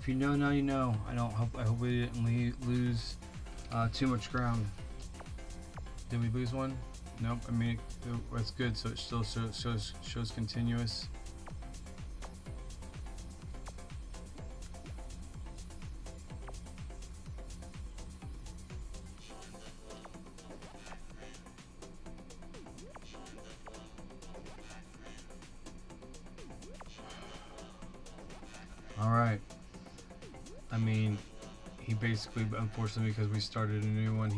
If you know, now you know. I hope we didn't lose too much ground. Did we lose one? Nope. I mean, it's good. So it still shows continuous. All right. I mean, he basically, unfortunately, because we started a new one,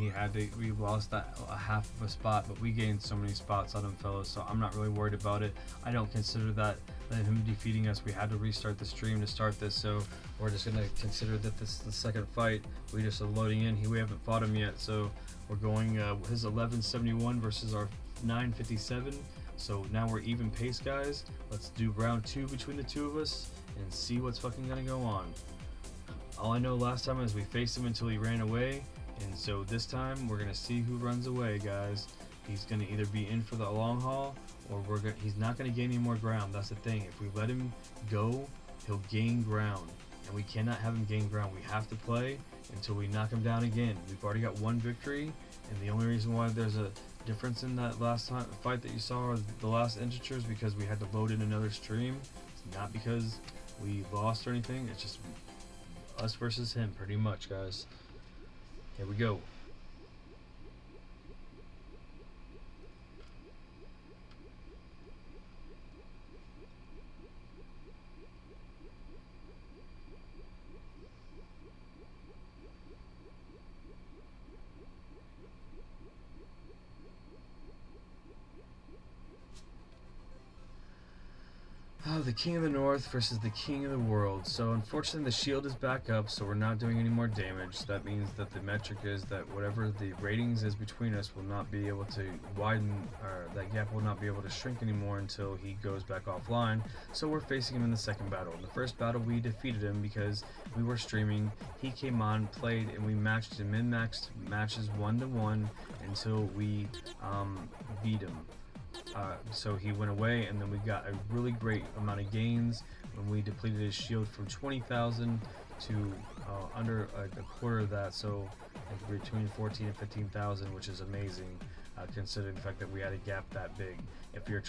we lost that a half of a spot, but we gained so many spots on him, fellas, so I'm not really worried about it. I don't consider that him defeating us. We had to restart the stream to start this, so we're just going to consider that this is the second fight. We just are loading in. We haven't fought him yet, so we're going his 1171 versus our 957. So now we're even pace, guys. Let's do round 2 between the two of us and see what's fucking gonna go on. All I know last time is we faced him until he ran away, and so this time we're gonna see who runs away, guys. He's gonna either be in for the long haul, or he's not gonna gain any more ground. That's the thing. If we let him go, he'll gain ground, and we cannot have him gain ground. We have to play until we knock him down again. We've already got one victory, and the only reason why there's a difference in that last fight that you saw, or the last integers, because we had to load in another stream. It's not because we lost or anything. It's just us versus him, pretty much, guys. Here we go. Oh, the King of the North versus the King of the World. So unfortunately the shield is back up, so we're not doing any more damage. That means that the metric is that whatever the ratings is between us will not be able to widen, or that gap will not be able to shrink anymore until he goes back offline. So we're facing him in the second battle. In the first battle we defeated him because we were streaming. He came on, played, and we matched him, min-maxed matches 1-to-1 until we beat him. So he went away, and then we got a really great amount of gains when we depleted his shield from 20,000 to under a quarter of that, so like between 14 and 15,000, which is amazing considering the fact that we had a gap that big. If you're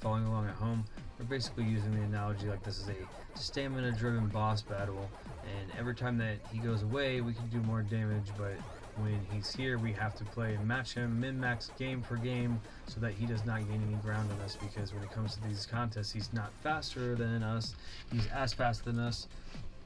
following along at home, we're basically using the analogy like this is a stamina-driven boss battle, and every time that he goes away, we can do more damage, but when he's here, we have to play and match him min-max game for game so that he does not gain any ground on us, because when it comes to these contests, he's not faster than us, he's as fast than us.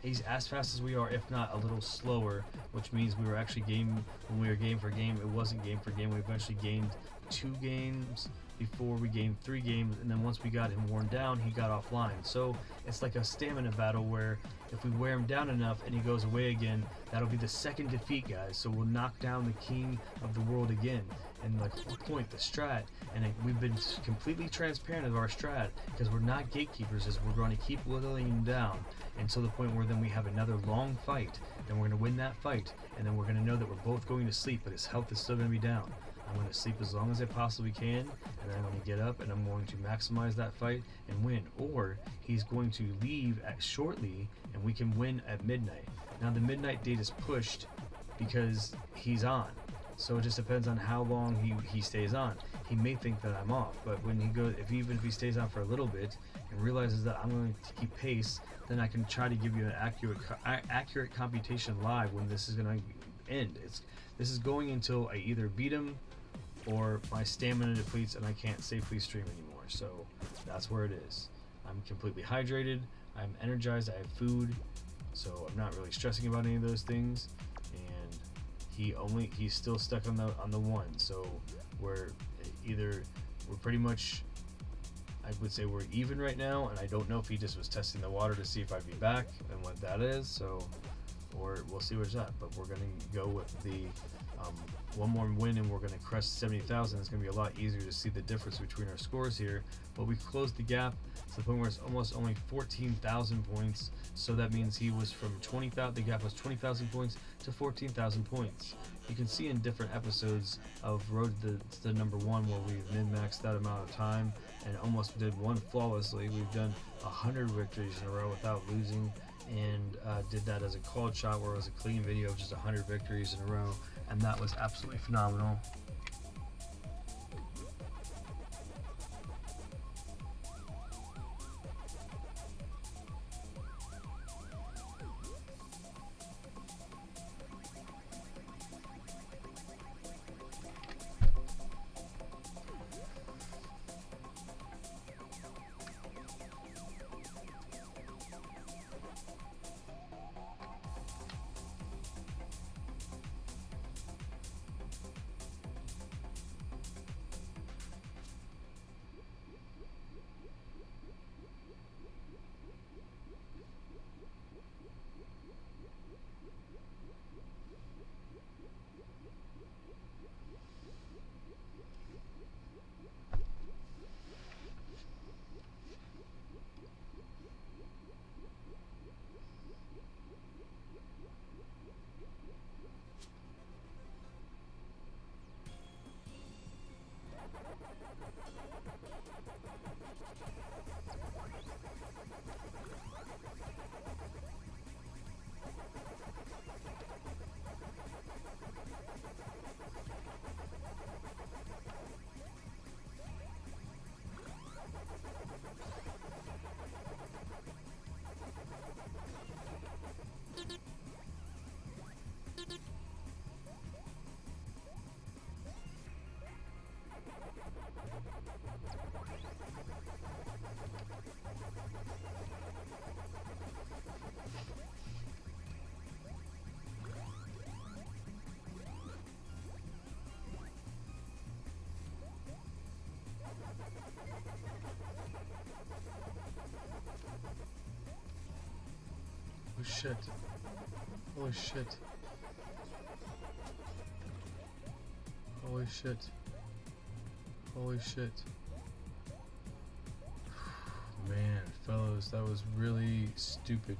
He's as fast as we are, if not a little slower, which means we were actually when we were game for game, it wasn't game for game. We eventually gained 2 games before we gained 3 games, and then once we got him worn down, he got offline. So it's like a stamina battle where if we wear him down enough and he goes away again, that'll be the second defeat, guys. So we'll knock down the King of the World again. And like the point, the strat, and we've been completely transparent of our strat, because we're not gatekeepers, is we're going to keep whittling him down until the point where then we have another long fight, then we're going to win that fight, and then we're going to know that we're both going to sleep, but his health is still going to be down. I'm going to sleep as long as I possibly can, and then I'm going to get up and I'm going to maximize that fight and win. Or he's going to leave shortly and we can win at midnight. Now the midnight date is pushed because he's on. So it just depends on how long he stays on. He may think that I'm off, but when he goes, even if he stays on for a little bit and realizes that I'm going to keep pace, then I can try to give you an accurate computation live when this is going to end. This is going until I either beat him or my stamina depletes and I can't safely stream anymore. So that's where it is. I'm completely hydrated, I'm energized, I have food, so I'm not really stressing about any of those things. And he's still stuck on the 1, so we're pretty much, I would say we're even right now, and I don't know if he just was testing the water to see if I'd be back and what that is, so, or we'll see what's up. But we're gonna go with the one more win and we're gonna crest 70,000. It's gonna be a lot easier to see the difference between our scores here, but we closed the gap to the point where it's almost only 14,000 points. So that means he was from 20,000, the gap was 20,000 points to 14,000 points. You can see in different episodes of Road to the number 1 where we've min-maxed that amount of time and almost did one flawlessly. We've done 100 victories in a row without losing, and did that as a cold shot where it was a clean video of just 100 victories in a row, and that was absolutely phenomenal. Oh shit. Holy shit. Holy shit. Holy shit. Man, fellows, that was really stupid.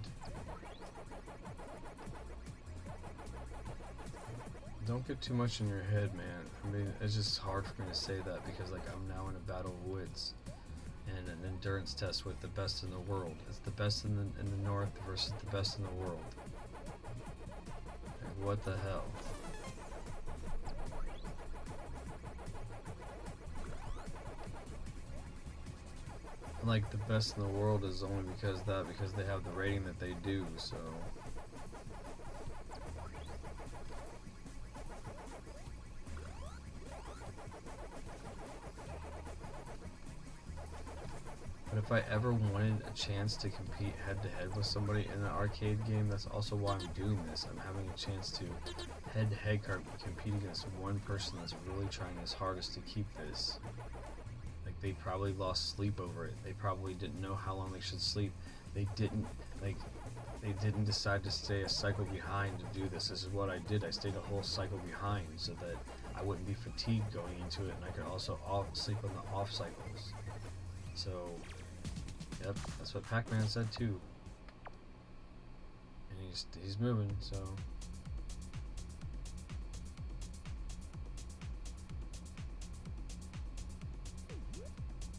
Don't get too much in your head, man. I mean, it's just hard for me to say that because, like, I'm now in a battle of wits and an endurance test with the best in the world. It's the best in the north versus the best in the world. Like, what the hell? Like, the best in the world is only because they have the rating that they do, so. But if I ever wanted a chance to compete head-to-head with somebody in an arcade game, that's also why I'm doing this. I'm having a chance to head-to-head compete against one person that's really trying his hardest to keep this. Like, they probably lost sleep over it. They probably didn't know how long they should sleep. They didn't decide to stay a cycle behind to do this. This is what I did. I stayed a whole cycle behind so that I wouldn't be fatigued going into it, and I could also sleep on the off cycles. So, yep, that's what Pacman said too. And he's moving, so.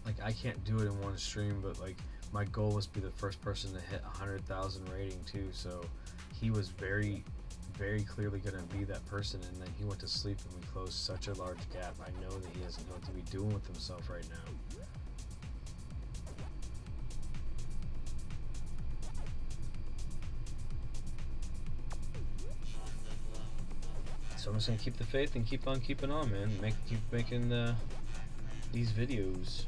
Like, I can't do it in one stream, but like, my goal was to be the first person to hit 100,000 rating too, so he was very, very clearly gonna be that person, and then he went to sleep and we closed such a large gap. I know that he doesn't know what to be doing with himself right now. So I'm just gonna keep the faith and keep on keeping on, man. Keep making these videos.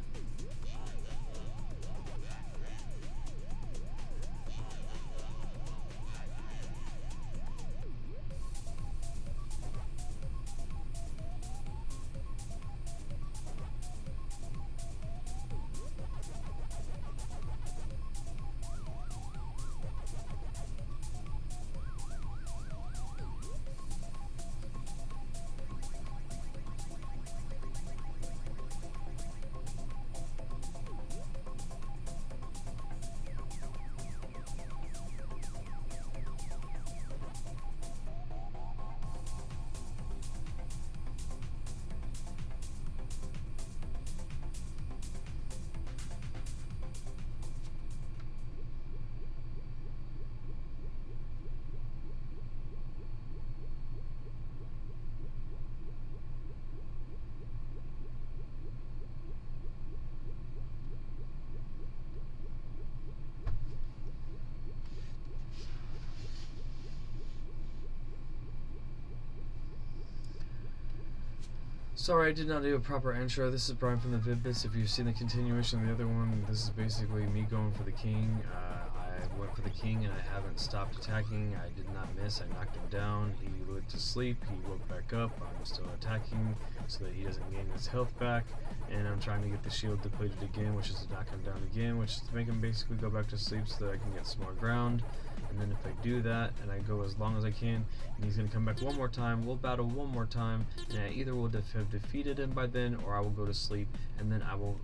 Sorry, I did not do a proper intro. This is Brian from the Vid-Bits. If you've seen the continuation of the other one, this is basically me going for the king. I went for the king and I haven't stopped attacking. I did not miss. I knocked him down. He went to sleep. He woke back up. I'm still attacking so that he doesn't gain his health back. And I'm trying to get the shield depleted again, which is to knock him down again, which is to make him basically go back to sleep so that I can get some more ground. And then if I do that and I go as long as I can, and he's going to come back one more time, we'll battle one more time, and I either will have defeated him by then, or I will go to sleep, and then I will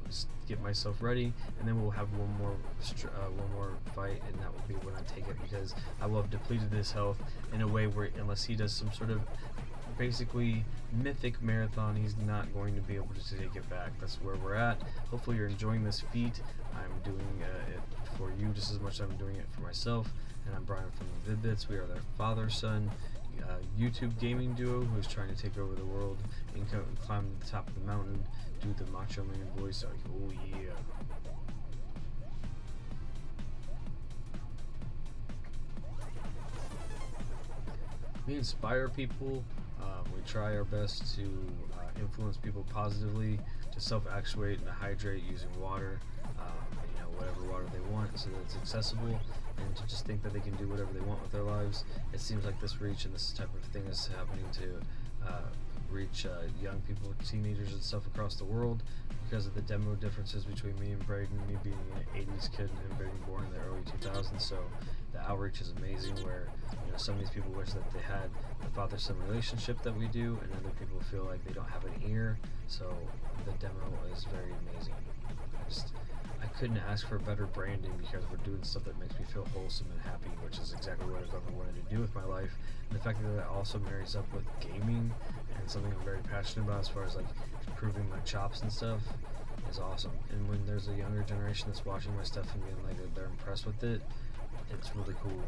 get myself ready, and then we'll have one more fight, and that will be when I take it, because I will have depleted his health in a way where, unless he does some sort of basically mythic marathon, he's not going to be able to take it back. That's where we're at. Hopefully you're enjoying this feat. I'm doing it for you just as much as I'm doing it for myself. And I'm Brian from the Vid-Bits. We are their father-son YouTube gaming duo who is trying to take over the world and climb to the top of the mountain, do the Macho Man voice. Oh yeah. We inspire people. We try our best to influence people positively, to self-actuate and to hydrate using water, whatever water they want, so that it's accessible, and to just think that they can do whatever they want with their lives. It seems like this reach and this type of thing is happening to reach young people, teenagers and stuff across the world, because of the demo differences between me and Braden, me being an 80s kid and him being born in the early 2000s. So the outreach is amazing, where some of these people wish that they had the father-son relationship that we do, and other people feel like they don't have an ear. So the demo is very amazing. I couldn't ask for better branding, because we're doing stuff that makes me feel wholesome and happy, which is exactly what I've ever wanted to do with my life. And the fact that that also marries up with gaming and something I'm very passionate about as far as like improving my chops and stuff is awesome. And when there's a younger generation that's watching my stuff and being like they're impressed with it, it's really cool.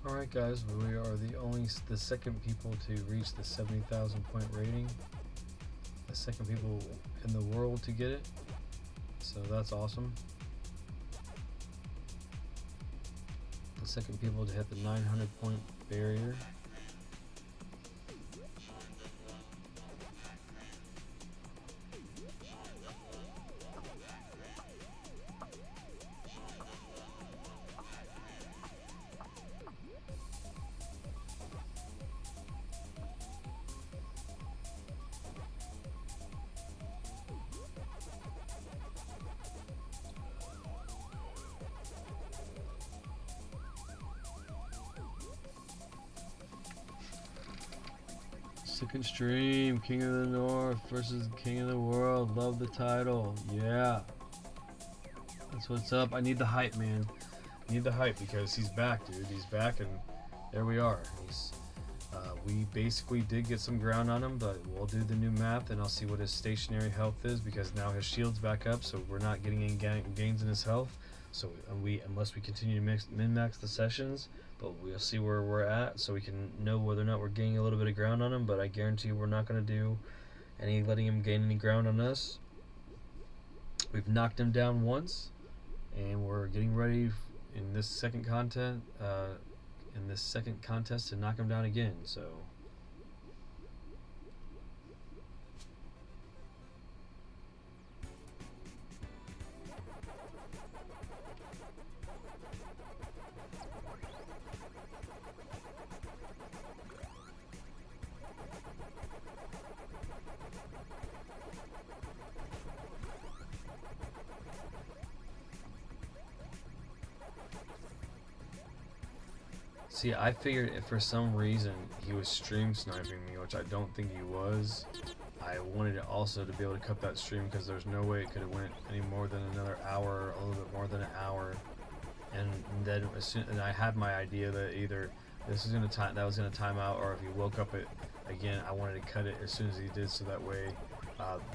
Alright guys, we are the second people to reach the 70,000 point rating. The second people in the world to get it. So that's awesome. The second people to hit the 900 point barrier. Second stream, King of the North versus King of the World. Love the title. Yeah. That's what's up. I need the hype, man. I need the hype because he's back, dude. He's back, and there we are. We basically did get some ground on him, but we'll do the new math, and I'll see what his stationary health is because now his shield's back up, so we're not getting any gains in his health. So unless we continue to min-max the sessions, but we'll see where we're at so we can know whether or not we're gaining a little bit of ground on him. But I guarantee we're not going to do letting him gain any ground on us. We've knocked him down once, and we're getting ready in this second contest to knock him down again. So see, I figured if for some reason he was stream sniping me, which I don't think he was. I wanted it also to be able to cut that stream because there's no way it could have went any more than another hour, a little bit more than an hour. And then and I had my idea that either this was gonna time out, or if he woke up it again, I wanted to cut it as soon as he did, so that way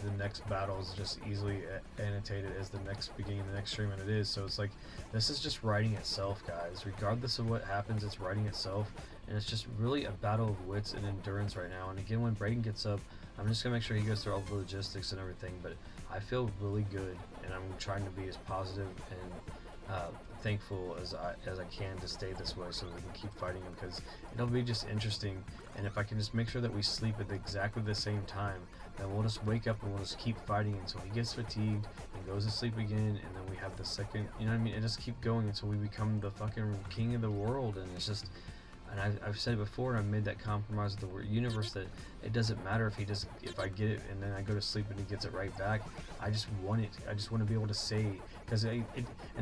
the next battle is just easily annotated as the next beginning of the next stream, and it is. So it's like, this is just writing itself, guys. Regardless of what happens, it's writing itself, and it's just really a battle of wits and endurance right now. And again, when Braden gets up, I'm just gonna make sure he goes through all the logistics and everything, but I feel really good, and I'm trying to be as positive and thankful as I can to stay this way so that we can keep fighting him, because it'll be just interesting. And if I can just make sure that we sleep at exactly the same time, then we'll just wake up and we'll just keep fighting until he gets fatigued and goes to sleep again, and then we have the second, you know what I mean, and just keep going until we become the fucking king of the world. And it's just, and I've said it before, and I've made that compromise with the universe that it doesn't matter if I get it and then I go to sleep and he gets it right back. I just want it. I just want to be able to say, because and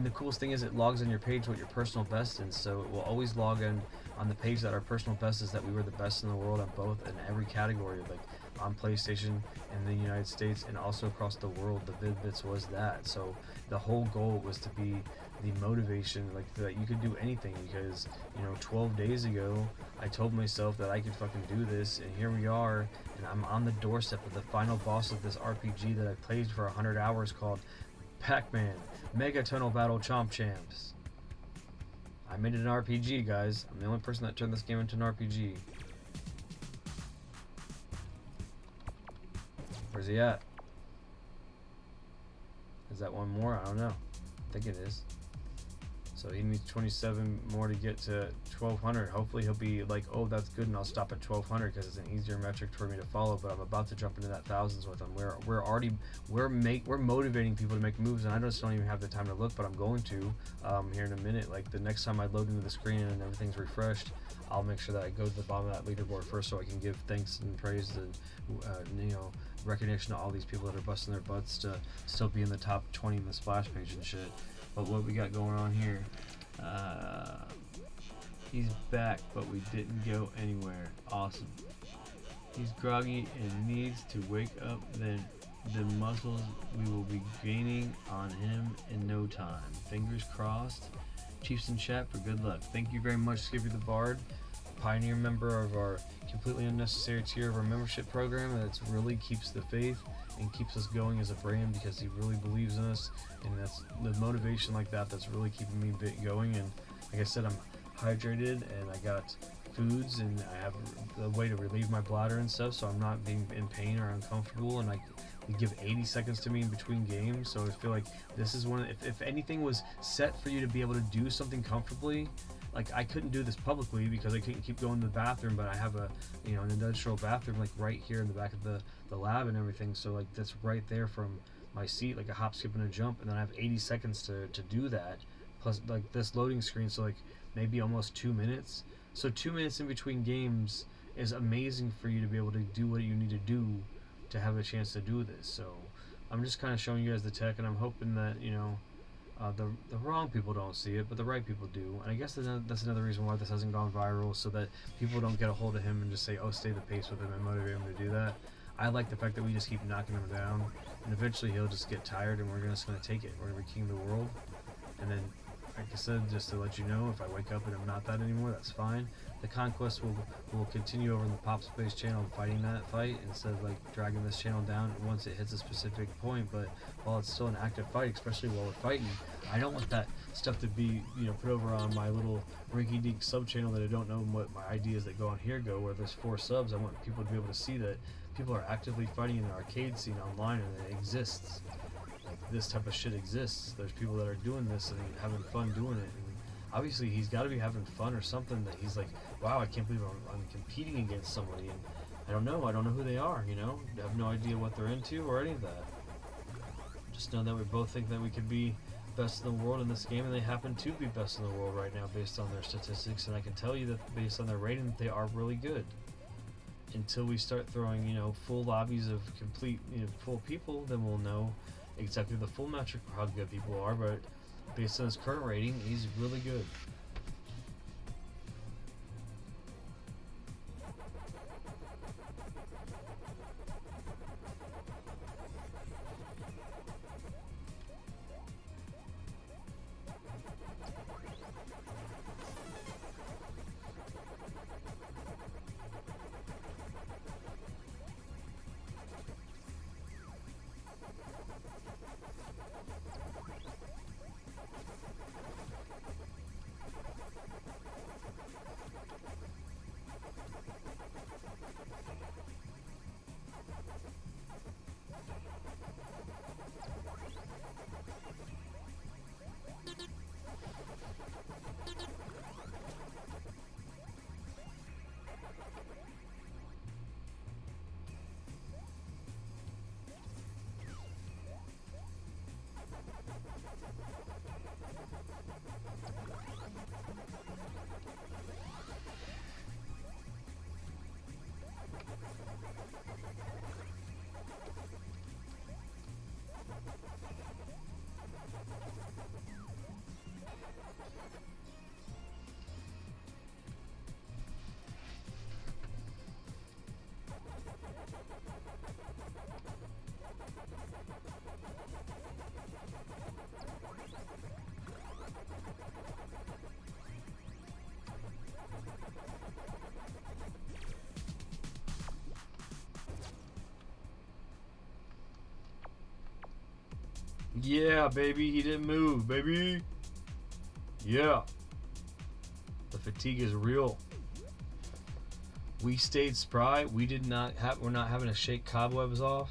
the coolest thing is it logs on your page what your personal best is, so it will always log in on the page that our personal best is that we were the best in the world on both, in every category, like on PlayStation in the United States and also across the world. The Vid-Bits was that. So the whole goal was to be the motivation, like that you could do anything, because, you know, 12 days ago I told myself that I could fucking do this, and here we are, and I'm on the doorstep of the final boss of this RPG that I played for 100 hours called Pacman Mega Tunnel Battle Chomp Champs. I made it an RPG, guys. I'm the only person that turned this game into an RPG. Where's he at? Is that one more? I don't know. I think it is. So he needs 27 more to get to 1200. Hopefully he'll be like, oh, that's good, and I'll stop at 1200 because it's an easier metric for me to follow. But I'm about to jump into that thousands with him. We're motivating people to make moves, and I just don't even have the time to look, but I'm going to here in a minute. Like the next time I load into the screen and everything's refreshed, I'll make sure that I go to the bottom of that leaderboard first, so I can give thanks and praise and you know, recognition to all these people that are busting their butts to still be in the top 20 in the splash page and shit. But what we got going on here, he's back, but we didn't go anywhere. Awesome. He's groggy and needs to wake up, then the muscles we will be gaining on him in no time. Fingers crossed. Chiefs in chat for good luck. Thank you very much, Skippy the Bard, pioneer member of our completely unnecessary tier of our membership program that really keeps the faith and keeps us going as a brand, because he really believes in us, and that's the motivation like that that's really keeping me going. And like I said, hydrated, and I got foods, and I have a way to relieve my bladder and stuff, so I'm not being in pain or uncomfortable. And we give 80 seconds to me in between games, so I feel like this is one. If anything was set for you to be able to do something comfortably, like I couldn't do this publicly because I couldn't keep going to the bathroom, but I have an industrial bathroom like right here in the back of the lab and everything, so like that's right there from my seat, like a hop, skip, and a jump, and then I have 80 seconds to do that, plus like this loading screen, so like maybe almost 2 minutes. So 2 minutes in between games is amazing for you to be able to do what you need to do to have a chance to do this. So I'm just kind of showing you guys the tech, and I'm hoping that the wrong people don't see it, but the right people do. And I guess that's another reason why this hasn't gone viral, so that people don't get a hold of him and just say, oh, stay the pace with him and motivate him to do that. I like the fact that we just keep knocking him down, and eventually he'll just get tired, and we're just going to take it. We're going to be king of the world. And then, like I said, just to let you know, if I wake up and I'm not that anymore, that's fine. The conquest will continue over in the Pop Space channel, fighting that fight instead of like dragging this channel down once it hits a specific point. But while it's still an active fight, especially while we're fighting, I don't want that stuff to be put over on my little rinky-dink sub channel that I don't know what my ideas that go on here go, where there's 4 subs. I want people to be able to see that people are actively fighting in the arcade scene online, and it exists. Like, this type of shit exists. There's people that are doing this and having fun doing it. And obviously, he's got to be having fun or something, that he's like, wow, I can't believe I'm competing against somebody, and I don't know who they are, I have no idea what they're into or any of that. Just know that we both think that we could be best in the world in this game, and they happen to be best in the world right now based on their statistics, and I can tell you that based on their rating that they are really good. Until we start throwing, full lobbies of complete, full people, then we'll know exactly the full metric for how good people are, but based on his current rating, he's really good. Yeah, baby, he didn't move, baby. Yeah. The fatigue is real. We stayed spry. We're not having to shake cobwebs off.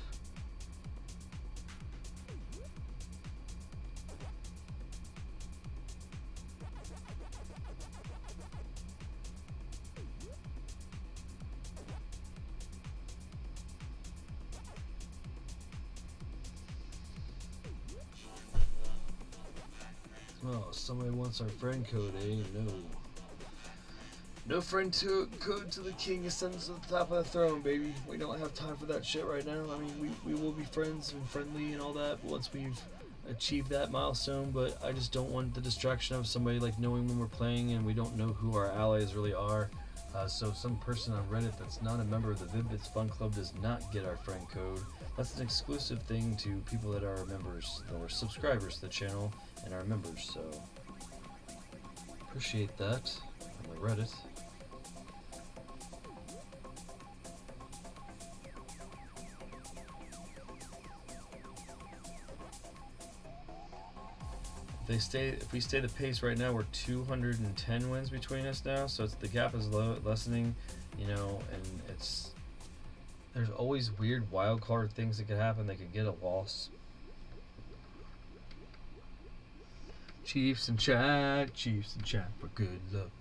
Oh, somebody wants our friend code, eh? No. No friend code to the king ascends to the top of the throne, baby. We don't have time for that shit right now. I mean, we will be friends and friendly and all that once we've achieved that milestone, but I just don't want the distraction of somebody like knowing when we're playing and we don't know who our allies really are. So some person on Reddit that's not a member of the Vid-Bits Fun Club does not get our friend code. That's an exclusive thing to people that are members or subscribers to the channel and are members, so appreciate that on the Reddit. If we stay the pace right now, we're 210 wins between us now, so the gap is lessening, you know, and there's always weird wild card things that could happen. They could get a loss. Chiefs in chat for good luck.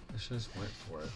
I just went for it.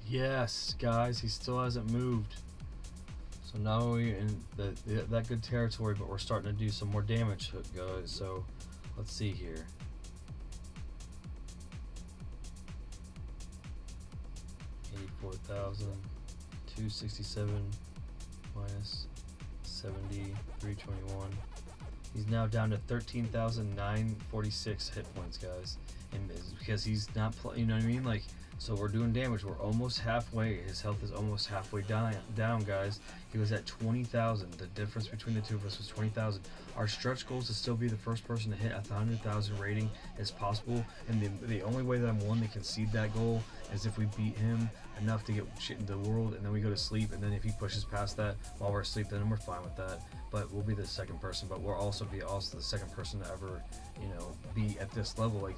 Yes, guys, he still hasn't moved. So now we're in that good territory, but we're starting to do some more damage, guys. So let's see here. $84,267 minus 70,321. He's now down to 13,946 hit points, guys, and it's because he's not you know what I mean, like. So we're doing damage. We're almost halfway. His health is almost halfway down, guys. He was at 20,000. The difference between the two of us was 20,000. Our stretch goal is to still be the first person to hit a 100,000 rating as possible. And the only way that I'm willing to concede that goal is if we beat him enough to get shit into the world, and then we go to sleep. And then if he pushes past that while we're asleep, then we're fine with that. But we'll be the second person. But we'll also be the second person to ever, you know, be at this level. Like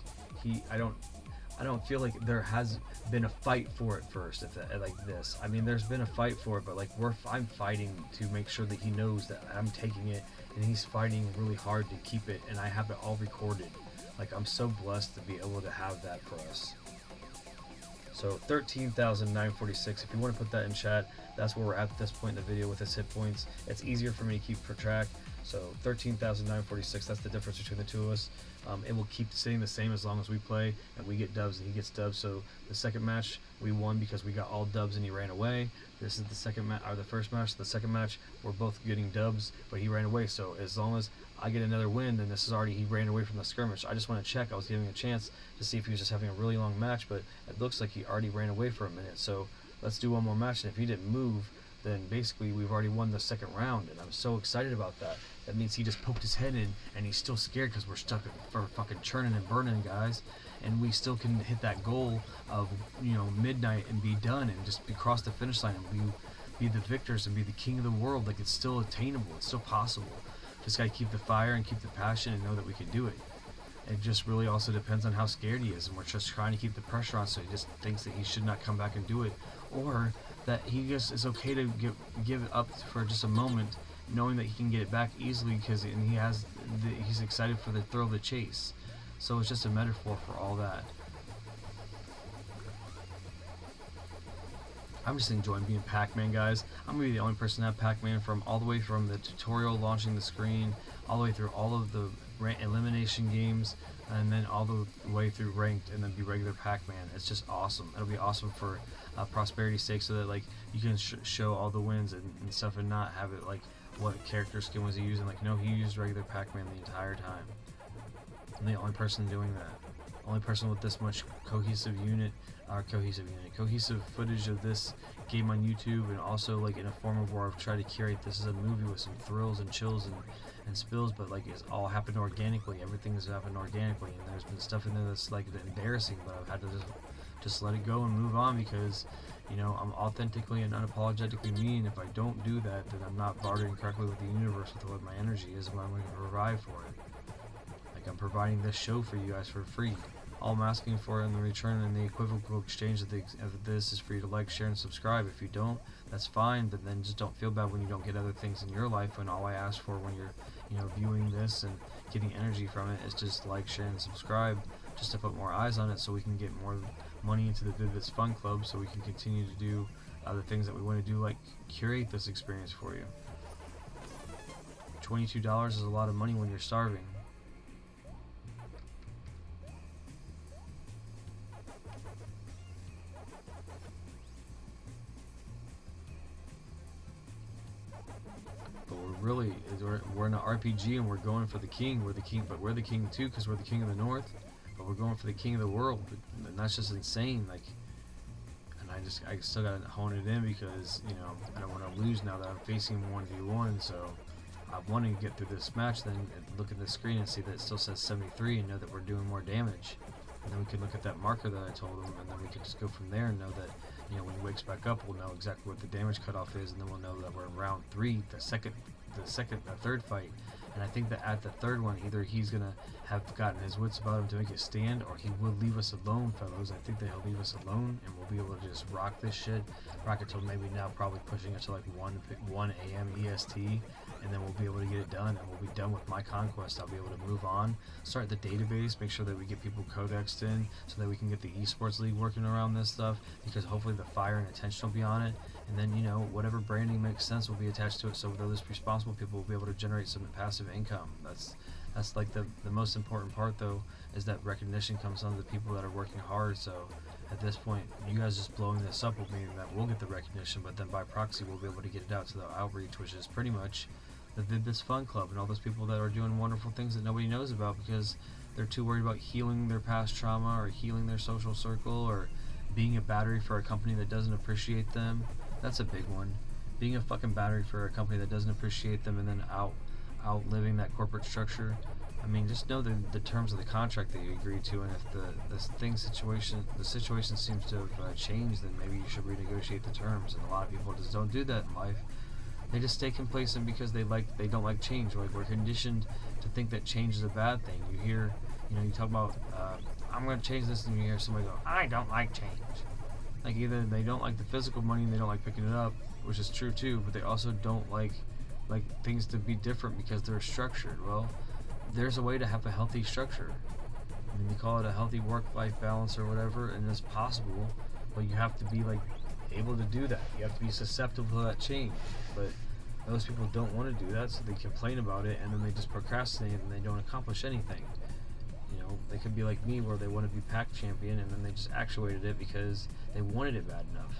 I don't feel like there has been a fight for it first, like this. I mean, there's been a fight for it, but like I'm fighting to make sure that he knows that I'm taking it, and he's fighting really hard to keep it, and I have it all recorded. Like, I'm so blessed to be able to have that for us. So 13,946. If you want to put that in chat, that's where we're at this point in the video with his hit points. It's easier for me to keep track. So 13,946. That's the difference between the two of us. It will keep staying the same as long as we play and we get dubs and he gets dubs. So the second match we won because we got all dubs and he ran away. This is the second match, or the first match. The second match we're both getting dubs, but he ran away. So as long as I get another win, then this is already, he ran away from the skirmish. I just want to check. I was giving him a chance to see if he was just having a really long match, but it looks like he already ran away for a minute. So let's do one more match, and if he didn't move, then basically we've already won the second round, and I'm so excited about that. That means he just poked his head in, and he's still scared because we're stuck for fucking churning and burning, guys. And we still can hit that goal of, you know, midnight and be done and just be cross the finish line and be the victors and be the king of the world. Like, it's still attainable. It's still possible. Just gotta keep the fire and keep the passion and know that we can do it. It just really also depends on how scared he is, and we're just trying to keep the pressure on so he just thinks that he should not come back and do it, or that he just is okay to give it up for just a moment, knowing that he can get it back easily because he's excited for the thrill of the chase. So it's just a metaphor for all that. I'm just enjoying being Pacman, guys. I'm gonna be the only person to have Pacman from all the way from the tutorial launching the screen, all the way through all of the elimination games, and then all the way through ranked, and then be regular Pacman. It's just awesome. It'll be awesome for prosperity's sake, so that like you can show all the wins and stuff, and not have it like what character skin was he using. Like, no, he used regular Pacman the entire time. I'm the only person doing that. Only person with this much cohesive footage of this game on YouTube, and also like in a form of where I've tried to curate this as a movie with some thrills and chills and spills, but like it's all happened organically. Everything has happened organically, and there's been stuff in there that's like embarrassing, but I've had to just let it go and move on because, you know, I'm authentically and unapologetically me, and if I don't do that, then I'm not bartering correctly with the universe with what my energy is and what I'm going to provide for it. Like, I'm providing this show for you guys for free. All I'm asking for in the return and the equivocal exchange of this is for you to like, share, and subscribe. If you don't, that's fine, but then just don't feel bad when you don't get other things in your life, when all I ask for when you're, you know, viewing this and getting energy from it is just like, share, and subscribe, just to put more eyes on it so we can get more money into the Vid-Bits Fun Club, so we can continue to do the things that we want to do, like curate this experience for you. $22 is a lot of money when you're starving. But we're in an RPG and we're going for the king. We're the king, but we're the king too because we're the king of the north. But we're going for the king of the world, and that's just insane. Like, and I still gotta hone it in because, you know, I don't want to lose now that I'm facing 1v1. So I want to get through this match, then look at the screen and see that it still says 73, and know that we're doing more damage. And then we can look at that marker that I told him, and then we can just go from there and know that, you know, when he wakes back up, we'll know exactly what the damage cutoff is, and then we'll know that we're in round 3, the third fight. And I think that at the third one, either he's gonna have gotten his wits about him to make it stand, or he will leave us alone, fellows. I think that he'll leave us alone, and we'll be able to just rock this shit. Rock it till maybe now, probably pushing it to like 1 a.m. EST, and then we'll be able to get it done, and we'll be done with my conquest. I'll be able to move on, start the database, make sure that we get people codexed in, so that we can get the esports league working around this stuff, because hopefully the fire and attention will be on it. And then, you know, whatever branding makes sense will be attached to it, so those responsible people will be able to generate some passive income. That's like the most important part, though, is that recognition comes on the people that are working hard. So at this point, you guys just blowing this up will mean that we'll get the recognition, but then by proxy we'll be able to get it out to the outreach, which is pretty much the Vid-Bits Fun Club and all those people that are doing wonderful things that nobody knows about because they're too worried about healing their past trauma or healing their social circle or being a battery for a company that doesn't appreciate them. That's a big one. Being a fucking battery for a company that doesn't appreciate them and then outliving that corporate structure. I mean, just know the terms of the contract that you agreed to, and if the situation seems to have changed, then maybe you should renegotiate the terms. And a lot of people just don't do that in life. They just stay complacent because they don't like change. Like, we're conditioned to think that change is a bad thing. You hear, you know, you talk about I'm going to change this, and you hear somebody go, I don't like change. Like, either they don't like the physical money and they don't like picking it up, which is true too, but they also don't like things to be different because they're structured. Well, there's a way to have a healthy structure. I mean, they call it a healthy work-life balance or whatever, and it's possible, but you have to be like able to do that. You have to be susceptible to that change. But Those people don't want to do that, so they complain about it, and then they just procrastinate and they don't accomplish anything. You know, they could be like me, where they want to be pack champion, and then they just actuated it because they wanted it bad enough.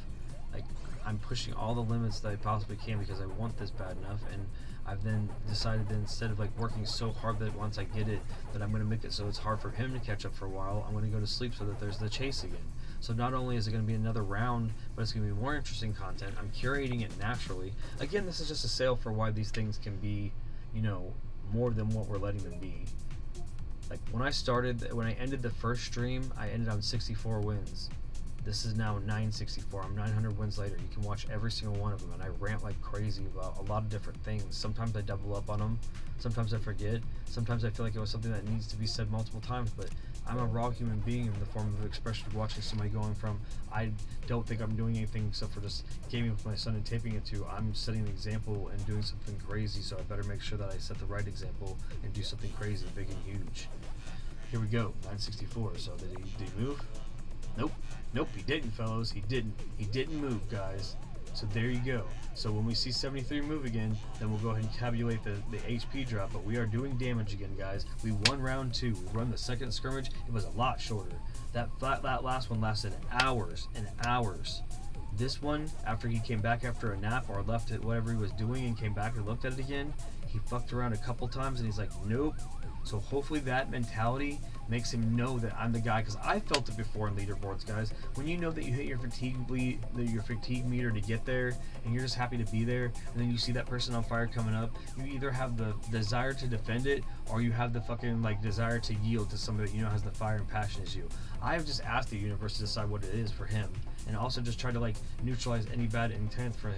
Like, I'm pushing all the limits that I possibly can because I want this bad enough, and I've then decided that instead of like working so hard that once I get it, that I'm going to make it so it's hard for him to catch up for a while, I'm going to go to sleep so that there's the chase again. So not only is it going to be another round, but it's going to be more interesting content. I'm curating it naturally. Again, this is just a sale for why these things can be, you know, more than what we're letting them be. Like, when I ended the first stream, I ended on 64 wins. This is now 964. I'm 900 wins later. You can watch every single one of them, and I rant like crazy about a lot of different things. Sometimes I double up on them. Sometimes I forget. Sometimes I feel like it was something that needs to be said multiple times, but I'm a raw human being in the form of expression of watching somebody going from, I don't think I'm doing anything except for just gaming with my son and taping it, to I'm setting an example and doing something crazy, so I better make sure that I set the right example and do something crazy, big and huge. Here we go, 964. So did he move? Nope. Nope, he didn't, fellows. He didn't. He didn't move, guys. So there you go. So when we see 73 move again, then we'll go ahead and tabulate the HP drop. But we are doing damage again, guys. We won round 2. We run the second skirmish. It was a lot shorter. That last one lasted hours and hours. This one, after he came back after a nap or left it whatever he was doing and came back and looked at it again, he fucked around a couple times and he's like, nope. So hopefully that mentality makes him know that I'm the guy, because I felt it before in leaderboards, guys. When you know that you hit your fatigue meter to get there, and you're just happy to be there, and then you see that person on fire coming up, you either have the desire to defend it, or you have the fucking like desire to yield to somebody that you know has the fire and passion as you. I have just asked the universe to decide what it is for him, and also just try to like neutralize any bad intent for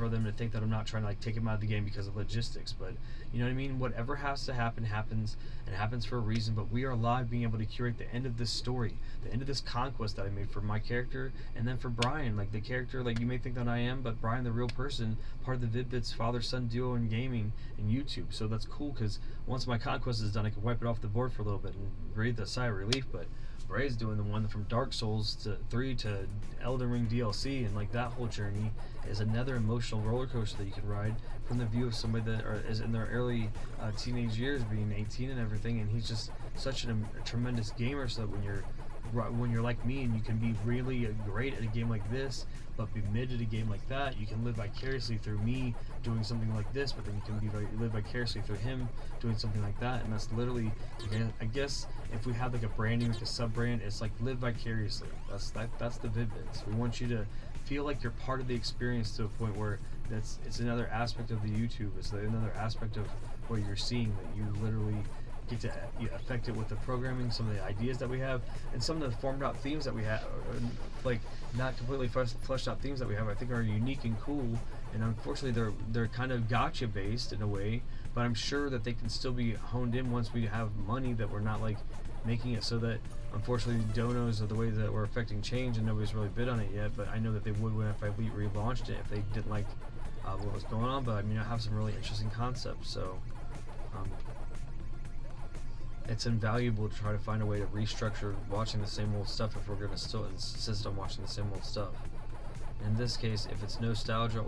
them to think that I'm not trying to like take him out of the game because of logistics. But you know what I mean? Whatever has to happen happens, and happens for a reason. But we are live, being able to curate the end of this story, the end of this conquest that I made for my character, and then for Brian, like the character like you may think that I am, but Brian the real person, part of the Vid-Bits father-son duo in gaming and YouTube. So that's cool, because once my conquest is done, I can wipe it off the board for a little bit and breathe a sigh of relief. But Bray's doing the one from Dark Souls 3 to Elden Ring DLC, and like that whole journey is another emotional roller coaster that you can ride from the view of somebody that is in their early teenage years, being 18 and everything, and he's just such a tremendous gamer. So that when you're like me and you can be really great at a game like this, but be mid at a game like that, you can live vicariously through me doing something like this, but then you can live vicariously through him doing something like that. And that's literally, I guess, if we have like a branding, like a sub-brand, it's like live vicariously. That's the Vid-Bits. We want you to feel like you're part of the experience to a point where it's another aspect of the YouTube. It's another aspect of what you're seeing, that you literally get to affect it with the programming, some of the ideas that we have, and some of the formed out themes that we have, like not completely fleshed out themes that we have, I think are unique and cool. And unfortunately they're kind of gotcha based in a way, but I'm sure that they can still be honed in once we have money, that we're not like making it so that unfortunately donos are the way that we're affecting change and nobody's really bid on it yet. But I know that they would when if I relaunched it, if they didn't like what was going on. But I mean, I have some really interesting concepts, so it's invaluable to try to find a way to restructure watching the same old stuff if we're going to still insist on watching the same old stuff. In this case, if it's nostalgia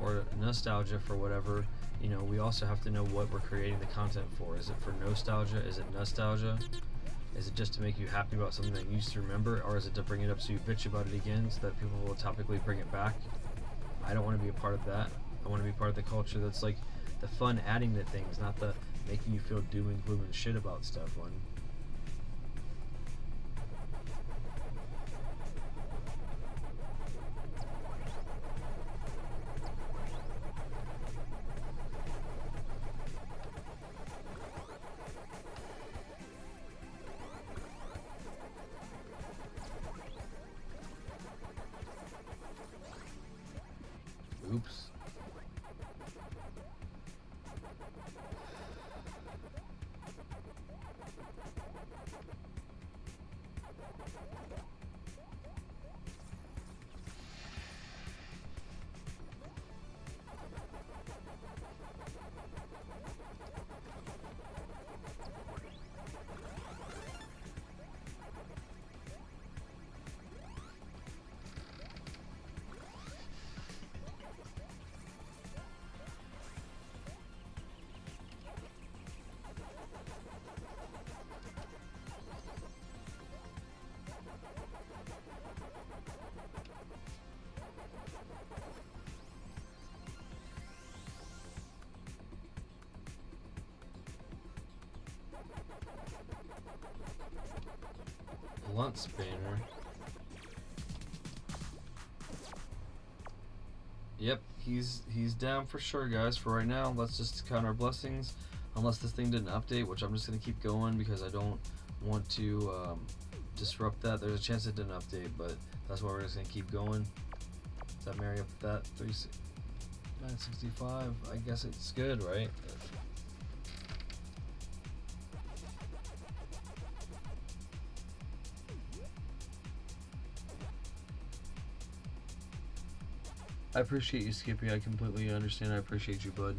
for whatever, you know, we also have to know what we're creating the content for. Is it for nostalgia? Is it nostalgia? Is it just to make you happy about something that you used to remember? Or is it to bring it up so you bitch about it again so that people will topically bring it back? I don't want to be a part of that. I want to be part of the culture that's like the fun adding to things, not the making you feel doom and gloom and shit about stuff one. Oops. blunt spanner. Yep, he's down for sure, guys. For right now, let's just count our blessings. Unless this thing didn't update, which I'm just gonna keep going because I don't want to disrupt that. There's a chance it didn't update, but that's why we're just gonna keep going. Does that marry up with that? 965. I guess it's good, right? I appreciate you, Skippy. I completely understand. I appreciate you, bud.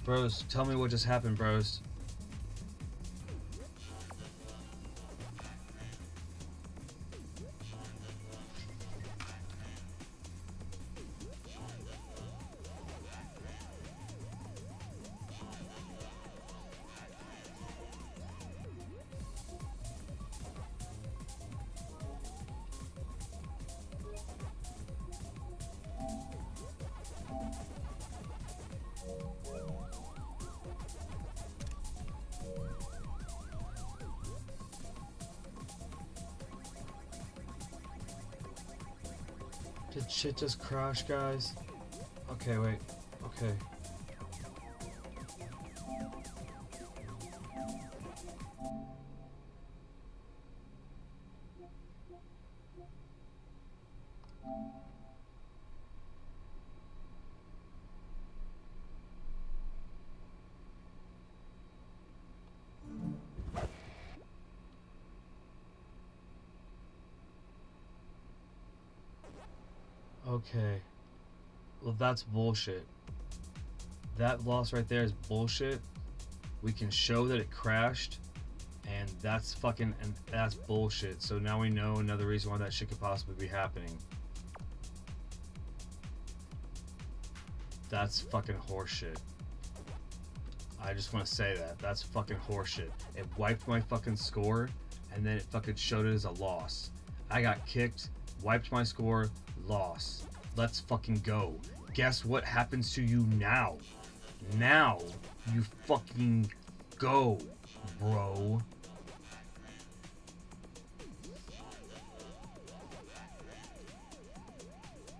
Bros, tell me what just happened, bros. Did shit just crash, guys? Okay, wait. Okay. Okay. Well, that's bullshit. That loss right there is bullshit. We can show that it crashed, and that's bullshit. So now we know another reason why that shit could possibly be happening. That's fucking horseshit. I just want to say that. That's fucking horseshit. It wiped my fucking score, and then it fucking showed it as a loss. I got kicked, wiped my score, loss. Let's fucking go. Guess what happens to you now? Now you fucking go, bro.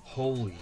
Holy.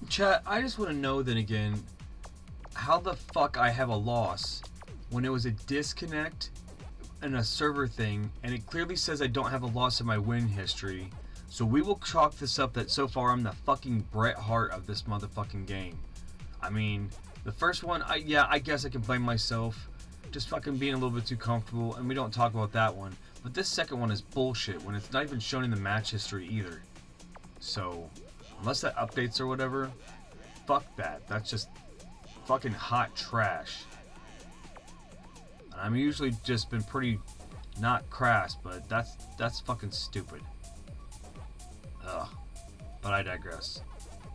Chat, I just want to know then again, how the fuck I have a loss when it was a disconnect and a server thing, and it clearly says I don't have a loss in my win history. So we will chalk this up that so far I'm the fucking Bret Hart of this motherfucking game. I mean, the first one, I guess I can blame myself. Just fucking being a little bit too comfortable, and we don't talk about that one. But this second one is bullshit when it's not even shown in the match history either. So, unless that updates or whatever, fuck that. That's just fucking hot trash. And I'm usually just been pretty not crass, but that's fucking stupid. Ugh. But I digress.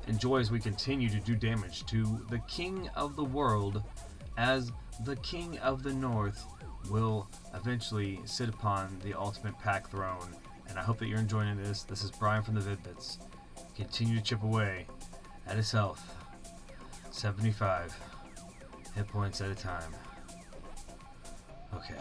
Enjoy as we continue to do damage to the King of the World, as the King of the North will eventually sit upon the ultimate pack throne. And I hope that you're enjoying this. This is Brian from the Vid-Bits. Continue to chip away at his health. 75 hit points at a time. Okay.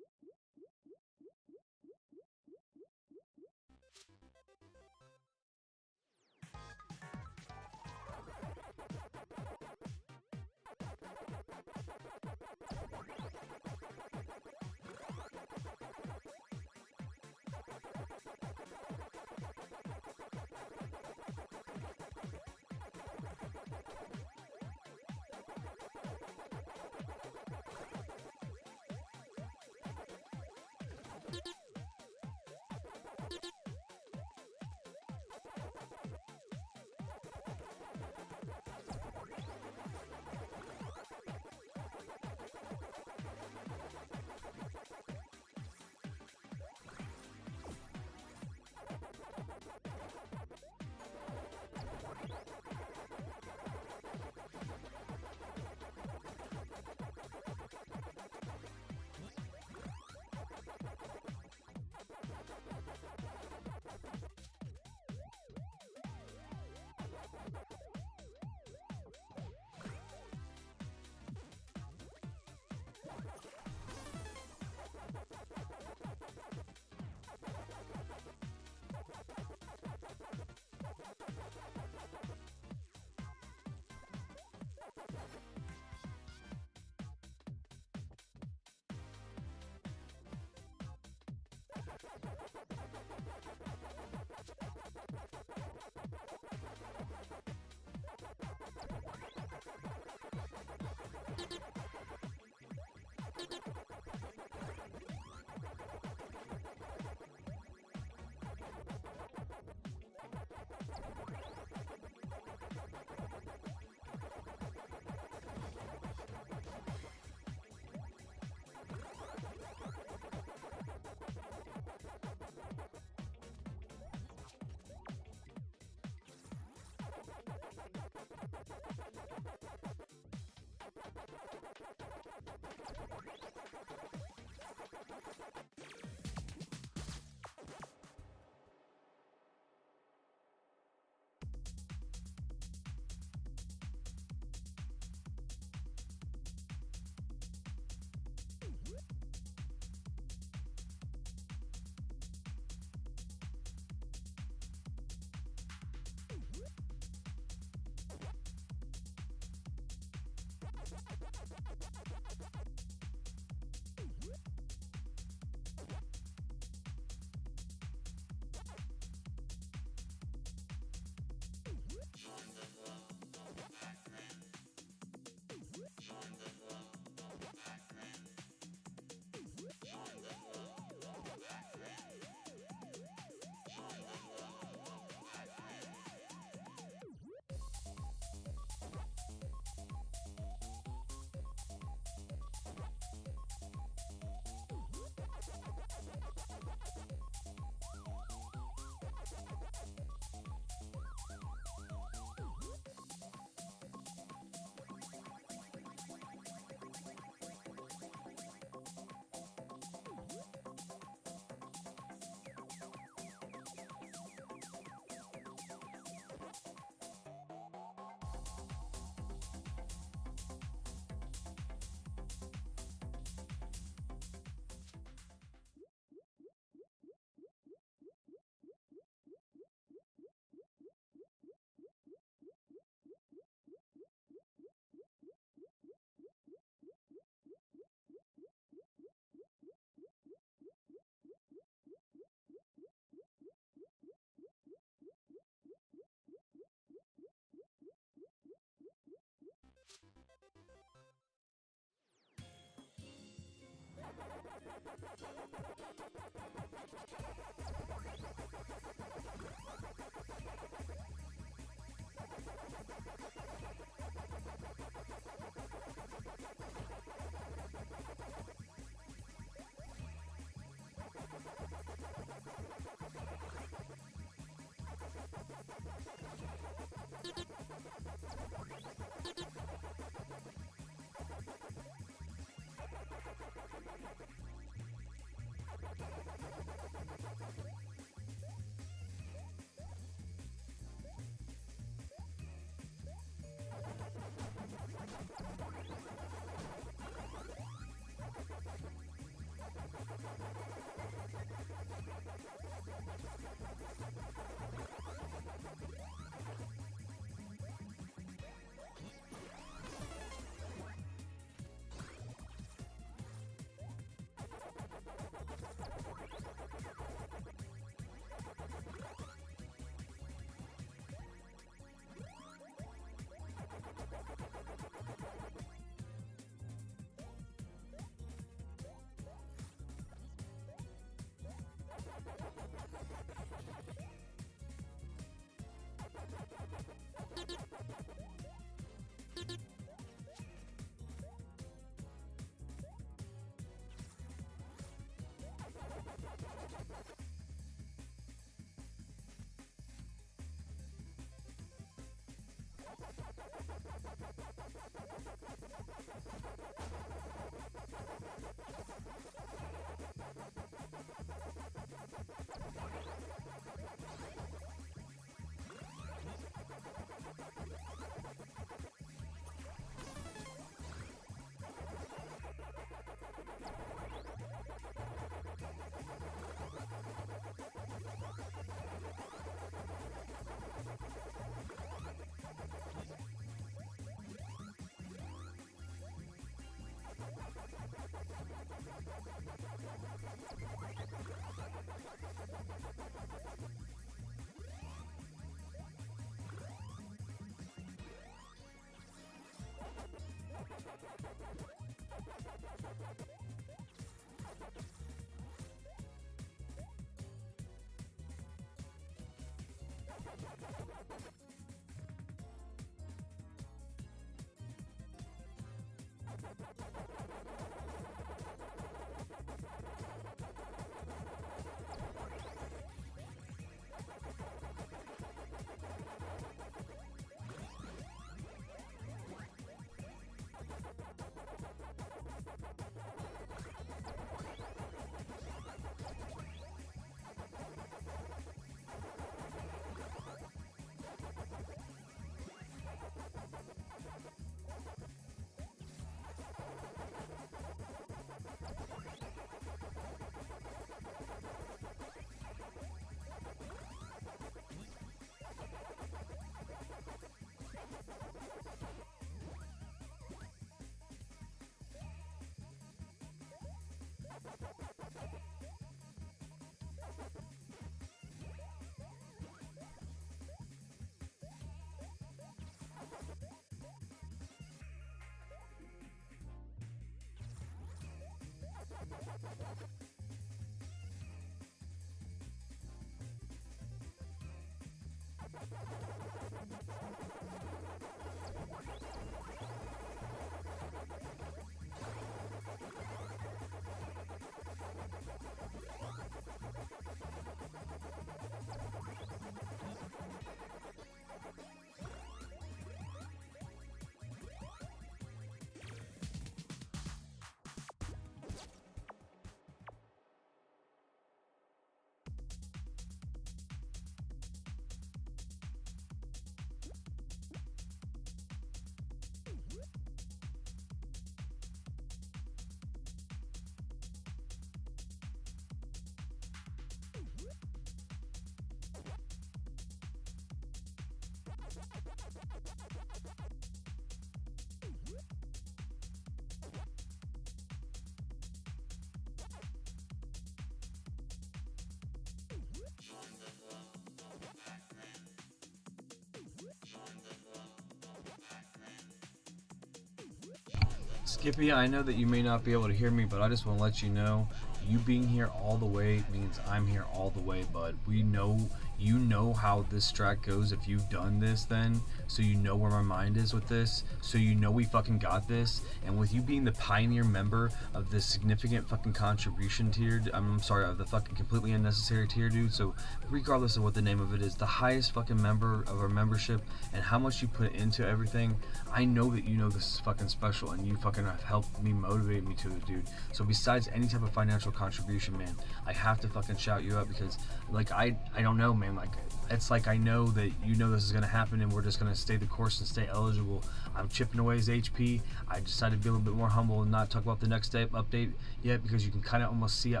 Skippy, I know that you may not be able to hear me, but I just want to let you know, you being here all the way means I'm here all the way, bud. We know, you know how this strat goes if you've done this then, so you know where my mind is with this, so you know we fucking got this, and with you being the pioneer member of this significant fucking contribution tier, I'm sorry, of the fucking completely unnecessary tier, dude, so regardless of what the name of it is, the highest fucking member of our membership, and how much you put into everything, I know that you know this is fucking special, and you fucking have helped me, motivate me to it, dude. So besides any type of financial contribution, man, I have to fucking shout you out because, like, I don't know, man, like, it's like I know that you know this is gonna happen and we're just gonna stay the course and stay eligible. I'm chipping away his HP. I decided to be a little bit more humble and not talk about the next step update yet because you can kind of almost see it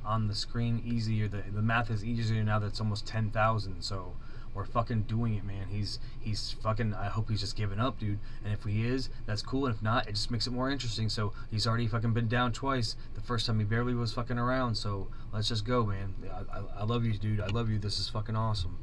on the screen easier. The math is easier now that it's almost 10,000. So we're fucking doing it, man. He's fucking, I hope he's just giving up, dude. And if he is, that's cool. And if not, it just makes it more interesting. So he's already fucking been down twice. The first time he barely was fucking around. So let's just go, man. I love you, dude. I love you. This is fucking awesome.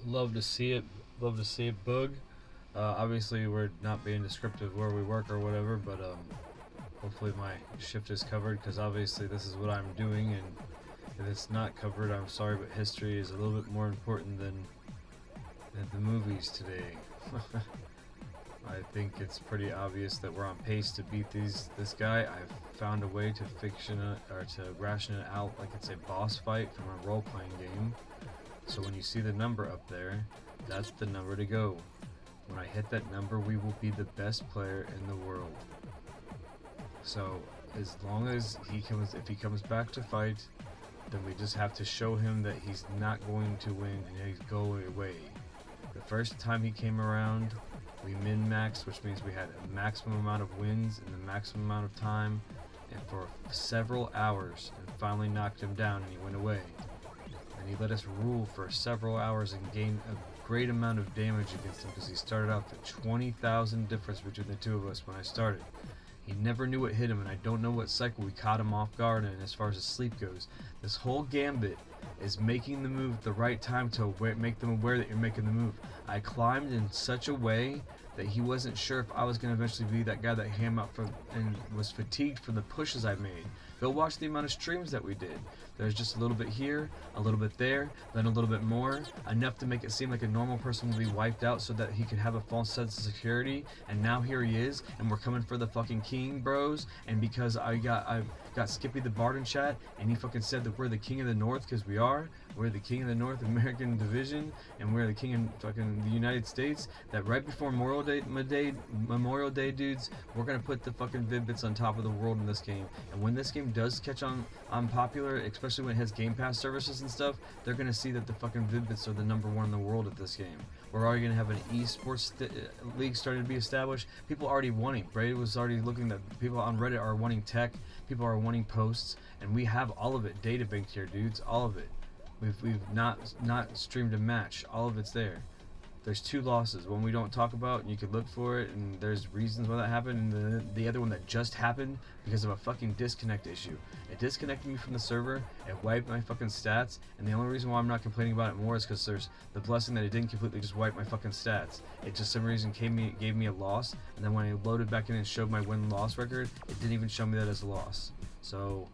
love to see it. Love to see it bug. Obviously, we're not being descriptive where we work or whatever, but hopefully my shift is covered because obviously this is what I'm doing, and if it's not covered, I'm sorry, but history is a little bit more important than the movies today. I think it's pretty obvious that we're on pace to beat this guy. I've found a way to fiction it, or to ration it out like it's a boss fight from a role-playing game. So when you see the number up there, that's the number to go. When I hit that number, we will be the best player in the world. So as long as if he comes back to fight, then we just have to show him that he's not going to win and he's going away. The first time he came around, we min-maxed, which means we had a maximum amount of wins in the maximum amount of time, and for several hours, and finally knocked him down and he went away. And he let us rule for several hours and gain a great amount of damage against him because he started out with 20,000 difference between the two of us when I started. He never knew what hit him, and I don't know what cycle we caught him off guard in as far as his sleep goes. This whole gambit is making the move at the right time to make them aware that you're making the move. I climbed in such a way that he wasn't sure if I was going to eventually be that guy that came out from and was fatigued from the pushes I made. Go watch the amount of streams that we did. There's just a little bit here, a little bit there, then a little bit more, enough to make it seem like a normal person would be wiped out so that he could have a false sense of security. And now here he is, and we're coming for the fucking king, bros. And because I got Skippy the Bard in chat, and he fucking said that we're the king of the North, because we are. We're the king of the North American division, and we're the king of fucking the United States. That right before Memorial Day, dudes, we're gonna put the fucking Vid-Bits on top of the world in this game. And when this game does catch on popular, especially when it has Game Pass services and stuff, they're gonna see that the fucking Vid-Bits are the #1 in the world at this game. We're already gonna have an esports league starting to be established. People are already wanting. Brady was already looking that people on Reddit are wanting tech. People are wanting posts, and we have all of it data banked here, dudes. All of it. We've not streamed a match. All of it's there. There's 2 losses. One we don't talk about, and you could look for it, and there's reasons why that happened. And the other one that just happened because of a fucking disconnect issue. It disconnected me from the server. It wiped my fucking stats. And the only reason why I'm not complaining about it more is because there's the blessing that it didn't completely just wipe my fucking stats. It just some reason gave me a loss. And then when I loaded back in and showed my win-loss record, it didn't even show me that as a loss. So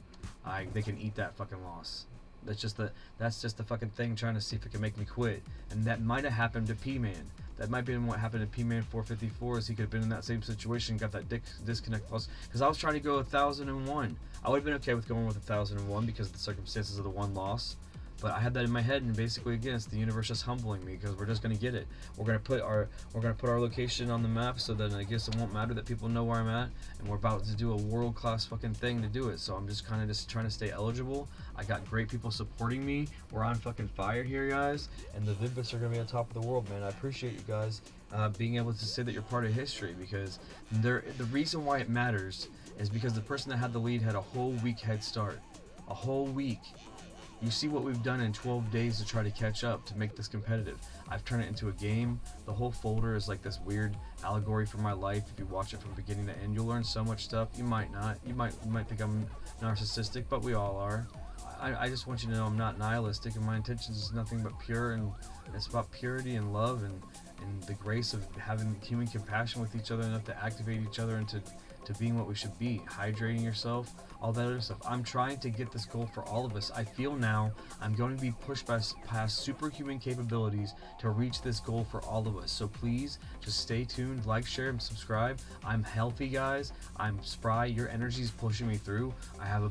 they can eat that fucking loss. That's just the fucking thing trying to see if it can make me quit. And that might have happened to P-Man. That might have been what happened to P-Man 454, is he could have been in that same situation, got that disconnect plus. Because I was trying to go 1,001. I would have been okay with going with 1,001 because of the circumstances of the one loss. But I had that in my head, and basically again, it's the universe just humbling me because we're just gonna get it. We're gonna put our location on the map so that I guess it won't matter that people know where I'm at, and we're about to do a world-class fucking thing to do it. So I'm just kind of just trying to stay eligible. I got great people supporting me. We're on fucking fire here, guys, and the Vid-Bits are gonna be on top of the world, man. I appreciate you guys being able to say that you're part of history, because the reason why it matters is because the person that had the lead had a whole week head start. A whole week. You see what we've done in 12 days to try to catch up to make this competitive. I've turned it into a game. The whole folder is like this weird allegory for my life. If you watch it from beginning to end, you'll learn so much stuff. You might not. You might think I'm narcissistic, but we all are. I just want you to know I'm not nihilistic, and my intentions is nothing but pure, and it's about purity and love and the grace of having human compassion with each other enough to activate each other into being what we should be, hydrating yourself, all that other stuff. I'm trying to get this goal for all of us. I feel now I'm going to be pushed past superhuman capabilities to reach this goal for all of us. So please just stay tuned, like, share, and subscribe. I'm healthy, guys. I'm spry. Your energy is pushing me through. I have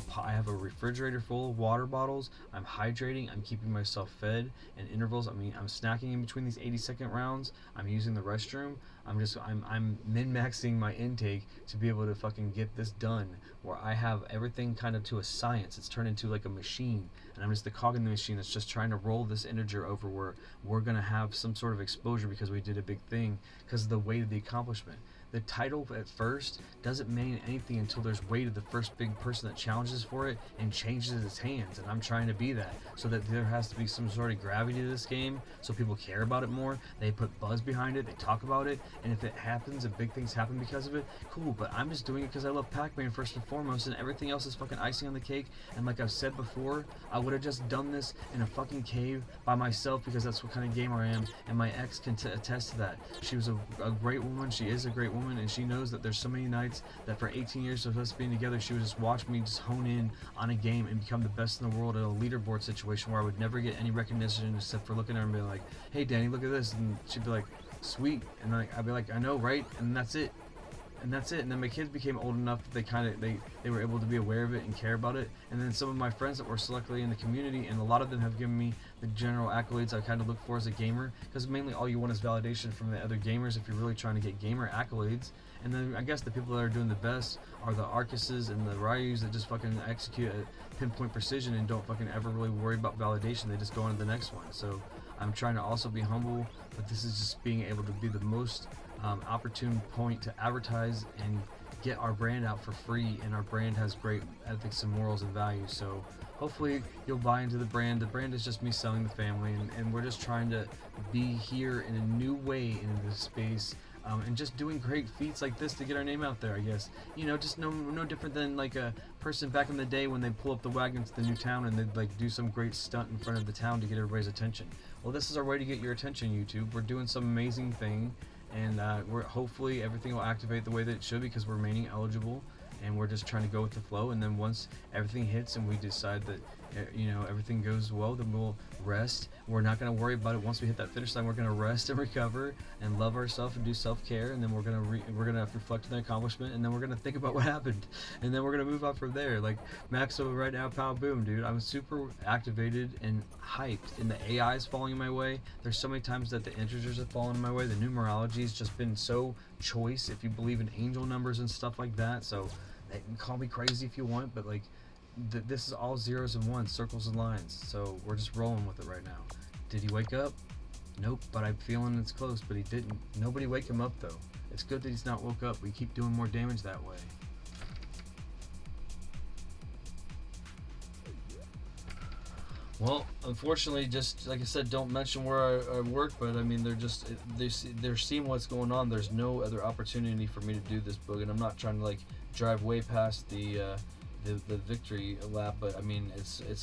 a refrigerator full of water bottles. I'm hydrating. I'm keeping myself fed in intervals. I mean, I'm snacking in between these 80-second rounds. I'm using the restroom. I'm min-maxing my intake to be able to fucking get this done, where I have everything kind of to a science. It's turned into like a machine, and I'm just the cog in the machine that's just trying to roll this integer over where we're gonna have some sort of exposure because we did a big thing, because of the weight of the accomplishment. the title at first doesn't mean anything until there's weight of the first big person that challenges for it and changes its hands, and I'm trying to be that, so that there has to be some sort of gravity to this game, so people care about it more, they put buzz behind it, they talk about it, and if it happens, if big things happen because of it, cool, but I'm just doing it because I love Pacman first and foremost, and everything else is fucking icing on the cake. And like I've said before, I would have just done this in a fucking cave by myself because that's what kind of gamer I am, and my ex can attest to that. She was a great woman, she is a great woman, and she knows that there's so many nights that for 18 years of us being together, she would just watch me just hone in on a game and become the best in the world at a leaderboard situation where I would never get any recognition except for looking at her and being like, hey Danny, look at this, and she'd be like, sweet, and then I'd be like, I know, right? And that's it. And that's it. And then my kids became old enough that they were able to be aware of it and care about it. And then some of my friends that were selectively in the community, and a lot of them have given me the general accolades I kind of look for as a gamer, because mainly all you want is validation from the other gamers if you're really trying to get gamer accolades. And then I guess the people that are doing the best are the Arcuses and the Ryus that just fucking execute at pinpoint precision and don't fucking ever really worry about validation. They just go on to the next one. So I'm trying to also be humble, but this is just being able to be the most opportune point to advertise and get our brand out for free, and our brand has great ethics and morals and values, so hopefully you'll buy into the brand. The brand is just me selling the family, and we're just trying to be here in a new way in this space, and just doing great feats like this to get our name out there, I guess. You know, just no different than like a person back in the day when they pull up the wagon to the new town and they'd like do some great stunt in front of the town to get everybody's attention. Well, this is our way to get your attention, YouTube. We're doing some amazing thing, and we're hopefully everything will activate the way that it should because we're remaining eligible, and we're just trying to go with the flow. And then once everything hits and we decide that you know everything goes well, then we'll rest. We're not going to worry about it. Once we hit that finish line, we're going to rest and recover and love ourselves and do self-care, and then we're going to reflect on the accomplishment, and then we're going to think about what happened, and then we're going to move on from there. Like Maxo right now, pow boom, dude. I'm super activated and hyped, and the AI is falling in my way. There's so many times that the integers have fallen in my way. The numerology has just been so choice if you believe in angel numbers and stuff like that. So they can call me crazy if you want, but like this is all zeros and ones, circles and lines, so we're just rolling with it right now. Did he wake up? Nope, but I'm feeling it's close, but he didn't. Nobody wake him up though. It's good that he's not woke up. We keep doing more damage that way. Well, unfortunately, just like I said, don't mention where I work, but I mean, they're seeing what's going on. There's no other opportunity for me to do this book, and I'm not trying to like drive way past the victory lap, but I mean,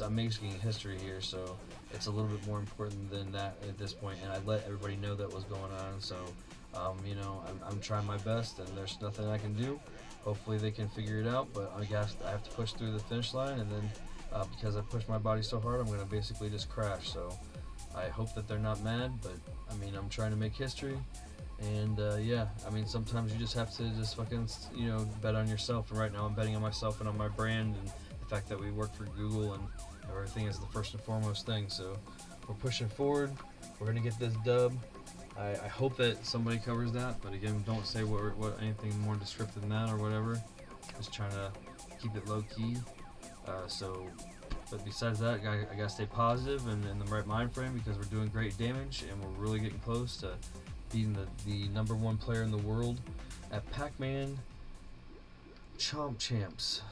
I'm making history here, so it's a little bit more important than that at this point, and I let everybody know that was going on. So you know, I'm trying my best, and there's nothing I can do. Hopefully they can figure it out, but I guess I have to push through the finish line, and then because I pushed my body so hard, I'm gonna basically just crash. So I hope that they're not mad, but I mean, I'm trying to make history. And yeah, I mean, sometimes you just have to just fucking, you know, bet on yourself. And right now I'm betting on myself and on my brand and the fact that we work for Google, and everything is the first and foremost thing. So we're pushing forward. We're going to get this dub. I hope that somebody covers that. But again, don't say what anything more descriptive than that or whatever. Just trying to keep it low key. But besides that, I got to stay positive and in the right mind frame because we're doing great damage and we're really getting close to being the #1 player in the world at Pacman Chomp Champs.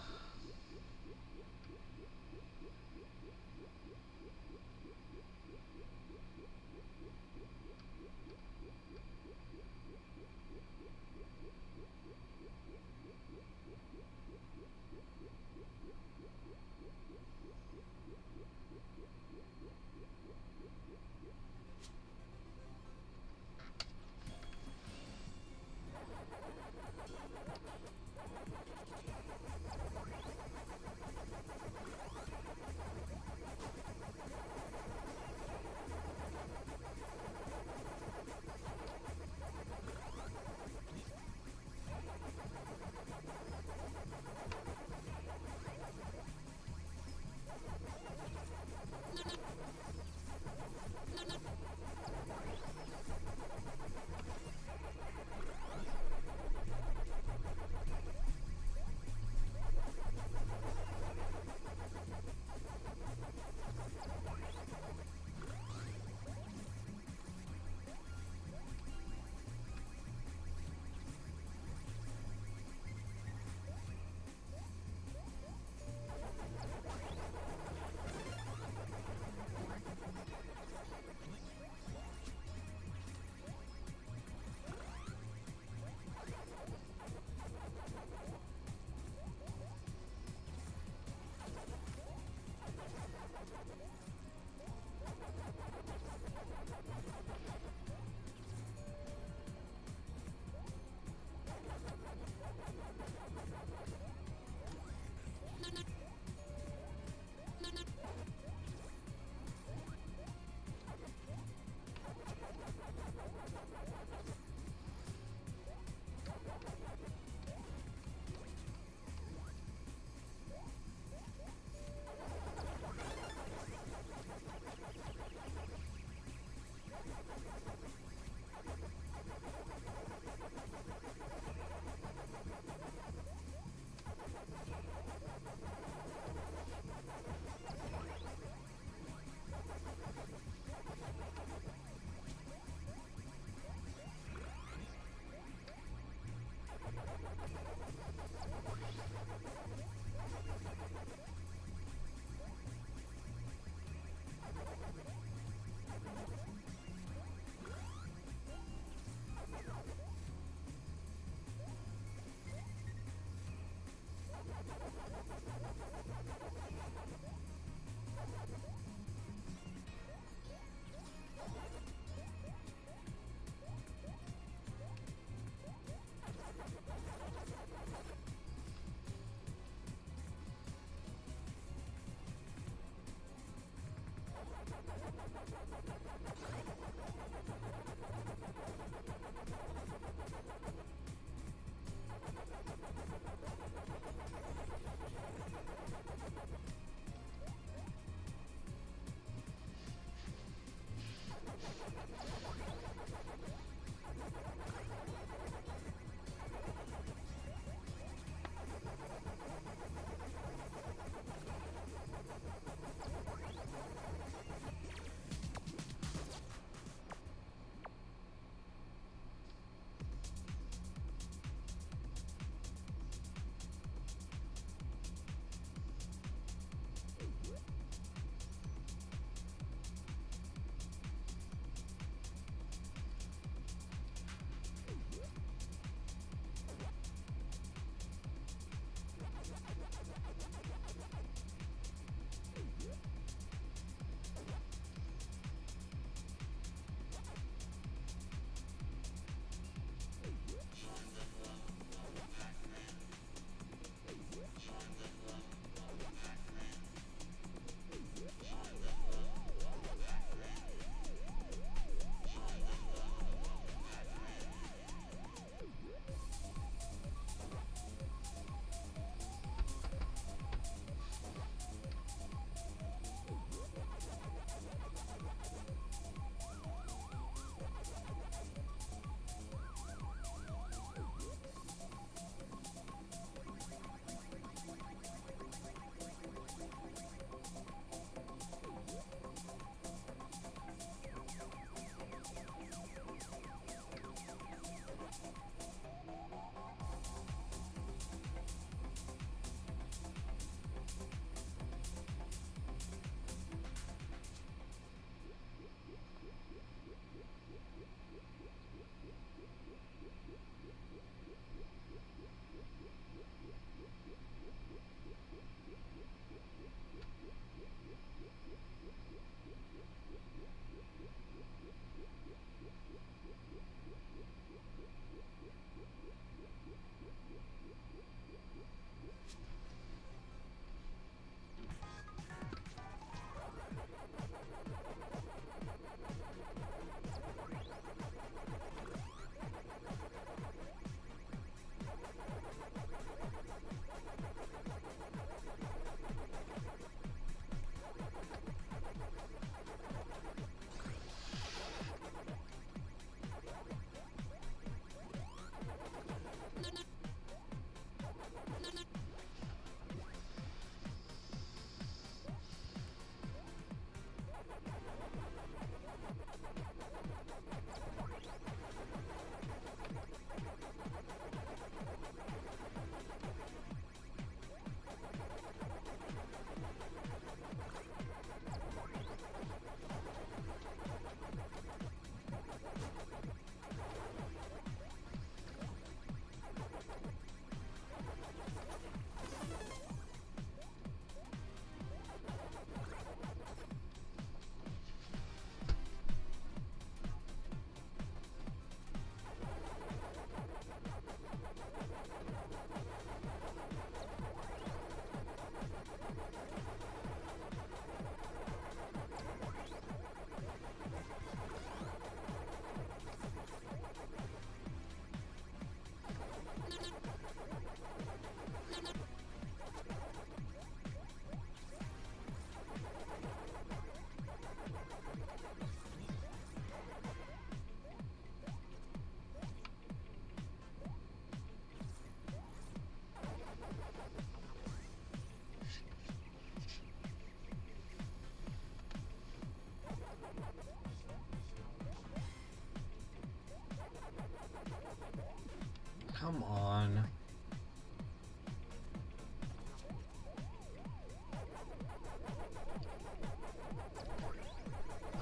Come on.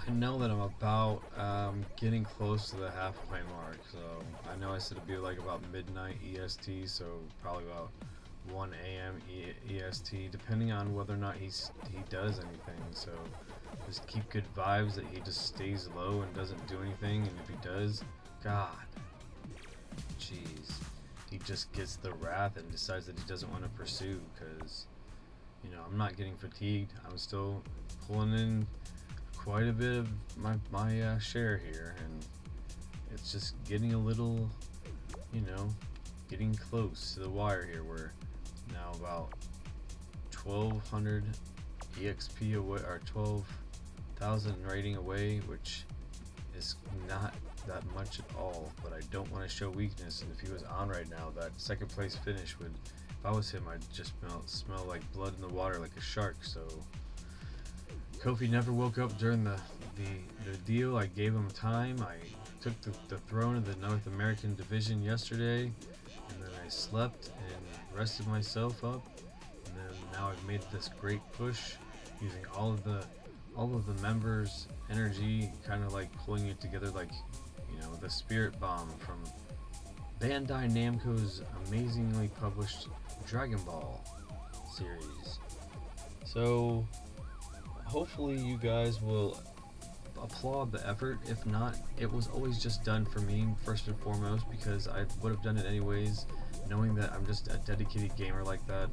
I know that I'm about getting close to the halfway mark, so I know I said it'd be like about midnight EST, so probably about 1 a.m. EST, depending on whether or not he does anything. So just keep good vibes that he just stays low and doesn't do anything, and if he does, God, jeez, he just gets the wrath and decides that he doesn't want to pursue, because, you know, I'm not getting fatigued. I'm still pulling in quite a bit of my share here, and it's just getting a little, you know, getting close to the wire here. We're now about 1200 EXP away, or 12,000 rating away, which is not that much at all, but I don't want to show weakness, and if he was on right now, that second place finish would, if I was him, I'd just smell like blood in the water like a shark. So Kofi never woke up during the deal. I gave him time. I took the throne of the North American division yesterday, and then I slept and rested myself up, and then now I've made this great push using all of the members' energy, kind of like pulling it together, like, you know, the Spirit Bomb from Bandai Namco's amazingly published Dragon Ball series. So hopefully you guys will applaud the effort. If not, it was always just done for me first and foremost, because I would have done it anyways, knowing that I'm just a dedicated gamer like that.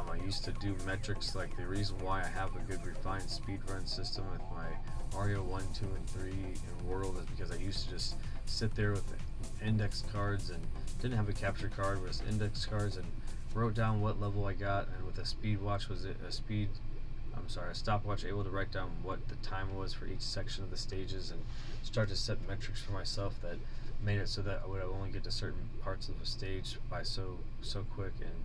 I used to do metrics. Like, the reason why I have a good refined speedrun system with my Mario 1, 2, and 3 in World is because I used to just sit there with the index cards, and didn't have a capture card, with index cards, and wrote down what level I got, and with a speed watch was it a stopwatch, able to write down what the time was for each section of the stages, and start to set metrics for myself that made it so that I would only get to certain parts of a stage by so quick. And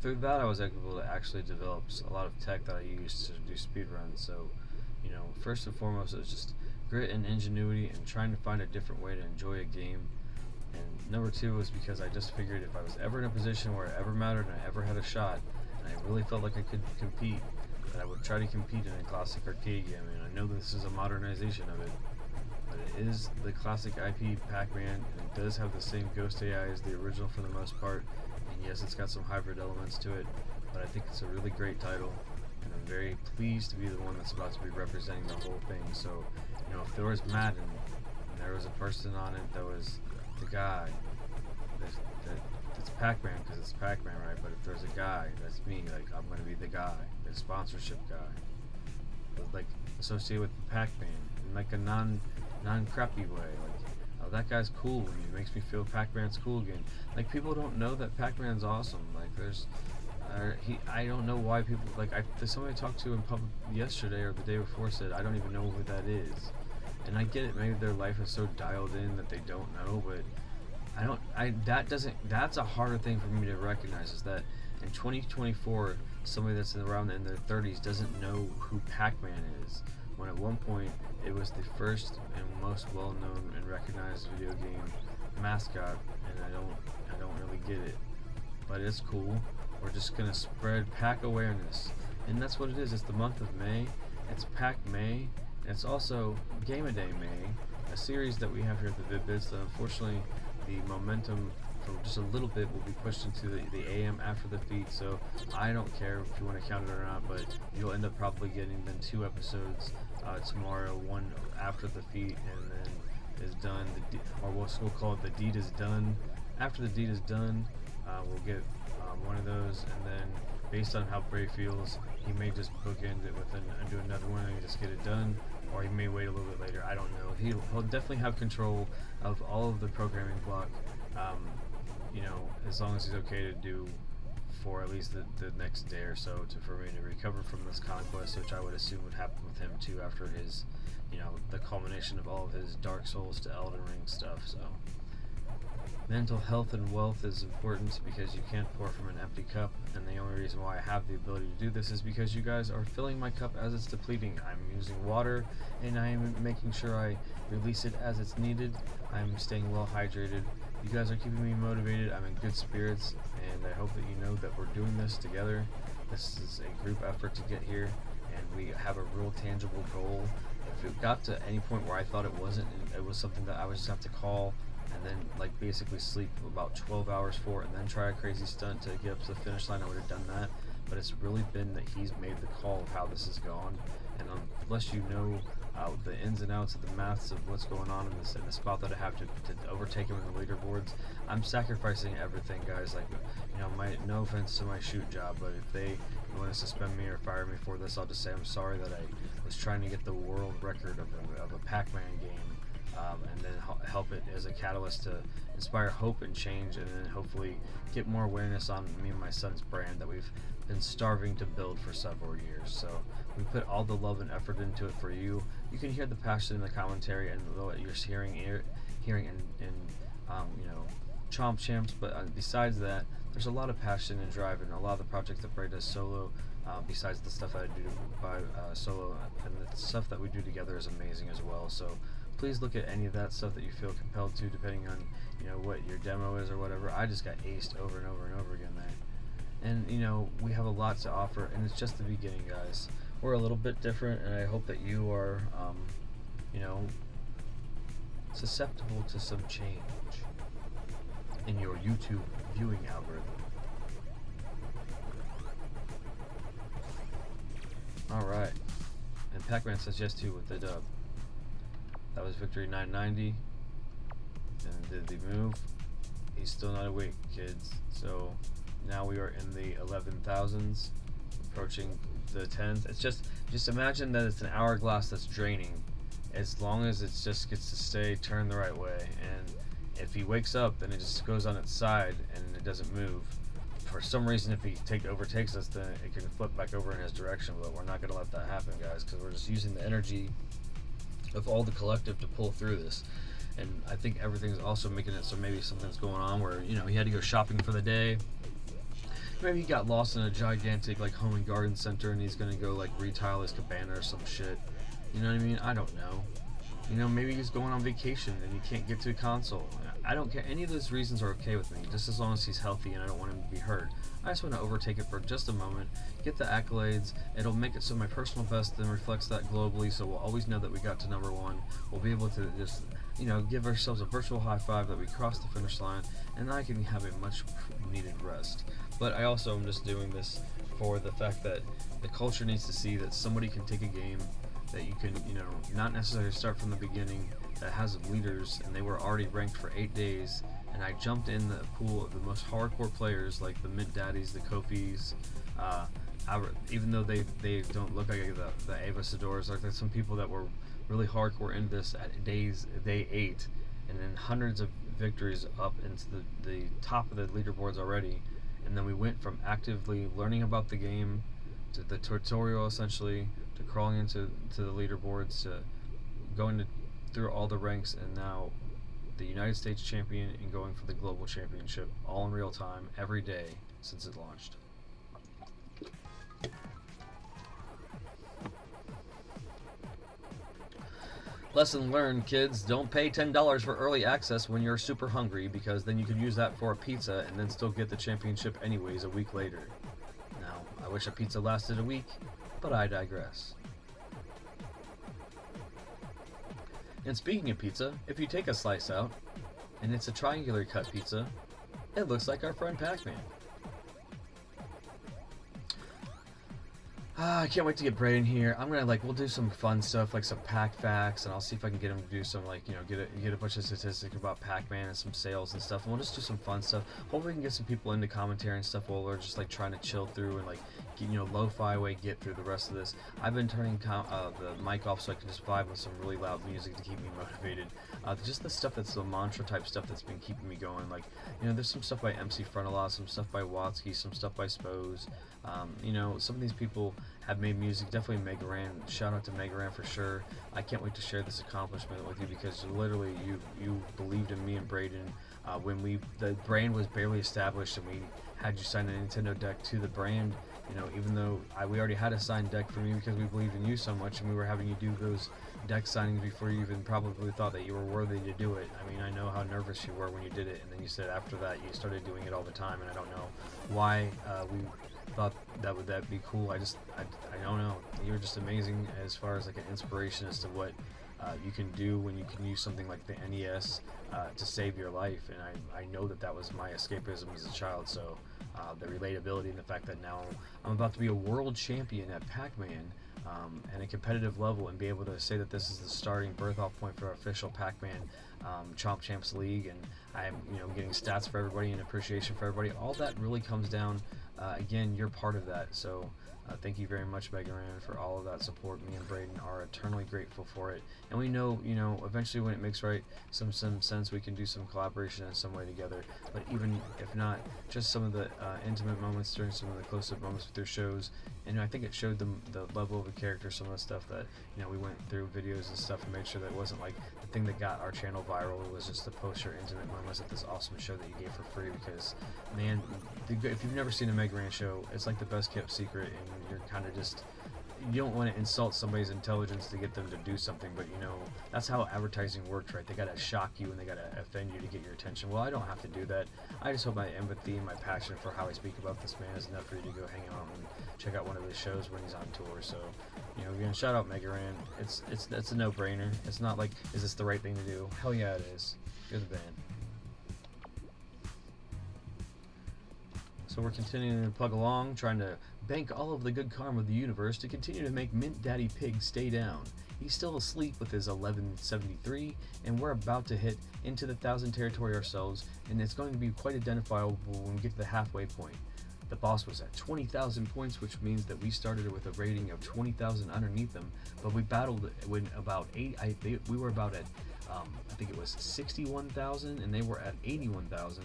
through that, I was able to actually develop a lot of tech that I used to do speedruns. So, you know, first and foremost, it was just grit and ingenuity and trying to find a different way to enjoy a game. And number two was because I just figured if I was ever in a position where it ever mattered and I ever had a shot, and I really felt like I could compete, that I would try to compete in a classic arcade game. And I know this is a modernization of it, but it is the classic IP Pacman, and it does have the same ghost AI as the original for the most part. And yes, it's got some hybrid elements to it, but I think it's a really great title, and I'm very pleased to be the one that's about to be representing the whole thing. So, you know, if there was Madden, and there was a person on it that was the guy, it's Pacman because it's Pacman, right? But if there's a guy, that's me. Like, I'm gonna be the guy, the sponsorship guy, but like associated with Pacman in like a non-crappy way. Like, oh, that guy's cool. He makes me feel Pac-Man's cool again. Like, people don't know that Pac-Man's awesome. Like, there's, I don't know why people, like, there's somebody I talked to in public yesterday or the day before said, I don't even know who that is. And I get it, maybe their life is so dialed in that they don't know, but that's a harder thing for me to recognize, is that in 2024, somebody that's around in their 30s doesn't know who Pac-Man is, when at one point it was the first and most well-known and recognized video game mascot, and I don't really get it, but it's cool. We're just gonna spread Pac awareness, and that's what it is. It's the month of May. It's Pac May. It's also Game-A-Day May, a series that we have here at the Vid-Bits that unfortunately the momentum for just a little bit will be pushed into the AM after the feat. So I don't care if you want to count it or not, but you'll end up probably getting then 2 episodes tomorrow, one after the feat, and then is done, or we'll call it the deed is done. After the deed is done, we'll get one of those, and then based on how Bray feels, he may just bookend it with and do another one and just get it done, or he may wait a little bit later. I don't know. He'll definitely have control of all of the programming block, you know, as long as he's okay to do for at least the next day or so for me to recover from this conquest, which I would assume would happen with him too after his, you know, the culmination of all of his Dark Souls to Elden Ring stuff. So mental health and wealth is important, because you can't pour from an empty cup, and the only reason why I have the ability to do this is because you guys are filling my cup as it's depleting. I'm using water, and I am making sure I release it as it's needed. I'm staying well hydrated, You guys are keeping me motivated. I'm in good spirits, and I hope that you know that we're doing this together. This is a group effort to get here, and we have a real tangible goal. If it got to any point where I thought it wasn't, and it was something that I would just have to call and then like basically sleep about 12 hours for it and then try a crazy stunt to get up to the finish line, I would have done that. But it's really been that he's made the call of how this has gone, and unless you know the ins and outs of the maths of what's going on in the spot that I have to overtake him in the leaderboards, I'm sacrificing everything, guys. Like, you know, no offense to my shoot job, but if they want to suspend me or fire me for this, I'll just say I'm sorry that I was trying to get the world record of a Pacman game, and then help it as a catalyst to inspire hope and change, and then hopefully get more awareness on me and my son's brand that we've been starving to build for several years. So we put all the love and effort into it for you. You can hear the passion in the commentary and what you're hearing in you know, Chomp champs, but besides that, there's a lot of passion and drive in a lot of the projects that Bray does solo. Besides the stuff that I do by solo, and the stuff that we do together is amazing as well. So please look at any of that stuff that you feel compelled to, depending on, you know, what your demo is or whatever. I just got aced over and over and over again there. And, you know, we have a lot to offer, and it's just the beginning, guys. We're a little bit different, and I hope that you are, you know, susceptible to some change in your YouTube viewing algorithm. Alright. And Pacman says yes too with the dub. That was victory 990. And did the move. He's still not awake, kids. So now we are in the 11,000s, approaching the 10s. It's just imagine that it's an hourglass that's draining, as long as it just gets to stay turned the right way. And if he wakes up, then it just goes on its side and it doesn't move. For some reason, if he overtakes us, then it can flip back over in his direction. But we're not going to let that happen, guys, because we're just using the energy of all the collective to pull through this. And I think everything's also making it so maybe something's going on where, you know, he had to go shopping for the day. Maybe he got lost in a gigantic like home and garden center and he's gonna go like retile his cabana or some shit. You know what I mean? I don't know. You know, maybe he's going on vacation and he can't get to a console. I don't care. Any of those reasons are okay with me, just as long as he's healthy and I don't want him to be hurt. I just want to overtake it for just a moment, get the accolades. It'll make it so my personal best then reflects that globally, so we'll always know that we got to #1. We'll be able to just, you know, give ourselves a virtual high five that we crossed the finish line, and I can have a much needed rest. But I also am just doing this for the fact that the culture needs to see that somebody can take a game that you can, you know, not necessarily start from the beginning, that has leaders, and they were already ranked for 8 days, and I jumped in the pool of the most hardcore players like the MintDaddies, the Kofis, even though they don't look like the Ava Sadors. Like, there's some people that were really hardcore into this at day 8, and then hundreds of victories up into the top of the leaderboards already. And then we went from actively learning about the game to the tutorial essentially to crawling into the leaderboards to going through all the ranks, and now the United States champion and going for the global championship all in real time every day since it launched. Lesson learned, kids. Don't pay $10 for early access when you're super hungry, because then you could use that for a pizza and then still get the championship anyways a week later. Now, I wish a pizza lasted a week, but I digress. And speaking of pizza, if you take a slice out, and it's a triangular cut pizza, it looks like our friend Pacman. I can't wait to get Bray in here. I'm gonna we'll do some fun stuff like some pack facts, and I'll see if I can get him to do some get a bunch of statistics about Pacman and some sales and stuff, and we'll just do some fun stuff. Hopefully we can get some people into commentary and stuff while we're just trying to chill through and lo-fi way get through the rest of this. I've been turning the mic off so I can just vibe with some really loud music to keep me motivated. Just the stuff that's the mantra type stuff that's been keeping me going. There's some stuff by MC Frontalot, some stuff by Watsky, some stuff by Spose. Some of these people have made music. Definitely Megaran. Shout out to Megaran for sure. I can't wait to share this accomplishment with you, because literally you believed in me and Braden when the brand was barely established and we had you sign a Nintendo deck to the brand. you know, even though we already had a signed deck from you because we believed in you so much, and we were having you do those deck signings before you even probably thought that you were worthy to do it. I mean, I know how nervous you were when you did it, and then you said after that you started doing it all the time, and I don't know why we thought that would be cool. I don't know. You were just amazing as far as like an inspiration as to what you can do when you can use something like the NES to save your life, and I know that was my escapism as a child. So the relatability and the fact that now I'm about to be a world champion at Pac-Man and a competitive level, and be able to say that this is the starting birth-off point for our official Pac-Man Chomp Champs League, and I'm getting stats for everybody and appreciation for everybody. All that really comes down. Again, you're part of that, so thank you very much, Mega Ran, for all of that support. Me and Braden are eternally grateful for it, and we know, eventually when it makes some sense, we can do some collaboration in some way together. But even if not, just some of the intimate moments during some of the close-up moments with their shows, and I think it showed them the level of the character, some of the stuff that we went through videos and stuff, and made sure that it wasn't like the thing that got our channel viral. It was just the post your intimate moments at this awesome show that you gave for free, because man, if you've never seen a Mega Ran show, it's like the best kept secret, and you're kind of just, you don't want to insult somebody's intelligence to get them to do something, but that's how advertising works, right? They gotta shock you and they gotta offend you to get your attention. Well, I don't have to do that. I just hope my empathy and my passion for how I speak about this man is enough for you to go hang out and check out one of his shows when he's on tour. So, again, shout out Mega Ran. It's a no-brainer. It's not like, is this the right thing to do? Hell yeah, it is. You're the band. So we're continuing to plug along, trying to bank all of the good karma of the universe to continue to make MintDaddyPig stay down. He's still asleep with his 1173, and we're about to hit into the 1,000 territory ourselves, and it's going to be quite identifiable when we get to the halfway point. The boss was at 20,000 points, which means that we started with a rating of 20,000 underneath them, but we battled when about we were about at, I think it was 61,000, and they were at 81,000.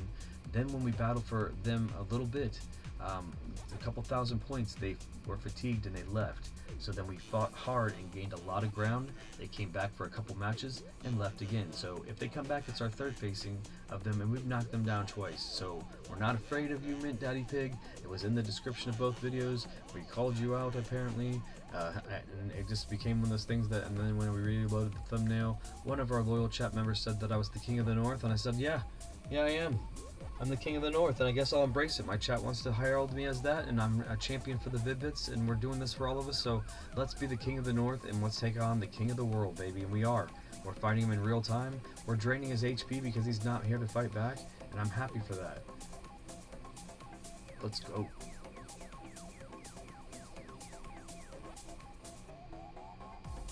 Then when we battled for them a little bit, a couple thousand points, they were fatigued and they left. So then we fought hard and gained a lot of ground. They came back for a couple matches and left again. So if they come back, it's our third facing of them, and we've knocked them down twice. So we're not afraid of you, MintDaddyPig. It was in the description of both videos. We called you out, apparently. And it just became one of those things that, and then when we reloaded the thumbnail, one of our loyal chat members said that I was the King of the North, and I said, yeah, I am. I'm the King of the North, and I guess I'll embrace it. My chat wants to herald me as that, and I'm a champion for the Vid-Bits, and we're doing this for all of us, so let's be the King of the North, and let's take on the King of the World, baby, and we are. We're fighting him in real time. We're draining his HP because he's not here to fight back, and I'm happy for that. Let's go.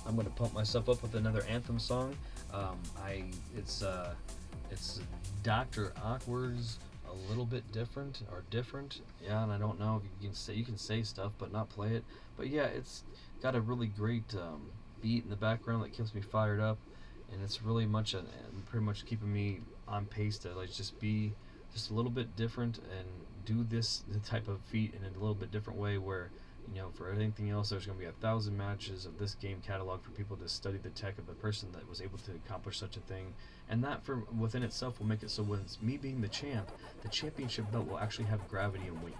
I'm going to pump myself up with another Anthem song. It's Dr. Awkward's a little bit different, yeah, and I don't know if you can say stuff but not play it, but yeah, it's got a really great beat in the background that keeps me fired up, and it's really pretty much keeping me on pace to like just be just a little bit different and do the type of feat in a little bit different way, where for anything else, there's going to be 1,000 matches of this game catalog for people to study the tech of the person that was able to accomplish such a thing. And that within itself will make it so when it's me being the champ, the championship belt will actually have gravity and weight.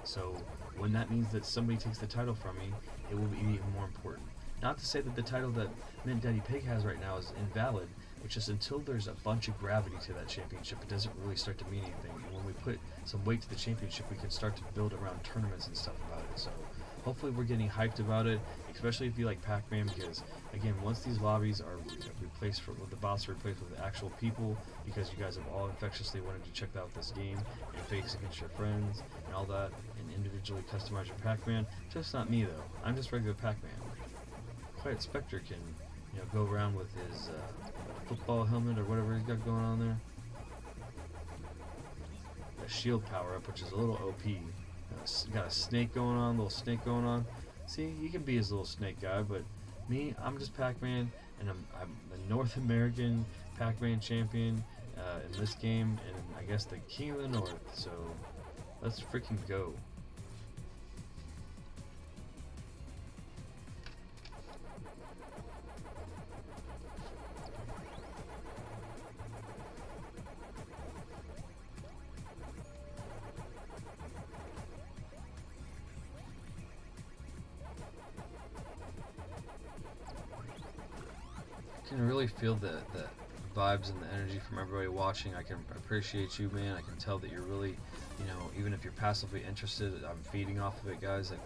So when that means that somebody takes the title from me, it will be even more important. Not to say that the title that MintDaddyPig has right now is invalid, it's just until there's a bunch of gravity to that championship, it doesn't really start to mean anything. And when we put some weight to the championship, we can start to build around tournaments and stuff about it. So hopefully we're getting hyped about it, especially if you like Pac-Man, because again, once these lobbies are replaced with the bots are replaced with actual people, because you guys have all infectiously wanted to check out this game and face against your friends and all that, and individually customize your Pac-Man. Just not me though. I'm just regular Pac-Man. Quiet Spectre can, go around with his football helmet or whatever he's got going on there. A shield power up, which is a little OP. Got a snake going on, little snake going on. See, he can be his little snake guy, but me, I'm just Pac-Man, and I'm the North American Pac-Man champion in this game, and I guess the King of the North. So let's freaking go. can really feel the vibes and the energy from everybody watching. I can appreciate you, man. I can tell that you're really, you know, even if you're passively interested, I'm feeding off of it, guys. Like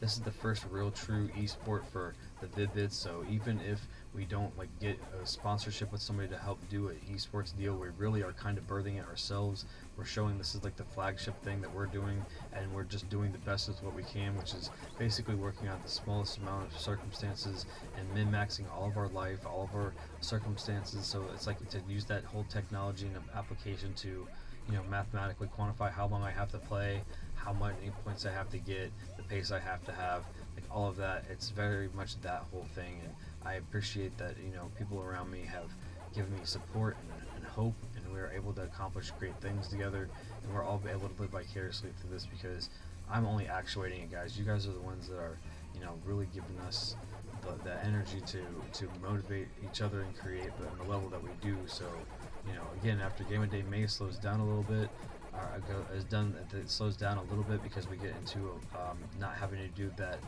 this is the first real true esport for the Vid-Bits. So even if we don't like get a sponsorship with somebody to help do an esports deal, we really are kind of birthing it ourselves. We're showing this is like the flagship thing that we're doing, and we're just doing the best with what we can, which is basically working out the smallest amount of circumstances and min-maxing all of our life, all of our circumstances. So it's like to use that whole technology and application to, you know, mathematically quantify how long I have to play, how many points I have to get, the pace I have to have, like all of that. It's very much that whole thing, and I appreciate that, you know, people around me have given me support and hope, and we're able to accomplish great things together, and we're all able to live vicariously through this because I'm only actuating it, guys. You guys are the ones that are, you know, really giving us the energy to motivate each other and create the level that we do. So, you know, again, after Game of Day May slows down a little bit, it slows down a little bit because we get into not having to do that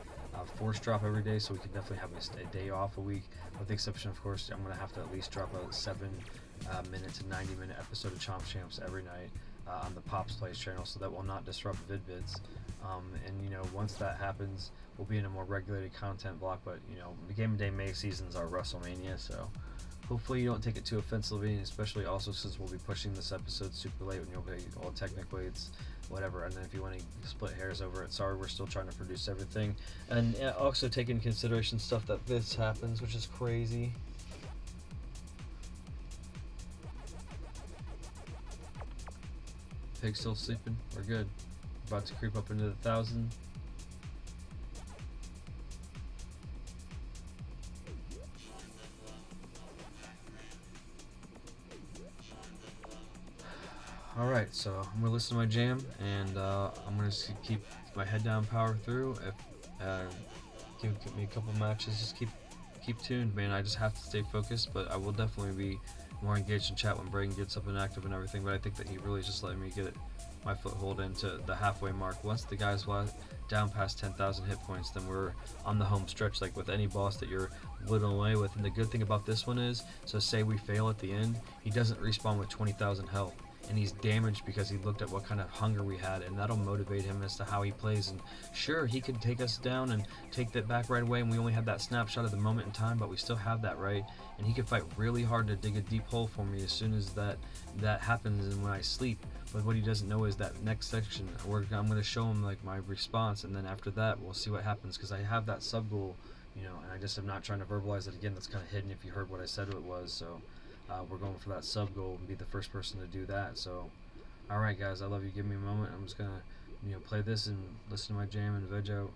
force drop every day, so we can definitely have a day off a week, with the exception, of course, I'm going to have to at least drop a 7-minute to 90-minute episode of Chomp Champs every night on the Pops Plays channel, so that will not disrupt Vid-Bits. And, you know, once that happens, we'll be in a more regulated content block, but, you know, the Game of Day May seasons are WrestleMania, so hopefully you don't take it too offensively, especially also since we'll be pushing this episode super late when you'll be, well, technically it's whatever, and then if you want to split hairs over it, sorry, we're still trying to produce everything, and also take into consideration stuff that this happens, which is crazy. Pig's still sleeping, we're good. About to creep up into the 1,000. Alright, so I'm going to listen to my jam, and I'm going to keep my head down, power through. Give me a couple matches, just keep tuned, man. I just have to stay focused, but I will definitely be more engaged in chat when Braden gets up and active and everything, but I think that he really just let me get my foothold into the halfway mark. Once the guys down past 10,000 hit points, then we're on the home stretch, like with any boss that you're whittling away with. And the good thing about this one is, so say we fail at the end, he doesn't respawn with 20,000 health, and he's damaged because he looked at what kind of hunger we had, and that'll motivate him as to how he plays. And sure, he could take us down and take that back right away, and we only have that snapshot of the moment in time, but we still have that, right? And he could fight really hard to dig a deep hole for me as soon as that happens and when I sleep. But what he doesn't know is that next section, I'm going to show him like my response, and then after that we'll see what happens, because I have that sub goal, you know, and I just am not trying to verbalize it again. That's kind of hidden if you heard what I said it was. So we're going for that sub goal and be the first person to do that. So alright guys, I love you. Give me a moment. I'm just gonna, you know, play this and listen to my jam and veg out.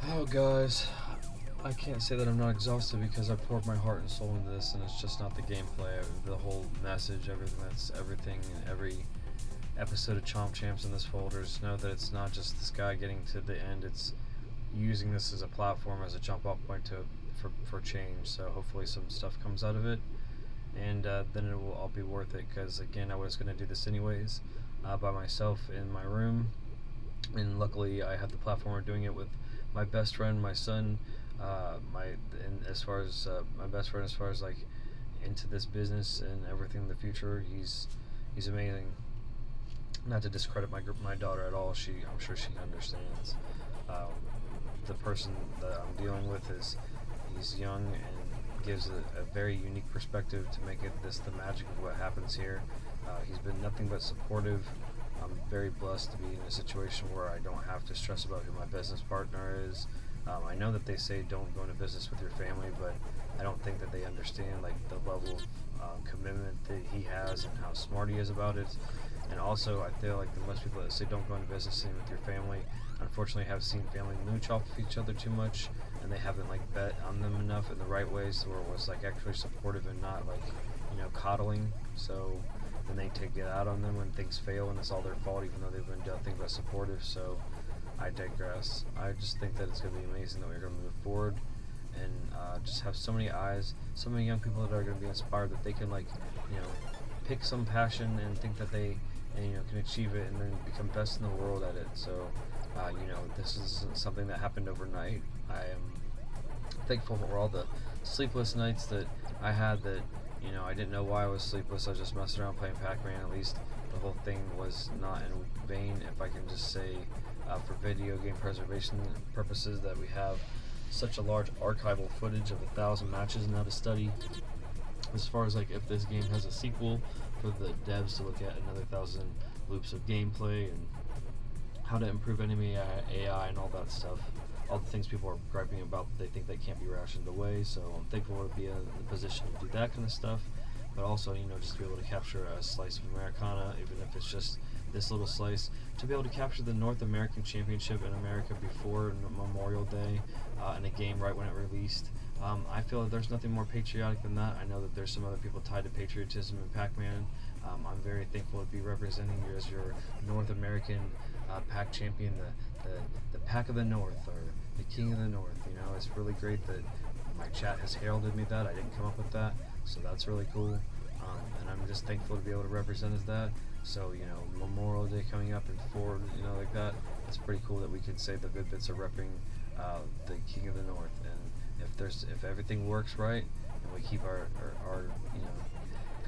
Oh, guys, I can't say that I'm not exhausted because I poured my heart and soul into this, and it's just not the gameplay. The whole message, everything, every episode of Chomp Champs in this folder. Just know that it's not just this guy getting to the end. It's using this as a platform, as a jump-off point for change. So hopefully some stuff comes out of it, and then it will all be worth it. Because again, I was going to do this anyways, by myself in my room, and luckily I have the platform of doing it with my best friend, my son, as far as my best friend, as far as like into this business and everything in the future. He's amazing. Not to discredit my daughter at all. I'm sure she understands. The person that I'm dealing with he's young and gives a very unique perspective to make it the magic of what happens here. He's been nothing but supportive. I'm very blessed to be in a situation where I don't have to stress about who my business partner is. I know that they say don't go into business with your family, but I don't think that they understand like the level of commitment that he has and how smart he is about it. And also, I feel like the most people that say don't go into business with your family, unfortunately, have seen family mooch off of each other too much, and they haven't like bet on them enough in the right ways, where it was like actually supportive and not like coddling. So then they take it out on them when things fail and it's all their fault, even though they've been nothing but supportive. So I digress. I just think that it's going to be amazing that we're going to move forward and just have so many eyes, so many young people that are going to be inspired that they can pick some passion and think that they can achieve it and then become best in the world at it. So this isn't something that happened overnight. I am thankful for all the sleepless nights that I had that I didn't know why I was sleepless. I was just messing around playing Pacman. At least the whole thing was not in vain, if I can just say, for video game preservation purposes, that we have such a large archival footage of 1,000 matches now to study. As far as like if this game has a sequel, for the devs to look at another 1,000 loops of gameplay and how to improve enemy AI and all that stuff. All the things people are griping about, they think they can't be rationed away. So I'm thankful to be in the position to do that kind of stuff, but also just to be able to capture a slice of Americana, even if it's just this little slice, to be able to capture the North American Championship in America before Memorial Day in a game right when it released. I feel that there's nothing more patriotic than that. I know that there's some other people tied to patriotism in Pacman. I'm very thankful to be representing you as your North American Pac champion, the Pac of the North, or the King of the North. It's really great that my chat has heralded me that. I didn't come up with that, so that's really cool. And I'm just thankful to be able to represent as that. So Memorial Day coming up and forward, like that. It's pretty cool that we can say the Vid-Bits are repping the King of the North. And if everything works right, and we keep our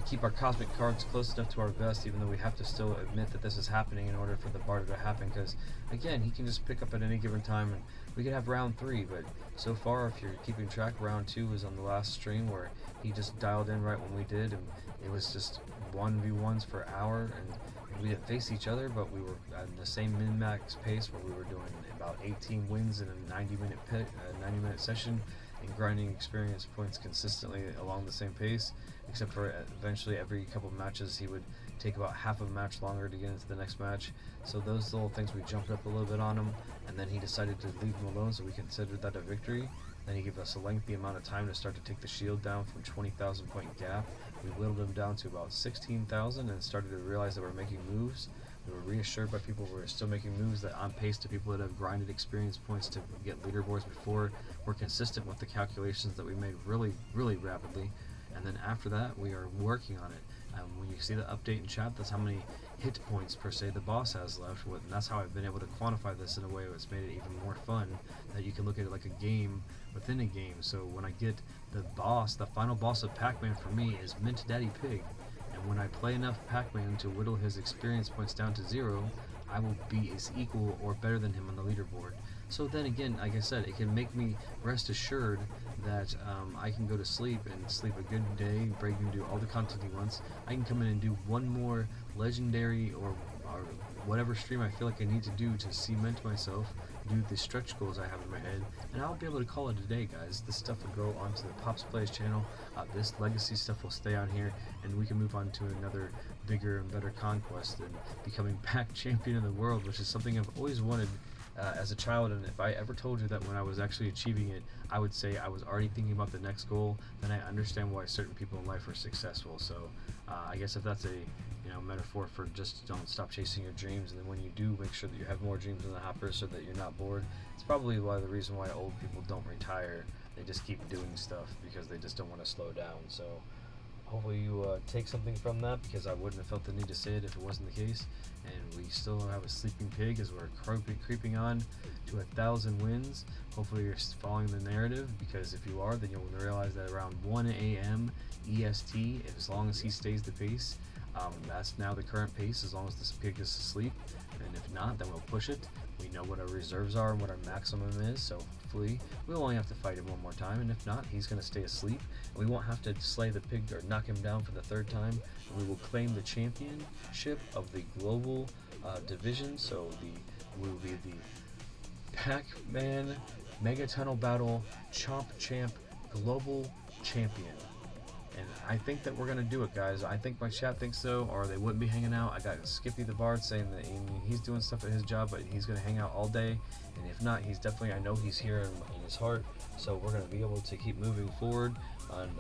keep our cosmic cards close enough to our vest, even though we have to still admit that this is happening in order for the barter to happen, because again, he can just pick up at any given time and we could have round 3, but so far, if you're keeping track, round 2 was on the last stream where he just dialed in right when we did, and it was just 1v1s for an hour, and we didn't face each other, but we were at the same min-max pace where we were doing about 18 wins in a 90-minute session and grinding experience points consistently along the same pace, except for eventually every couple of matches he would take about half a match longer to get into the next match. So those little things, we jumped up a little bit on him, and then he decided to leave him alone, so we considered that a victory. Then he gave us a lengthy amount of time to start to take the shield down from 20,000 point gap. We whittled him down to about 16,000 and started to realize that we're making moves. We were reassured by people we were still making moves that on pace to people that have grinded experience points to get leaderboards before. We're consistent with the calculations that we made really, really rapidly. And then after that, we are working on it. When you see the update in chat, that's how many hit points per se the boss has left. And that's how I've been able to quantify this in a way that's made it even more fun, that you can look at it like a game within a game. So when I get the boss, the final boss of Pacman for me is MintDaddyPig. And when I play enough Pacman to whittle his experience points down to 0, I will be as equal or better than him on the leaderboard. So then again, like I said, it can make me rest assured that I can go to sleep and sleep a good day, break and do all the content he wants. I can come in and do one more legendary or whatever stream I feel like I need to do to cement myself, do the stretch goals I have in my head, and I'll be able to call it a day, guys. This stuff will go onto the Pops Plays channel. This legacy stuff will stay on here, and we can move on to another bigger and better conquest and becoming Pac champion of the world, which is something I've always wanted as a child, and if I ever told you that when I was actually achieving it, I would say I was already thinking about the next goal, then I understand why certain people in life are successful. So I guess if that's a metaphor for just don't stop chasing your dreams, and then when you do, make sure that you have more dreams in the hopper so that you're not bored. It's probably the reason why old people don't retire. They just keep doing stuff because they just don't want to slow down. So hopefully you take something from that, because I wouldn't have felt the need to say it if it wasn't the case. And we still have a sleeping pig as we're creeping on to 1,000 wins. Hopefully you're following the narrative, because if you are, then you'll realize that around 1 a.m. EST, as long as he stays the pace, that's now the current pace, as long as this pig is asleep. And if not, then we'll push it. We know what our reserves are and what our maximum is, so hopefully we'll only have to fight him one more time, and if not, he's going to stay asleep, and we won't have to slay the pig or knock him down for the third time, and we will claim the championship of the global division. So we will be the Pacman Mega Tunnel Battle Chomp Champ Global Champion. And I think that we're going to do it, guys. I think my chat thinks so, or they wouldn't be hanging out. I got Skippy the Bard saying that he's doing stuff at his job, but he's going to hang out all day. And if not, he's definitely, I know he's here in his heart. So we're going to be able to keep moving forward. And,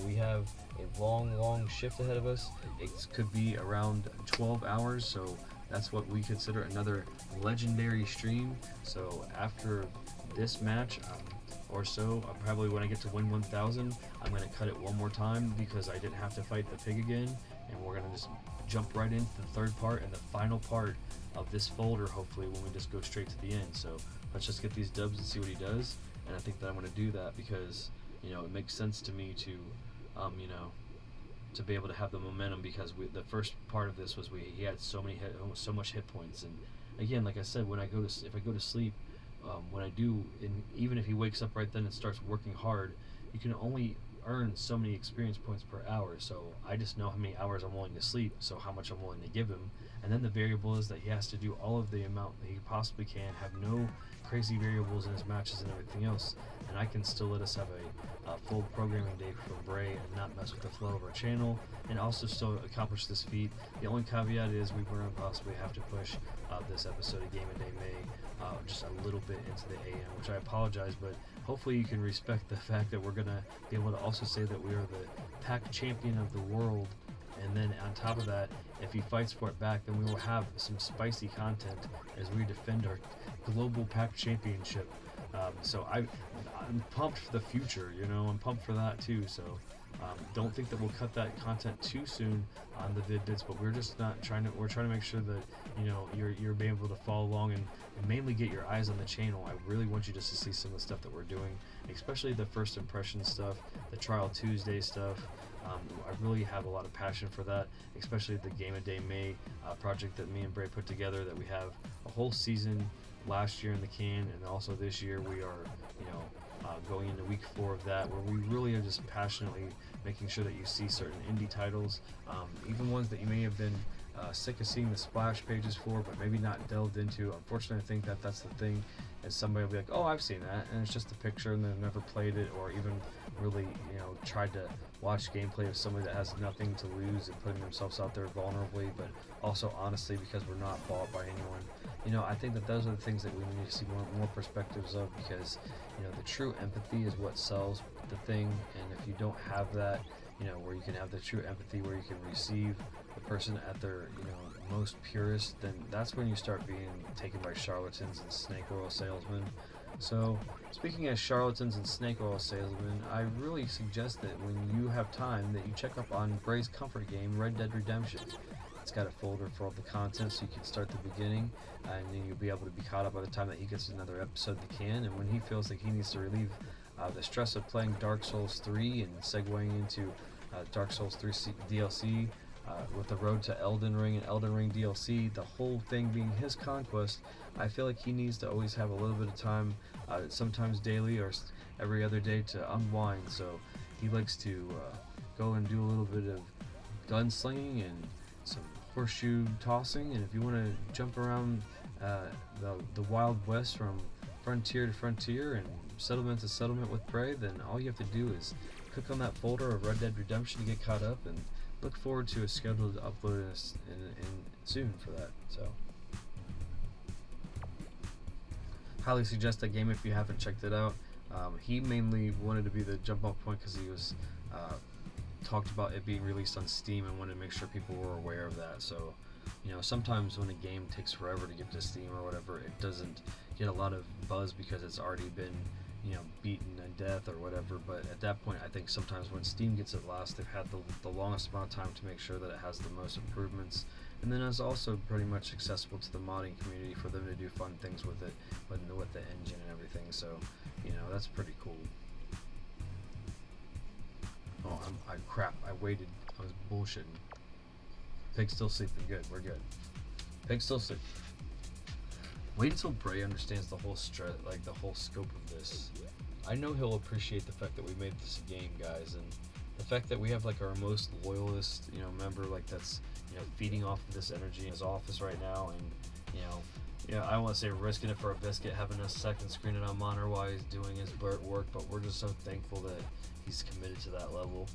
we have a long shift ahead of us. It could be around 12 hours, so that's what we consider another legendary stream. So after this match, or so, probably when I get to win 1,000, I'm going to cut it one more time, because I didn't have to fight the pig again, and we're going to just jump right into the third part and the final part of this folder, hopefully, when we just go straight to the end. So let's just get these dubs and see what he does, and I think that I'm going to do that because, it makes sense to me to, to be able to have the momentum, because the first part of this was he had so much hit points, and again, like I said, if I go to sleep, when I do, and even if he wakes up right then and starts working hard, you can only earn so many experience points per hour. So I just know how many hours I'm willing to sleep, so how much I'm willing to give him. And then the variable is that he has to do all of the amount that he possibly can, have no crazy variables in his matches and everything else, and I can still let us have a full programming day from Bray and not mess with the flow of our channel, and also still accomplish this feat. The only caveat is we were going to possibly have to push this episode of Game of Day May just a little bit into the AM, which I apologize, but hopefully you can respect the fact that we're going to be able to also say that we are the pack champion of the world. And then on top of that, if he fights for it back, then we will have some spicy content as we defend our global pack championship. So I'm pumped for the future, I'm pumped for that too. So don't think that we'll cut that content too soon on the Vid-Bits, but we're just not we're trying to make sure that, you're being able to follow along and mainly get your eyes on the channel. I really want you just to see some of the stuff that we're doing, especially the first impression stuff, the Trial Tuesday stuff. I really have a lot of passion for that, especially the Game of Day May project that me and Bray put together, that we have a whole season last year in the can, and also this year we are, going into week 4 of that, where we really are just passionately making sure that you see certain indie titles, even ones that you may have been sick of seeing the splash pages for, but maybe not delved into. Unfortunately, I think that that's the thing, is somebody will be like, oh, I've seen that, and it's just a picture, and they've never played it, or even really, tried to watch gameplay of somebody that has nothing to lose and putting themselves out there vulnerably, but also honestly, because we're not bought by anyone. I think that those are the things that we need to see more perspectives of, because, the true empathy is what sells the thing, and if you don't have that, where you can have the true empathy, where you can receive the person at their, most purest, then that's when you start being taken by charlatans and snake oil salesmen. So, speaking of charlatans and snake oil salesmen, I really suggest that when you have time, that you check up on Bray's comfort game, Red Dead Redemption. It's got a folder for all the content, so you can start the beginning, and then you'll be able to be caught up by the time that he gets another episode that can. And when he feels like he needs to relieve the stress of playing Dark Souls 3 and segueing into Dark Souls 3 DLC, with the road to Elden Ring and Elden Ring DLC, the whole thing being his conquest, I feel like he needs to always have a little bit of time, sometimes daily or every other day, to unwind. So he likes to go and do a little bit of gunslinging and some horseshoe tossing, and if you want to jump around the Wild West from frontier to frontier and settlement to settlement with Bray, then all you have to do is click on that folder of Red Dead Redemption to get caught up, and look forward to a scheduled upload in soon for that. So Highly suggest that game if you haven't checked it out. He mainly wanted to be the jump off point because he was talked about it being released on Steam and wanted to make sure people were aware of that. So, you know, sometimes when a game takes forever to get to Steam or whatever, it doesn't get a lot of buzz because it's already been, you know, beaten to death or whatever. But at that point, I think sometimes when Steam gets it last, they've had the longest amount of time to make sure that it has the most improvements. And then it's also pretty much accessible to the modding community for them to do fun things with it, with the engine and everything. So, you know, that's pretty cool. Oh, crap, I waited. I was bullshitting. Pig's still sleeping. Good, we're good. Pig's still sleeping. Wait until Bray understands the whole the whole scope of this. I know he'll appreciate the fact that we made this a game, guys, and the fact that we have like our most loyalist, you know, member like that's, you know, feeding off of this energy in his office right now, and you know, I don't want to say risking it for a biscuit, having a second screen it on monitor while he's doing his work, but we're just so thankful that he's committed to that level.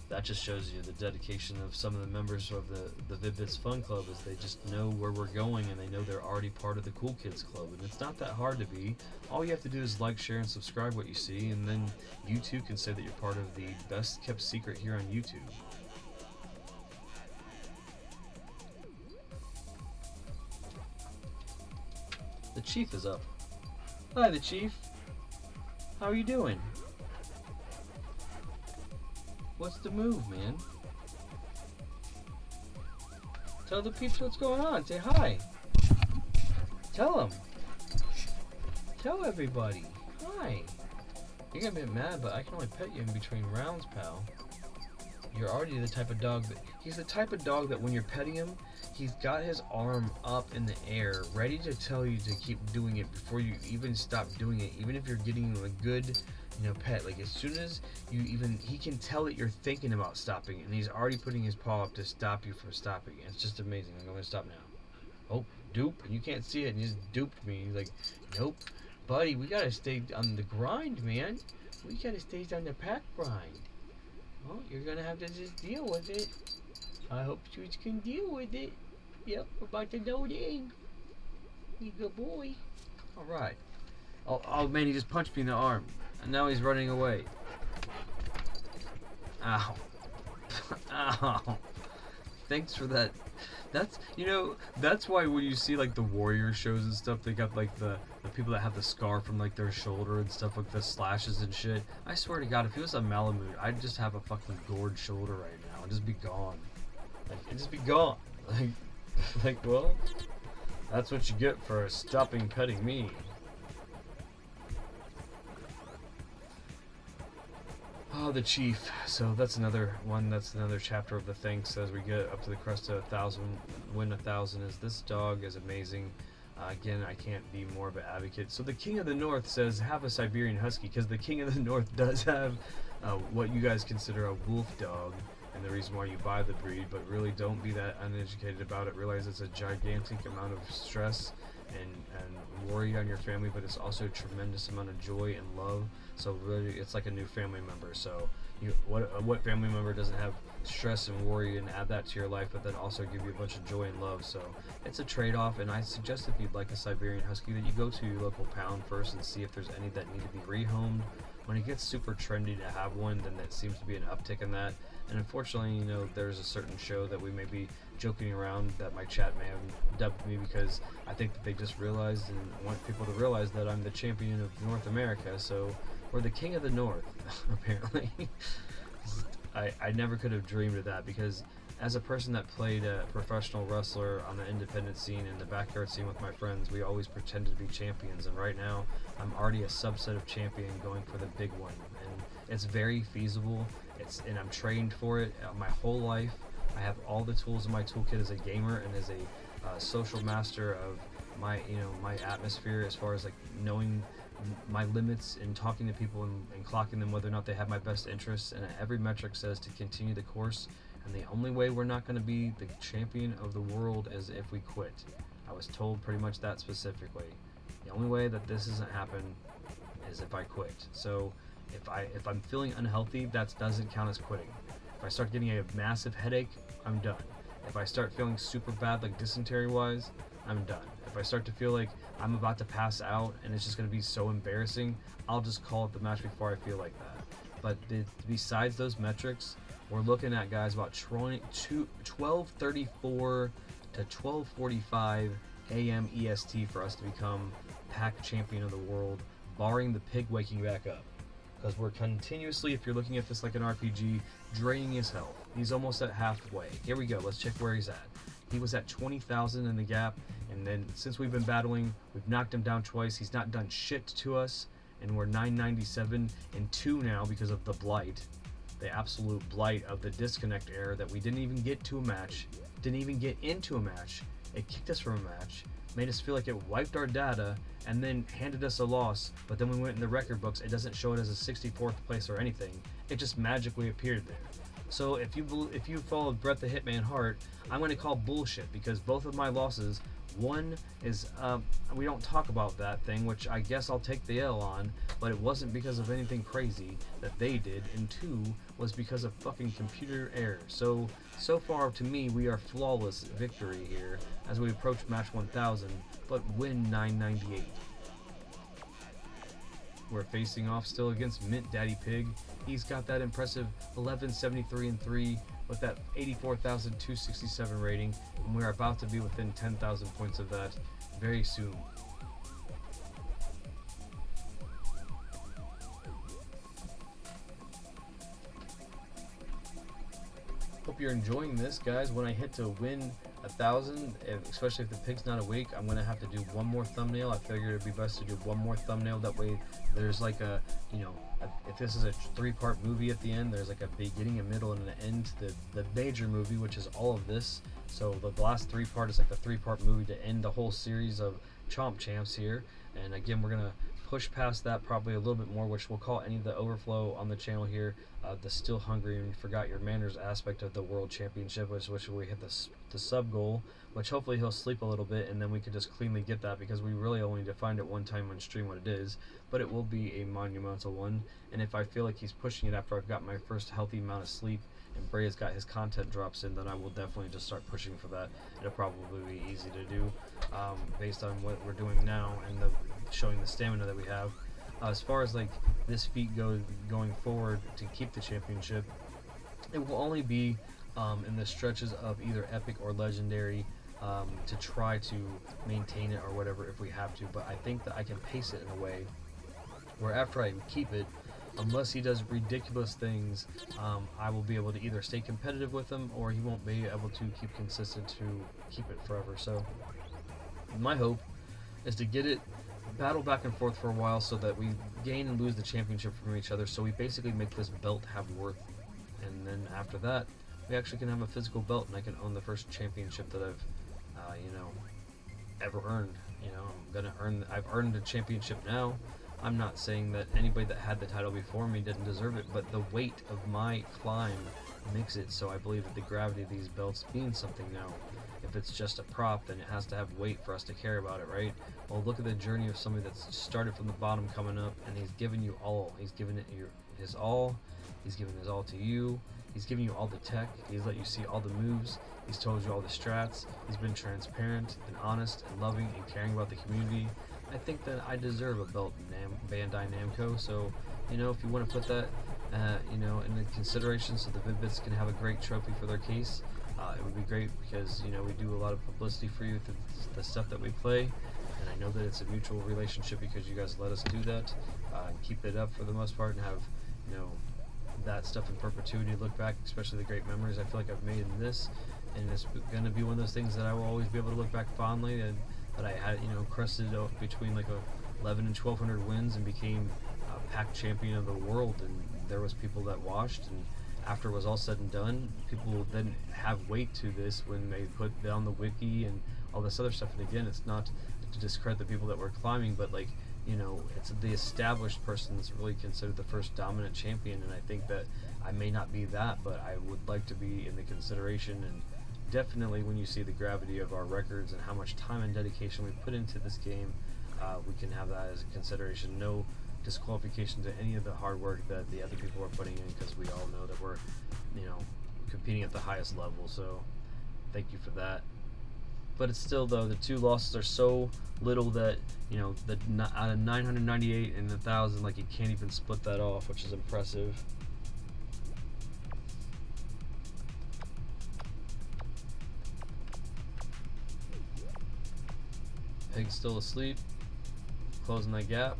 That just shows you the dedication of some of the members of the Vid-Bits Fun Club, is they just know where we're going and they know they're already part of the Cool Kids Club, and it's not that hard to be. All you have to do is like, share, and subscribe what you see, and then you too can say that you're part of the best kept secret here on YouTube. The Chief is up. Hi, the Chief. How are you doing? What's the move, man? Tell the peeps what's going on. Say hi. Tell them. Tell everybody. Hi. You're gonna be mad, but I can only pet you in between rounds, pal. You're already the type of dog that... He's the type of dog that when you're petting him, he's got his arm up in the air, ready to tell you to keep doing it before you even stop doing it, even if you're getting a good, you know, pet. Like, as soon as you even... He can tell that you're thinking about stopping, and he's already putting his paw up to stop you from stopping. It's just amazing. I'm going to stop now. Oh, dupe. And you can't see it, and he just duped me. He's like, nope. Buddy, we got to stay on the grind, man. We got to stay on the pack grind. Well, you're going to have to just deal with it. I hope you can deal with it. Yep, we're about to load in. You good boy. Alright. Oh man, he just punched me in the arm. And now he's running away. Ow. Ow. Thanks for that. That's, you know, that's why when you see like the warrior shows and stuff, they got like the people that have the scar from like their shoulder and stuff, like the slashes and shit. I swear to God, if he was a Malamute, I'd just have a fucking gored shoulder right now and just be gone. Like, it'd just be gone. Like, well, that's what you get for stopping petting me. Oh, the Chief. So that's another one. That's another chapter of the thanks as we get up to the crest of 1,000. Win 1,000. Is this dog is amazing. Again, I can't be more of an advocate. So the King of the North says have a Siberian Husky, because the King of the North does have what you guys consider a wolf dog, and the reason why you buy the breed. But really, don't be that uneducated about it. Realize it's a gigantic amount of stress and worry on your family, but it's also a tremendous amount of joy and love. So really, it's like a new family member. So what family member doesn't have stress and worry and add that to your life, but then also give you a bunch of joy and love? So it's a trade-off, and I suggest if you'd like a Siberian Husky that you go to your local pound first and see if there's any that need to be rehomed. When it gets super trendy to have one, then there seems to be an uptick in that. And unfortunately, you know, there's a certain show that we may be joking around that my chat may have dubbed me, because I think that they just realized and want people to realize that I'm the champion of North America. So we're the King of the North, apparently. I never could have dreamed of that, because as a person that played a professional wrestler on the independent scene and the backyard scene with my friends, we always pretended to be champions, and right now I'm already a subset of champion going for the big one, and it's very feasible. And I'm trained for it my whole life. I have all the tools in my toolkit as a gamer and as a social master of my, you know, my atmosphere, as far as like knowing my limits and talking to people and clocking them whether or not they have my best interests. And every metric says to continue the course, and the only way we're not going to be the champion of the world is if we quit. I was told pretty much that specifically. The only way that this doesn't happen is if I quit. So if I'm feeling unhealthy, that doesn't count as quitting. If I start getting a massive headache, I'm done. If I start feeling super bad, like dysentery wise, I'm done. If I start to feel like I'm about to pass out and it's just going to be so embarrassing, I'll just call it the match before I feel like that. But besides those metrics, we're looking at guys about 12:34 to 12:45 a.m. EST for us to become Pack Champion of the World, barring the pig waking back up. Because we're continuously, if you're looking at this like an RPG, draining his health. He's almost at halfway. Here we go. Let's check where he's at. He was at 20,000 in the gap, and then since we've been battling, we've knocked him down twice. He's not done shit to us, and we're 997 and 2 now because of the blight, the absolute blight of the disconnect error that we didn't even get to a match, didn't even get into a match. It kicked us from a match, made us feel like it wiped our data, and then handed us a loss. But then we went in the record books, it doesn't show it as a 64th place or anything. It just magically appeared there. So if you followed Brett the Hitman Hart, I'm going to call bullshit, because both of my losses, one is we don't talk about that thing, which I guess I'll take the L on, but it wasn't because of anything crazy that they did, and two was because of fucking computer error. So far to me, we are flawless victory here as we approach match 1000, but win 998. We're facing off still against MintDaddyPig. He's got that impressive 1173 and 3 with that 84,267 rating, and we're about to be within 10,000 points of that very soon. Hope you're enjoying this, guys. When I hit to win 1,000, especially if the pig's not awake, I'm gonna have to do one more thumbnail. I figured it'd be best to do one more thumbnail. That way, there's like a, if this is a 3-part movie at the end, there's like a beginning, a middle, and an end to the major movie, which is all of this. So the last 3-part is like the 3-part movie to end the whole series of Chomp Champs here. And again, we're gonna push past that probably a little bit more, which we'll call any of the overflow on the channel here, the still hungry and forgot your manners aspect of the world championship, which we hit the sub goal, which hopefully he'll sleep a little bit and then we can just cleanly get that, because we really only defined it one time on stream what it is, but it will be a monumental one. And if I feel like he's pushing it after I've got my first healthy amount of sleep and Brea's got his content drops in, then I will definitely just start pushing for that. It'll probably be easy to do based on what we're doing now and showing the stamina that we have. As far as like this feat going forward to keep the championship, it will only be in the stretches of either epic or legendary to try to maintain it or whatever if we have to. But I think that I can pace it in a way where after I keep it, unless he does ridiculous things, I will be able to either stay competitive with him or he won't be able to keep consistent to keep it forever. So my hope is to get it, battle back and forth for a while so that we gain and lose the championship from each other, so we basically make this belt have worth. And then after that, we actually can have a physical belt and I can own the first championship that I've ever earned. I've earned a championship now. I'm not saying that anybody that had the title before me didn't deserve it, but the weight of my climb makes it so I believe that the gravity of these belts means something now. If it's just a prop, then it has to have weight for us to care about it, right? Well, look at the journey of somebody that's started from the bottom coming up, and he's given you all. He's given it his all. He's given his all to you. He's given you all the tech. He's let you see all the moves. He's told you all the strats. He's been transparent and honest and loving and caring about the community. I think that I deserve a belt in Bandai Namco. So, if you want to put that, in the consideration so the Vid-Bits can have a great trophy for their case, it would be great, because we do a lot of publicity for you through the stuff that we play, and I know that it's a mutual relationship because you guys let us do that and keep it up for the most part and have that stuff in perpetuity. Look back, especially the great memories I feel like I've made in this, and it's going to be one of those things that I will always be able to look back fondly, and that I had crested between like 11 and 1200 wins and became Pack Champion of the World, and there was people that watched, and after it was all said and done, people will then have weight to this when they put down the wiki and all this other stuff. And again, it's not to discredit the people that were climbing, but it's the established person that's really considered the first dominant champion, and I think that I may not be that, but I would like to be in the consideration. And definitely when you see the gravity of our records and how much time and dedication we put into this game, we can have that as a consideration. No disqualification to any of the hard work that the other people are putting in, because we all know that we're competing at the highest level. So thank you for that. But it's still, though, the 2 losses are so little that, you know, out of 998 and 1,000, like, you can't even split that off, which is impressive. Pig's still asleep, closing that gap.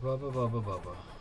Bubba, bubba, bubba.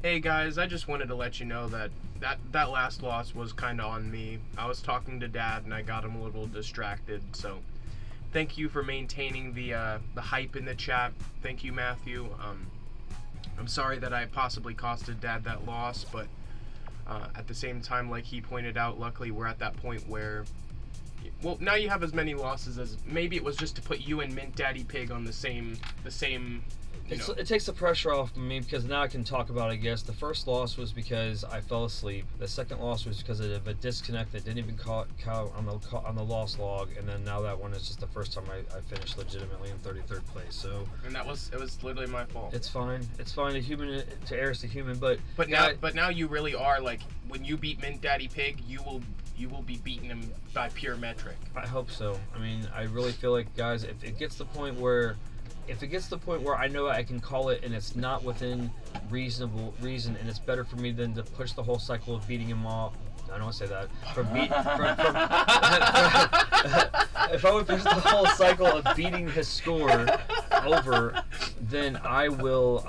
Hey guys, I just wanted to let you know that last loss was kind of on me. I was talking to Dad and I got him a little distracted. So, thank you for maintaining the hype in the chat. Thank you, Matthew. I'm sorry that I possibly costed Dad that loss, but at the same time, like he pointed out, luckily we're at that point where, well, now you have as many losses as maybe it was just to put you and MintDaddyPig on the same. It takes the pressure off of me because now I can talk about it, I guess. The first loss was because I fell asleep. The second loss was because of a disconnect that didn't even count on the loss log. And then now that one is just the first time I finished legitimately in 33rd place. So. And it was literally my fault. It's fine. It's fine. A human to err is a human. But now you really are, like, when you beat MintDaddyPig, you will be beating him by pure metric. I hope so. I mean, I really feel like, guys, if it gets to the point where I know I can call it and it's not within reasonable reason, and it's better for me than to push the whole cycle of beating him off. I don't want to say that. If I would push the whole cycle of beating his score over, then I will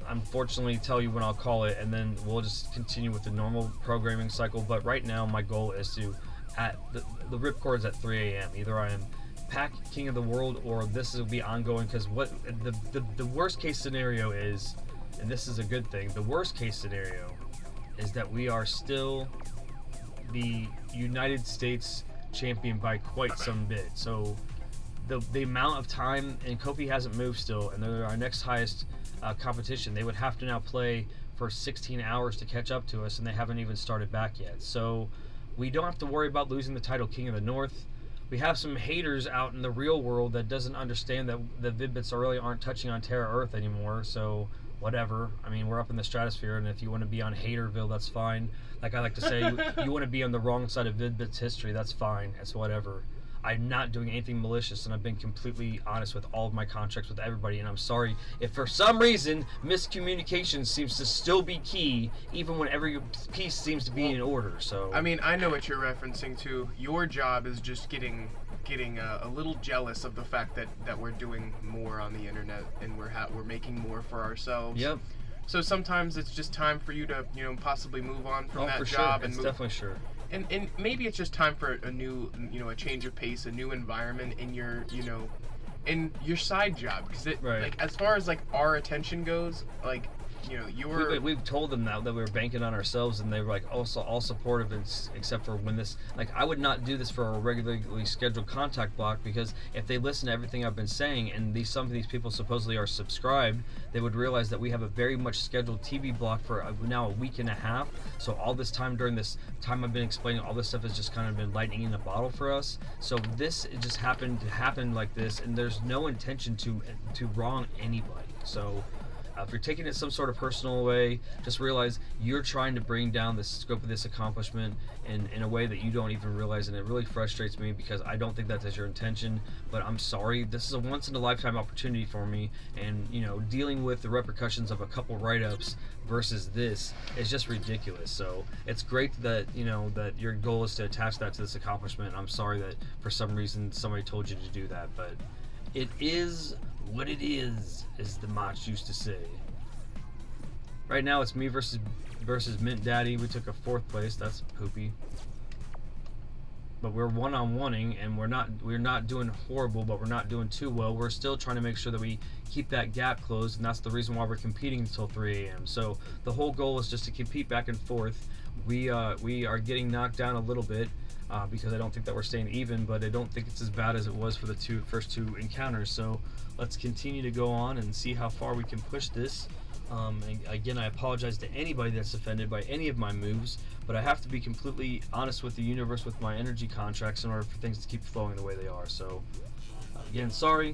unfortunately tell you when I'll call it, and then we'll just continue with the normal programming cycle. But right now my goal is to, at the ripcord is at 3 a.m. Either I am Pack King of the World or this will be ongoing, because what the worst case scenario is, and this is a good thing, the worst case scenario is that we are still the United States champion by quite some bit. So the amount of time, and Kofi hasn't moved still, and they're our next highest competition. They would have to now play for 16 hours to catch up to us, and they haven't even started back yet. So we don't have to worry about losing the title King of the North. We have some haters out in the real world that doesn't understand that the Vid-Bits really aren't touching on Terra Earth anymore, so whatever. I mean, we're up in the stratosphere, and if you want to be on Haterville, that's fine. Like I like to say, you want to be on the wrong side of Vid-Bits history, that's fine. It's whatever. I'm not doing anything malicious, and I've been completely honest with all of my contracts with everybody, and I'm sorry if for some reason miscommunication seems to still be key, even when every piece seems to be in order. So I mean, I know what you're referencing to. Your job is just getting a little jealous of the fact that we're doing more on the internet and we're making more for ourselves. Yep. So sometimes it's just time for you to possibly move on from that for job sure. and it's definitely sure. And maybe it's just time for a new, a change of pace, a new environment in your, in your side job. Because like, as far as like our attention goes, like, we've told them now that we were banking on ourselves, and they were like also all supportive, except for when this, like, I would not do this for a regularly scheduled contact block, because if they listen to everything I've been saying, and some of these people supposedly are subscribed, they would realize that we have a very much scheduled TV block for now a week and a half. So all this time, during this time I've been explaining, all this stuff has just kind of been lightning in a bottle for us. So this, it just happened to happen like this, and there's no intention to wrong anybody. So if you're taking it some sort of personal way, just realize you're trying to bring down the scope of this accomplishment in a way that you don't even realize, and it really frustrates me because I don't think that is your intention. But I'm sorry, this is a once-in-a-lifetime opportunity for me, and dealing with the repercussions of a couple write-ups versus this is just ridiculous. So it's great that that your goal is to attach that to this accomplishment. I'm sorry that for some reason somebody told you to do that, but it is what it is the Mach used to say. Right now it's me versus Mint Daddy. We took a 4th place. That's poopy. But we're one-on-oneing, and we're not doing horrible, but we're not doing too well. We're still trying to make sure that we keep that gap closed, and that's the reason why we're competing until 3 a.m. So the whole goal is just to compete back and forth. We are getting knocked down a little bit. Because I don't think that we're staying even, but I don't think it's as bad as it was for the first two encounters. So let's continue to go on and see how far we can push this. And again, I apologize to anybody that's offended by any of my moves, but I have to be completely honest with the universe with my energy contracts in order for things to keep flowing the way they are. So again, sorry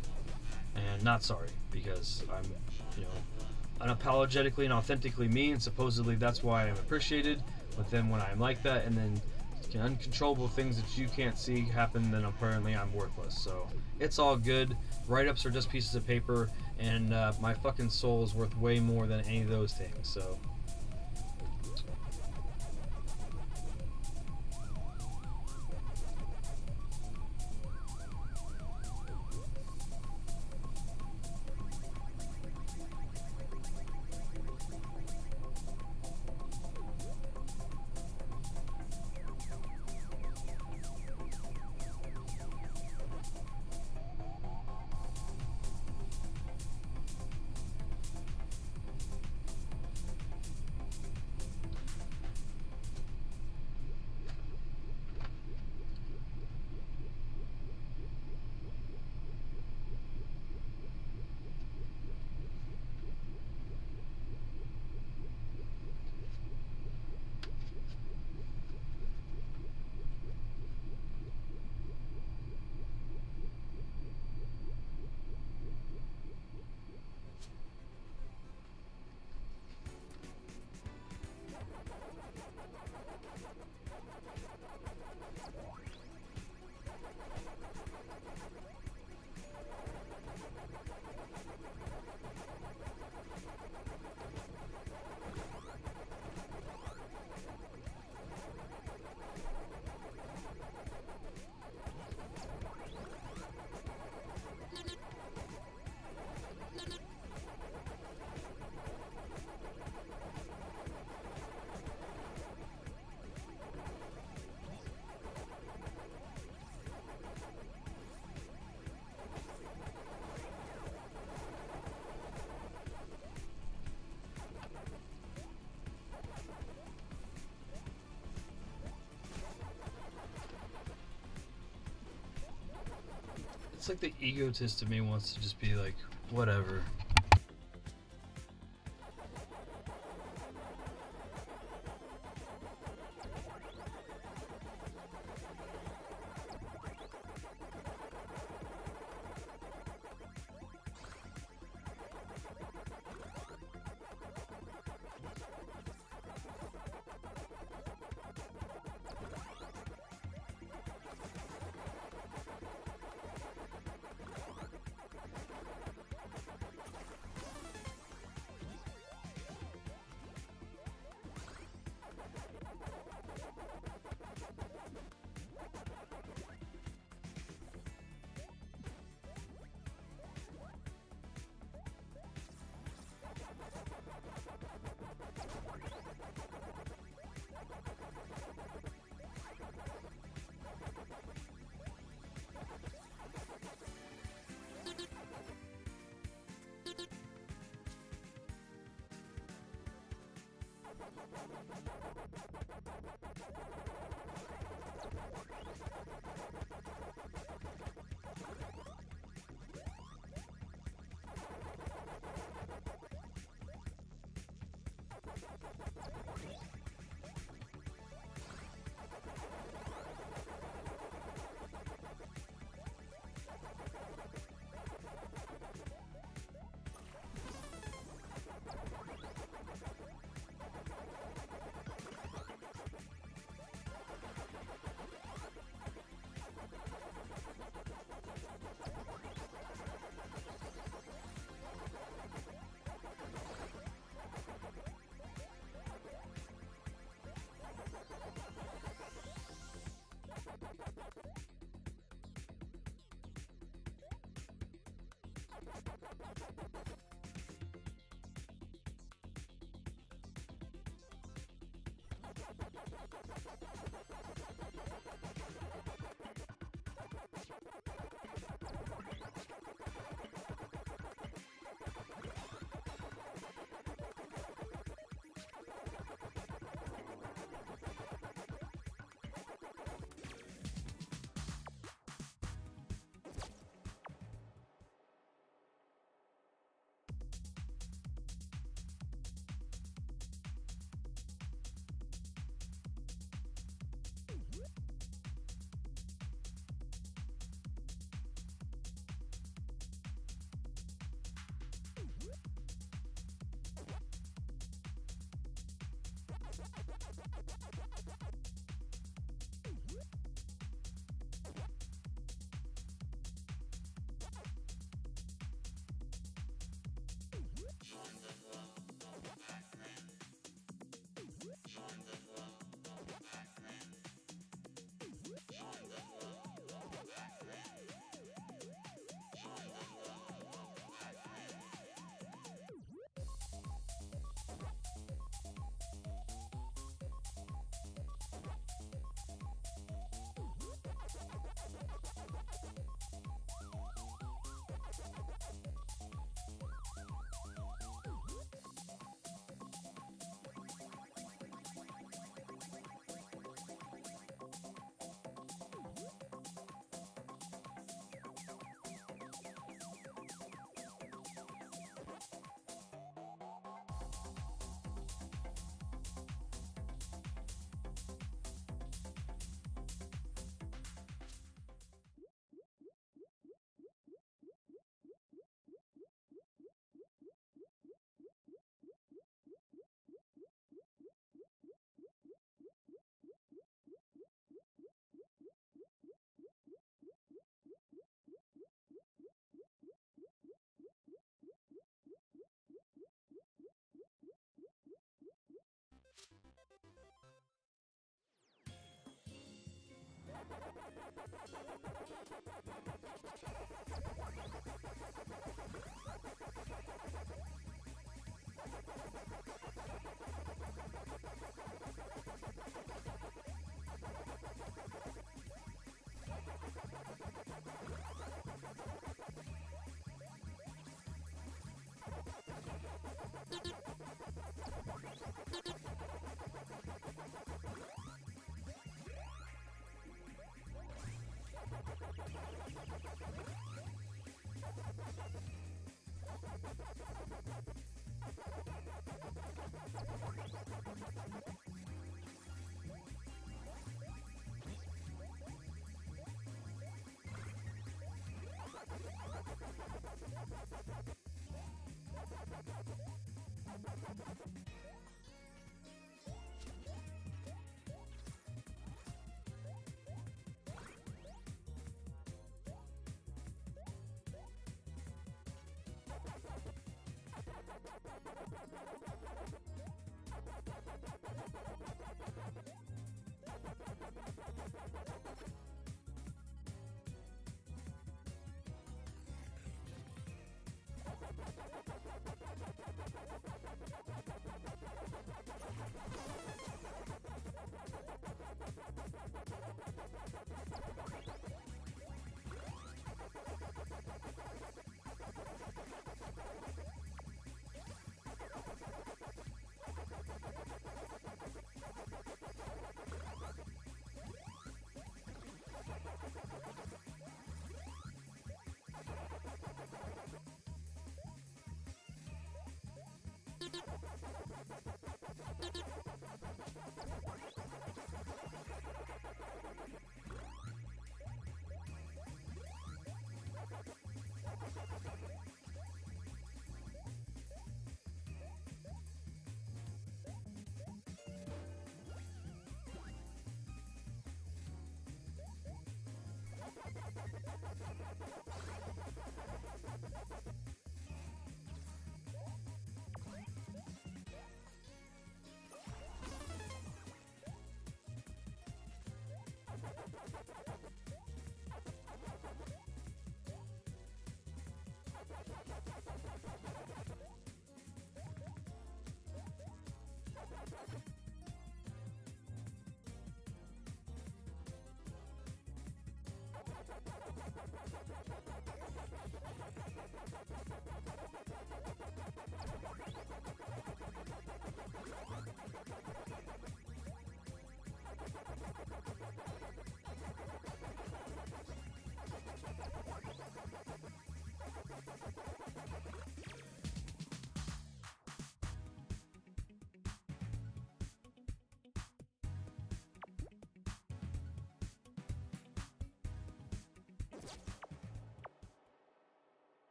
and not sorry, because I'm unapologetically and authentically me, and supposedly that's why I'm appreciated. But then when I'm like that, and then uncontrollable things that you can't see happen, then apparently I'm worthless. So it's all good. Write-ups are just pieces of paper, and my fucking soul is worth way more than any of those things. So It's like the egotist of me wants to just be like, whatever.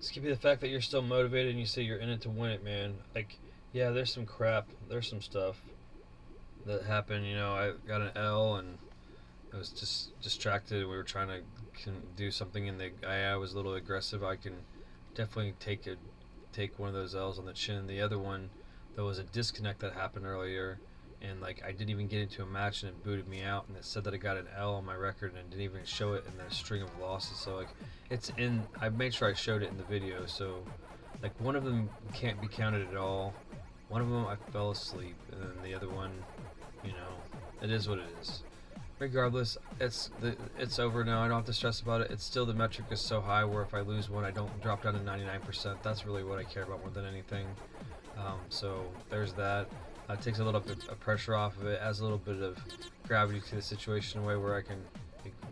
Skippy, the fact that you're still motivated and you say you're in it to win it, man. Like, yeah, there's some crap. There's some stuff that happened. I got an L and I was just distracted. We were trying to do something, and I was a little aggressive. I can definitely take one of those L's on the chin. The other one, there was a disconnect that happened earlier, and like I didn't even get into a match, and it booted me out, and it said that I got an L on my record, and it didn't even show it in the string of losses. So like it's in. I made sure I showed it in the video. So like one of them can't be counted at all. One of them I fell asleep, and then the other one, it is what it is. Regardless, it's over now. I don't have to stress about it. It's still, the metric is so high where if I lose one, I don't drop down to 99%. That's really what I care about more than anything. So there's that. It takes a little bit of pressure off of it, adds a little bit of gravity to the situation in a way where I can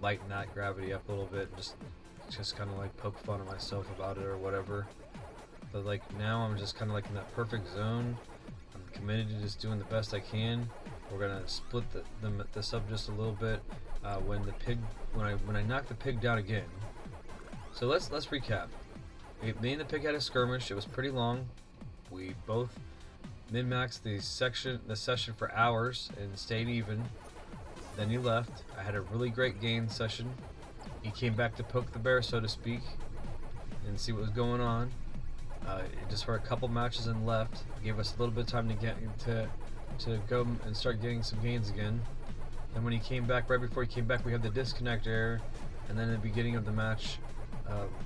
lighten that gravity up a little bit, and just kind of like poke fun at myself about it or whatever. But like now I'm just kind of like in that perfect zone. I'm committed to just doing the best I can. We're gonna split this up just a little bit when I knock the pig down again. So let's recap. Me and the pig had a skirmish. It was pretty long. We both min-maxed the session for hours and stayed even. Then he left. I had a really great gain session. He came back to poke the bear, so to speak, and see what was going on. Just for a couple matches and left. Gave us a little bit of time to go and start getting some gains again. Then when he came back, right before he came back, we had the disconnect error, and then at the beginning of the match,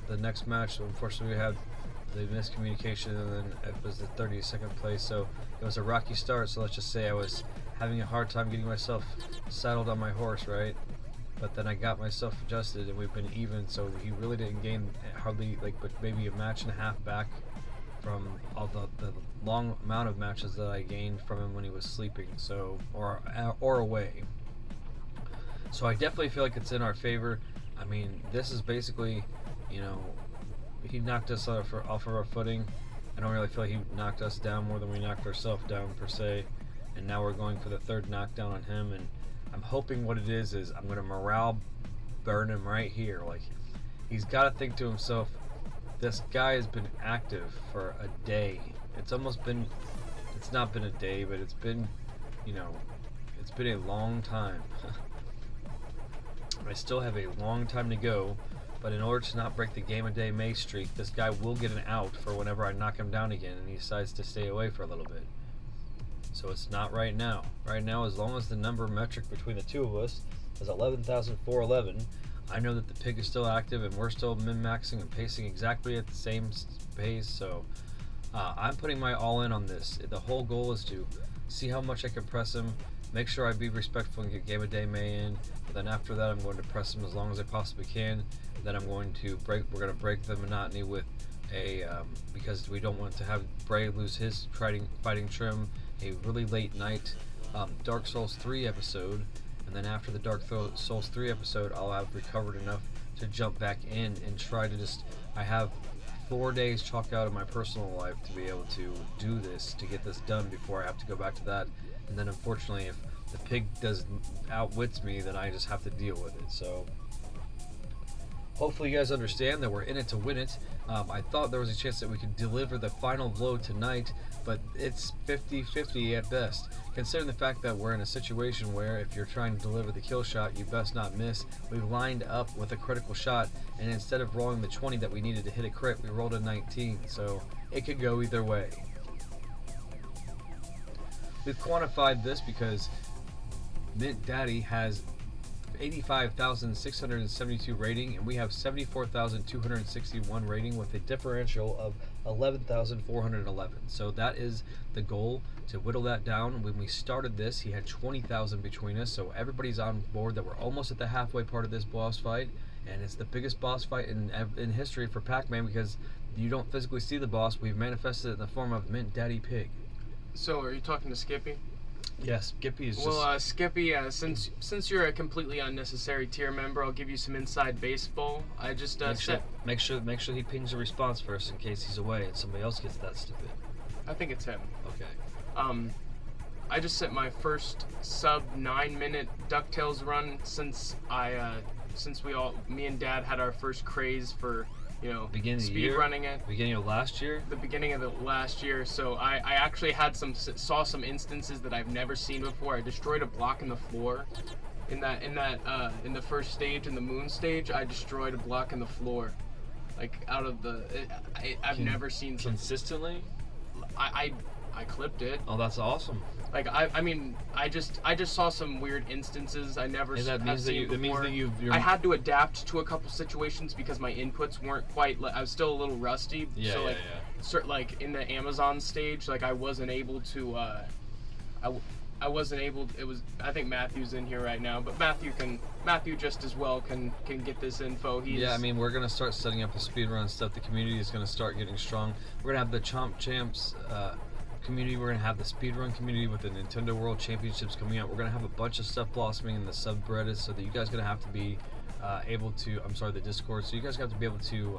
the next match, unfortunately we had the miscommunication, and then it was the 32nd place, so it was a rocky start. So let's just say I was having a hard time getting myself saddled on my horse, right? But then I got myself adjusted, and we've been even, so he really didn't gain hardly, but maybe a match and a half back from all the long amount of matches that I gained from him when he was sleeping, so or away. So I definitely feel like it's in our favor. I mean, this is basically, he knocked us off of our footing. I don't really feel like he knocked us down more than we knocked ourselves down per se. And now we're going for the third knockdown on him, and I'm hoping what it is I'm going to morale burn him right here. Like, he's got to think to himself, this guy has been active for a day. It's not been a day, but it's been, it's been a long time. I still have a long time to go, but in order to not break the game a day May streak, this guy will get an out for whenever I knock him down again and he decides to stay away for a little bit. So it's not right now. Right now, as long as the number metric between the two of us is 11,411, I know that the pig is still active and we're still min-maxing and pacing exactly at the same pace. So I'm putting my all in on this. The whole goal is to see how much I can press him, make sure I be respectful and get game of day May in. But then after that, I'm going to press him as long as I possibly can. Then I'm going to we're going to break the monotony with because we don't want to have Bray lose his fighting trim, a really late night Dark Souls 3 episode. And then after the Dark Souls 3 episode, I'll have recovered enough to jump back in and try to I have 4 days chalked out of my personal life to be able to do this, to get this done before I have to go back to that. And then unfortunately, if the pig outwits me, then I just have to deal with it. So hopefully you guys understand that we're in it to win it. I thought there was a chance that we could deliver the final blow tonight, but it's 50-50 at best. Considering the fact that we're in a situation where if you're trying to deliver the kill shot, you best not miss. We lined up with a critical shot, and instead of rolling the 20 that we needed to hit a crit, we rolled a 19, so it could go either way. We've quantified this because Mint Daddy has 85,672 rating, and we have 74,261 rating with a differential of 11,411. So that is the goal, to whittle that down. When we started this, he had 20,000 between us, so everybody's on board that we're almost at the halfway part of this boss fight, and it's the biggest boss fight in history for Pacman because you don't physically see the boss. We've manifested it in the form of MintDaddyPig. So are you talking to Skippy? Yes, Skippy is just... Well, Skippy, since you're a completely unnecessary tier member, I'll give you some inside baseball. I just make sure he pings a response first in case he's away and somebody else gets that stupid. I think it's him. Okay. I just set my first sub 9-minute DuckTales run since me and Dad had our first craze for you know, Beginning of the speed year? running it. Beginning of last year? The beginning of the last year. So I actually saw some instances that I've never seen before. I destroyed a block in the floor. In the first stage, in the moon stage, I destroyed a block in the floor. Like out of the, I've never seen consistently. I clipped it. Oh, that's awesome. Like I mean, I just saw some weird instances I never Hey, that means seen that before. you're... I had to adapt to a couple situations because my inputs weren't quite. I was still a little rusty. Yeah, so yeah, like, like in the Amazon stage, like I wasn't able to. I wasn't able. It was. I think Matthew's in here right now, but Matthew just as well can get this info. Yeah, I mean, we're gonna start setting up the speedrun stuff. The community is gonna start getting strong. We're gonna have the Chomp Champs community. We're gonna have the speedrun community with the Nintendo World Championships coming out. We're gonna have a bunch of stuff blossoming in the subreddit, so that you guys are gonna have to be able to. I'm sorry, the Discord. So you guys have to be able to.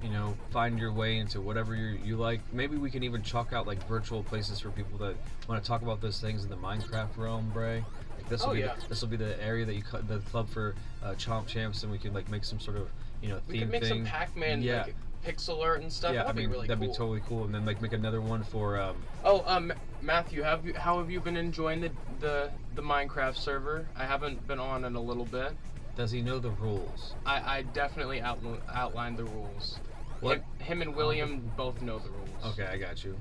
You know, find your way into whatever you like. Maybe we can even chalk out like virtual places for people that want to talk about those things in the Minecraft realm, Bray. Like this will be the area that you cut the club for Chomp Champs, and we can like make some sort of theme we could make thing. some Pacman like, pixel art and stuff. Yeah, that'd be really that'd cool. be totally cool. And then like make another one for. Matthew, how have you been enjoying the Minecraft server? I haven't been on in a little bit. Does he know the rules? I definitely outlined the rules. What? Him and William both know the rules. Okay, I got you.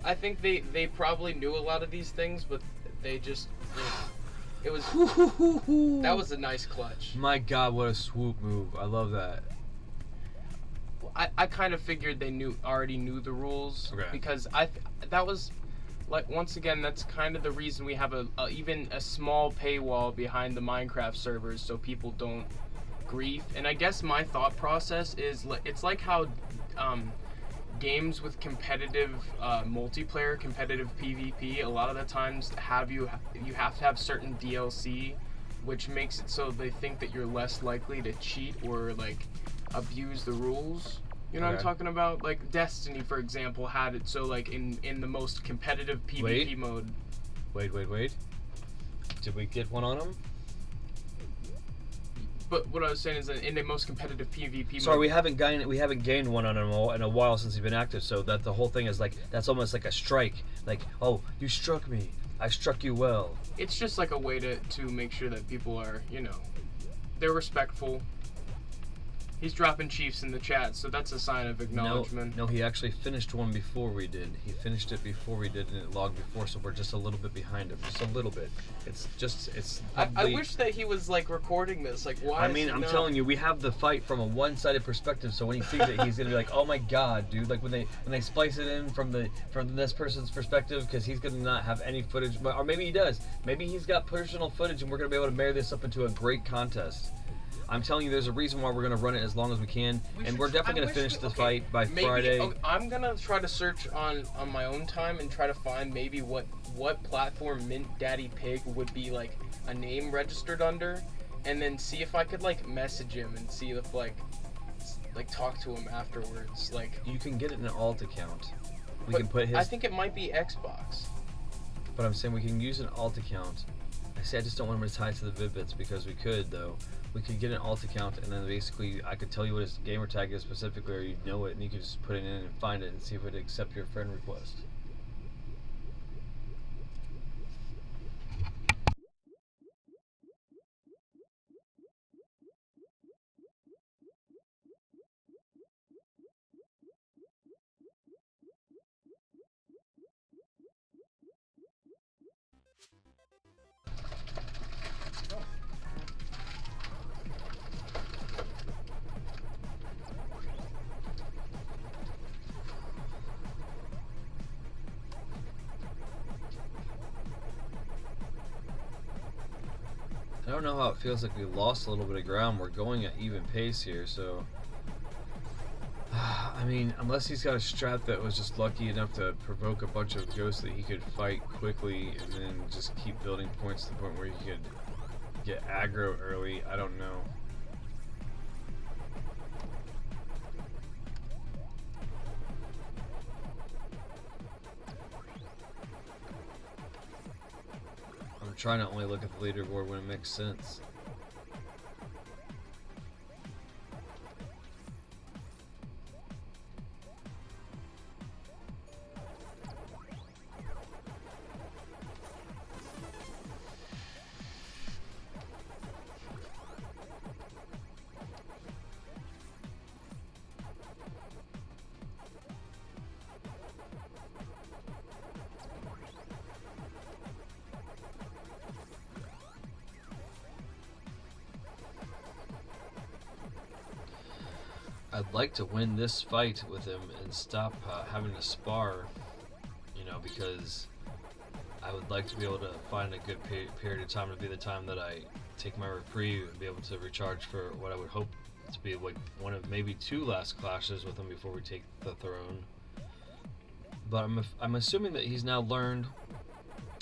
I think they probably knew a lot of these things, but they just, it was, that was a nice clutch. My God, what a swoop move. I love that. I kind of figured they already knew the rules. Okay. Because that was, like, once again, that's kind of the reason we have even a small paywall behind the Minecraft servers, so people don't grief. And I guess my thought process is it's like how games with competitive multiplayer, competitive PvP, a lot of the times you have to have certain DLC, which makes it so they think that you're less likely to cheat or like abuse the rules. You know what I'm talking about? Like Destiny, for example, had it so like in the most competitive PvP mode. Wait. Did we get one on him? But what I was saying is that in the most competitive PvP Sorry, mode... we haven't gained one on him in a while since he's been active, so that the whole thing is like, that's almost like a strike. Like, oh, you struck me. I struck you well. It's just like a way to make sure that people are, they're respectful. He's dropping chiefs in the chat, so that's a sign of acknowledgement. No, he actually finished one before we did. He finished it before we did, and it logged before, so we're just a little bit behind him. Just a little bit. It's probably... I wish that he was, like, recording this. Like, why I mean, I'm telling you, we have the fight from a one-sided perspective, so when he sees it, he's gonna be like, oh my God, dude. Like, when they splice it in from this person's perspective, because he's gonna not have any footage, or maybe he does. Maybe he's got personal footage, and we're gonna be able to marry this up into a great contest. I'm telling you, there's a reason why we're going to run it as long as we can, and we're definitely going to finish the fight by Friday. Okay, I'm going to try to search on my own time and try to find maybe what platform MintDaddyPig would be, like, a name registered under, and then see if I could, like, message him and see if, like talk to him afterwards. Like, you can get it in an alt account. We can put his... I think it might be Xbox. But I'm saying we can use an alt account. I just don't want him to tie it to the Vid-Bits, because we could, though. We could get an alt account, and then basically I could tell you what his gamer tag is specifically, or you'd know it, and you could just put it in and find it and see if it would accept your friend request. I don't know how it feels like we lost a little bit of ground. We're going at even pace here, so... I mean, unless he's got a strat that was just lucky enough to provoke a bunch of ghosts that he could fight quickly and then just keep building points to the point where he could get aggro early, I don't know. I'm trying to only look at the leaderboard when it makes sense. I'd like to win this fight with him and stop having to spar, you know, because I would like to be able to find a good period of time to be the time that I take my reprieve and be able to recharge for what I would hope to be like one of maybe 2 last clashes with him before we take the throne. But I'm assuming that he's now learned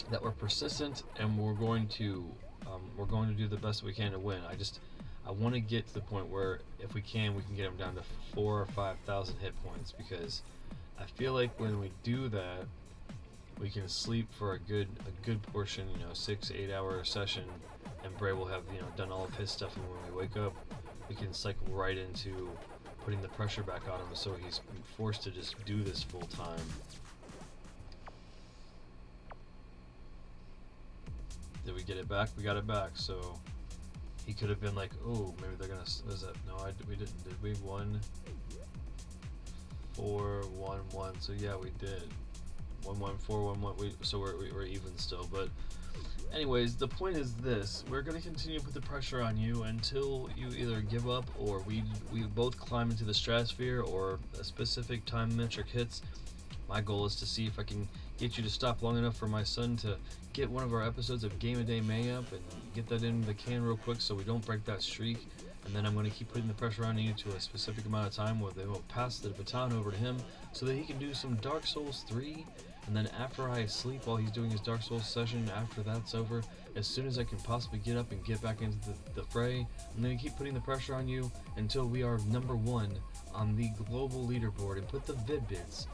that we're persistent and we're going to do the best we can to win. I want to get to the point where if we can get him down to 4,000 or 5,000 hit points, because I feel like when we do that, we can sleep for a good portion, you know, 6-8 hour session, and Bray will have, you know, done all of his stuff, and when we wake up, we can cycle right into putting the pressure back on him, so he's forced to just do this full time. Did we get it back? We got it back. So he could have been like, oh, maybe they're gonna. Was that? No, we didn't. Did we? 1, 4, 1, 1. So yeah, we did. 1, 1, 4, 1, 1. So we're even still. But anyways, the point is this: we're gonna continue to put the pressure on you until you either give up or we both climb into the stratosphere or a specific time metric hits. My goal is to see if I can get you to stop long enough for my son to get one of our episodes of Game of Day May up and get that in the can real quick so we don't break that streak. And then I'm going to keep putting the pressure on you to a specific amount of time where they will pass the baton over to him so that he can do some Dark Souls 3. And then after I sleep while he's doing his Dark Souls session, after that's over, as soon as I can possibly get up and get back into the fray, I'm going to keep putting the pressure on you until we are #1 on the global leaderboard and put the Vid-Bits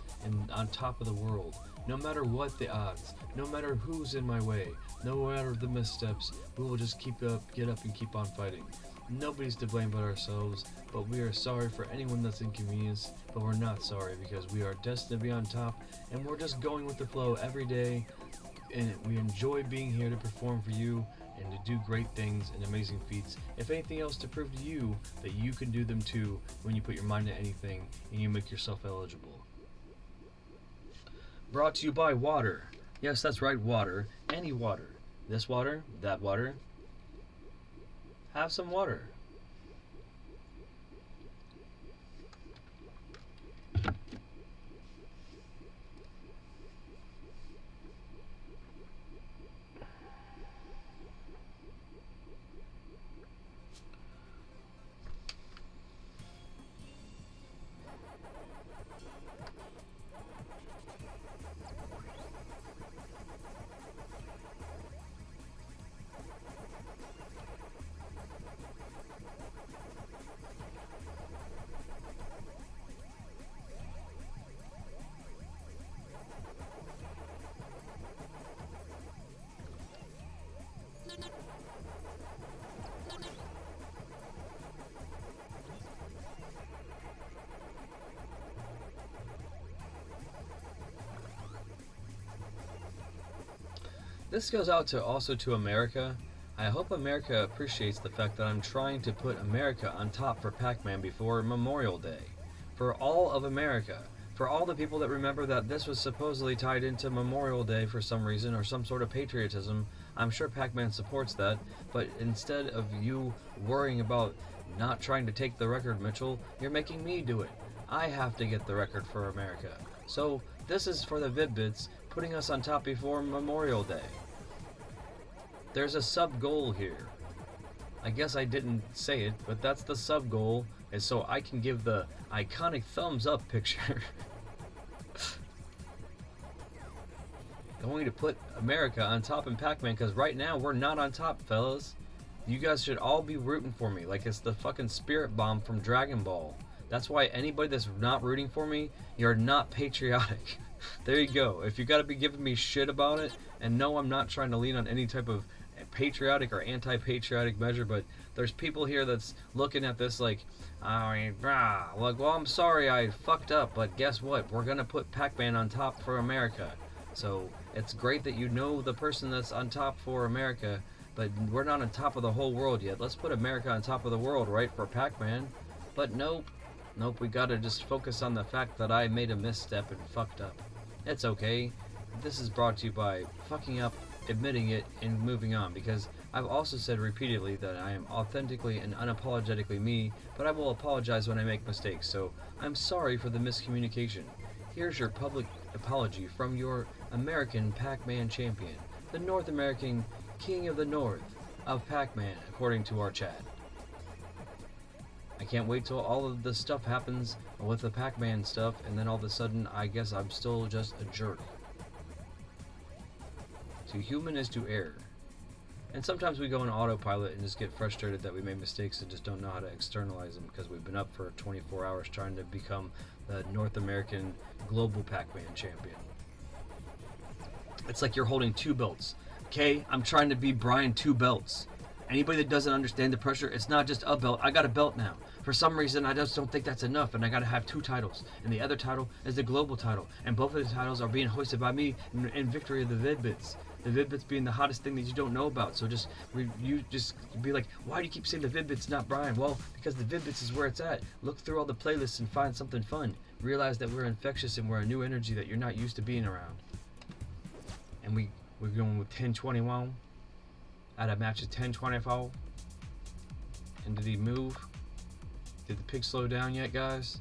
on top of the world. No matter what the odds, no matter who's in my way, no matter the missteps, we will just get up and keep on fighting. Nobody's to blame but ourselves, but we are sorry for anyone that's inconvenienced, but we're not sorry because we are destined to be on top, and we're just going with the flow every day, and we enjoy being here to perform for you and to do great things and amazing feats. If anything else, to prove to you that you can do them too when you put your mind to anything and you make yourself eligible. Brought to you by water. Yes, that's right, water. Any water. This water, that water. Have some water. This goes out also to America. I hope America appreciates the fact that I'm trying to put America on top for Pacman before Memorial Day. For all of America. For all the people that remember that this was supposedly tied into Memorial Day for some reason or some sort of patriotism, I'm sure Pacman supports that, but instead of you worrying about not trying to take the record, Mitchell, you're making me do it. I have to get the record for America. So this is for the Vid-Bits, putting us on top before Memorial Day. There's a sub-goal here. I guess I didn't say it, but that's the sub-goal, is so I can give the iconic thumbs up picture. Going to put America on top in Pacman, because right now we're not on top, fellas. You guys should all be rooting for me, like it's the fucking spirit bomb from Dragon Ball. That's why anybody that's not rooting for me, you're not patriotic. There you go. If you gotta be giving me shit about it, and no, I'm not trying to lean on any type of patriotic or anti-patriotic measure, but there's people here that's looking at this like, like, well, I'm sorry I fucked up, but guess what? We're gonna put Pacman on top for America. So it's great that you know the person that's on top for America, but we're not on top of the whole world yet. Let's put America on top of the world, right, for Pacman. But nope, we gotta just focus on the fact that I made a misstep and fucked up. It's okay. This is brought to you by fucking up, admitting it, and moving on, because I've also said repeatedly that I am authentically and unapologetically me, but I will apologize when I make mistakes, so I'm sorry for the miscommunication. Here's your public apology from your American Pac-Man champion, the North American King of the North of Pac-Man, according to our chat. I can't wait till all of the stuff happens with the Pac-Man stuff, and then all of a sudden, I guess I'm still just a jerk. To human is to err. And sometimes we go on autopilot and just get frustrated that we made mistakes and just don't know how to externalize them because we've been up for 24 hours trying to become the North American Global Pac-Man champion. It's like you're holding 2 belts. Okay, I'm trying to be Brian 2 belts. Anybody that doesn't understand the pressure, it's not just a belt. I got a belt now. For some reason, I just don't think that's enough, and I got to have 2 titles. And the other title is the global title, and both of the titles are being hoisted by me in victory of the Vid-Bits. The Vid-Bits being the hottest thing that you don't know about. So you just be like, why do you keep saying the Vid-Bits, not Brian? Well, because the Vid-Bits is where it's at. Look through all the playlists and find something fun. Realize that we're infectious and we're a new energy that you're not used to being around. And we're going with 10-21 at a match of 10-24. And did he move? Did the pig slow down yet, guys?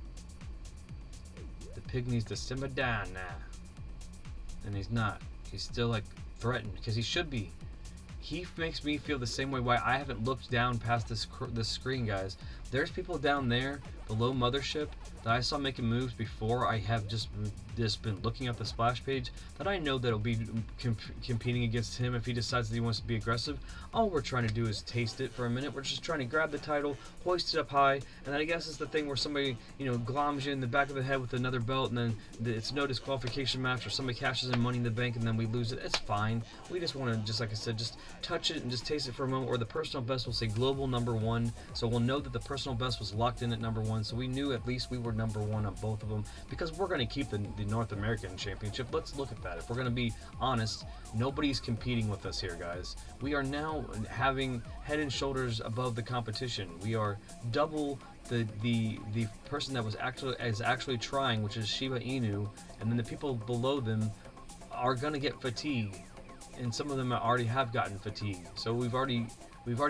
The pig needs to simmer down now. And he's not. He's still like threatened because he should be. He makes me feel the same way. Why I haven't looked down past this screen, guys. There's people down there below Mothership that I saw making moves before I have just been looking at the splash page that I know that'll be competing against him if he decides that he wants to be aggressive. All we're trying to do is taste it for a minute. We're just trying to grab the title, hoist it up high, and then I guess it's the thing where somebody, gloms you in the back of the head with another belt, and then it's no disqualification match, or somebody cashes in Money in the Bank and then we lose it. It's fine. We just want to, just like I said, just touch it and just taste it for a moment, or the personal best will say global #1, so we'll know that the personal best was locked in at #1, so we knew at least we were #1 on both of them, because we're going to keep the North American Championship. Let's look at that. If we're going to be honest, nobody's competing with us here, guys. We are now having head and shoulders above the competition. We are double the person that was actually trying, which is Shiba Inu, and then the people below them are going to get fatigued, and some of them already have gotten fatigued. So we've already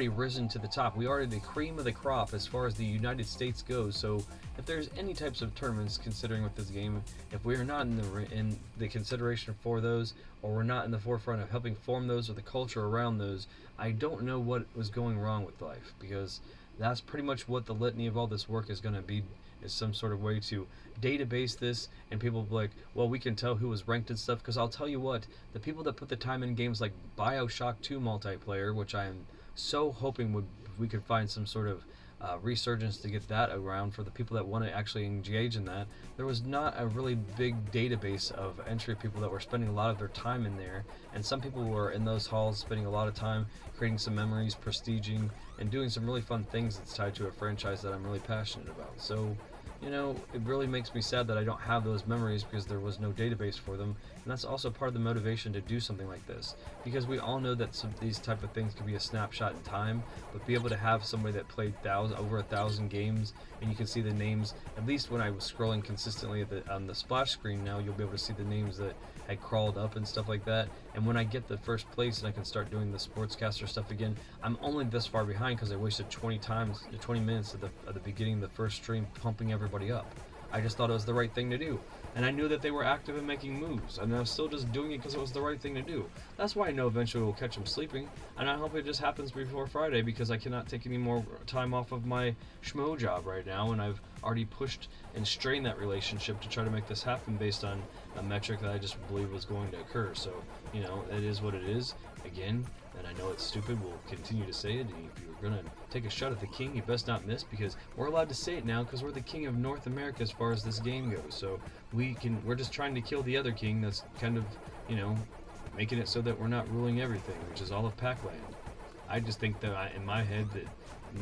risen to the top. We are the cream of the crop as far as the United States goes. So if there's any types of tournaments considering with this game, if we are not in the consideration for those, or we're not in the forefront of helping form those or the culture around those, I don't know what was going wrong with life, because that's pretty much what the litany of all this work is going to be, is some sort of way to database this, and people will be like, well, we can tell who was ranked and stuff, because I'll tell you what, the people that put the time in games like BioShock 2 multiplayer, which I am so hoping we could find some sort of resurgence to get that around for the people that want to actually engage in that. There was not a really big database of entry people that were spending a lot of their time in there, and some people were in those halls spending a lot of time creating some memories, prestiging, and doing some really fun things that's tied to a franchise that I'm really passionate about. So, it really makes me sad that I don't have those memories because there was no database for them, and that's also part of the motivation to do something like this, because we all know that these type of things can be a snapshot in time, but be able to have somebody that played over 1,000 games, and you can see the names, at least when I was scrolling consistently on the splash screen now, you'll be able to see the names that had crawled up and stuff like that. And when I get the first place and I can start doing the sportscaster stuff again, I'm only this far behind because I wasted 20 minutes at the beginning of the first stream pumping everybody up. I just thought it was the right thing to do, and I knew that they were active and making moves, and I was still just doing it because it was the right thing to do. That's why I know eventually we'll catch them sleeping, and I hope it just happens before Friday, because I cannot take any more time off of my schmo job right now, and I've already pushed and strained that relationship to try to make this happen based on a metric that I just believe was going to occur. So, it is what it is. Again, and I know it's stupid, we'll continue to say it, and if you're going to take a shot at the king, you best not miss, because we're allowed to say it now because we're the king of North America as far as this game goes. So we're just trying to kill the other king that's kind of, making it so that we're not ruling everything, which is all of Pac-Land. I just think that in my head that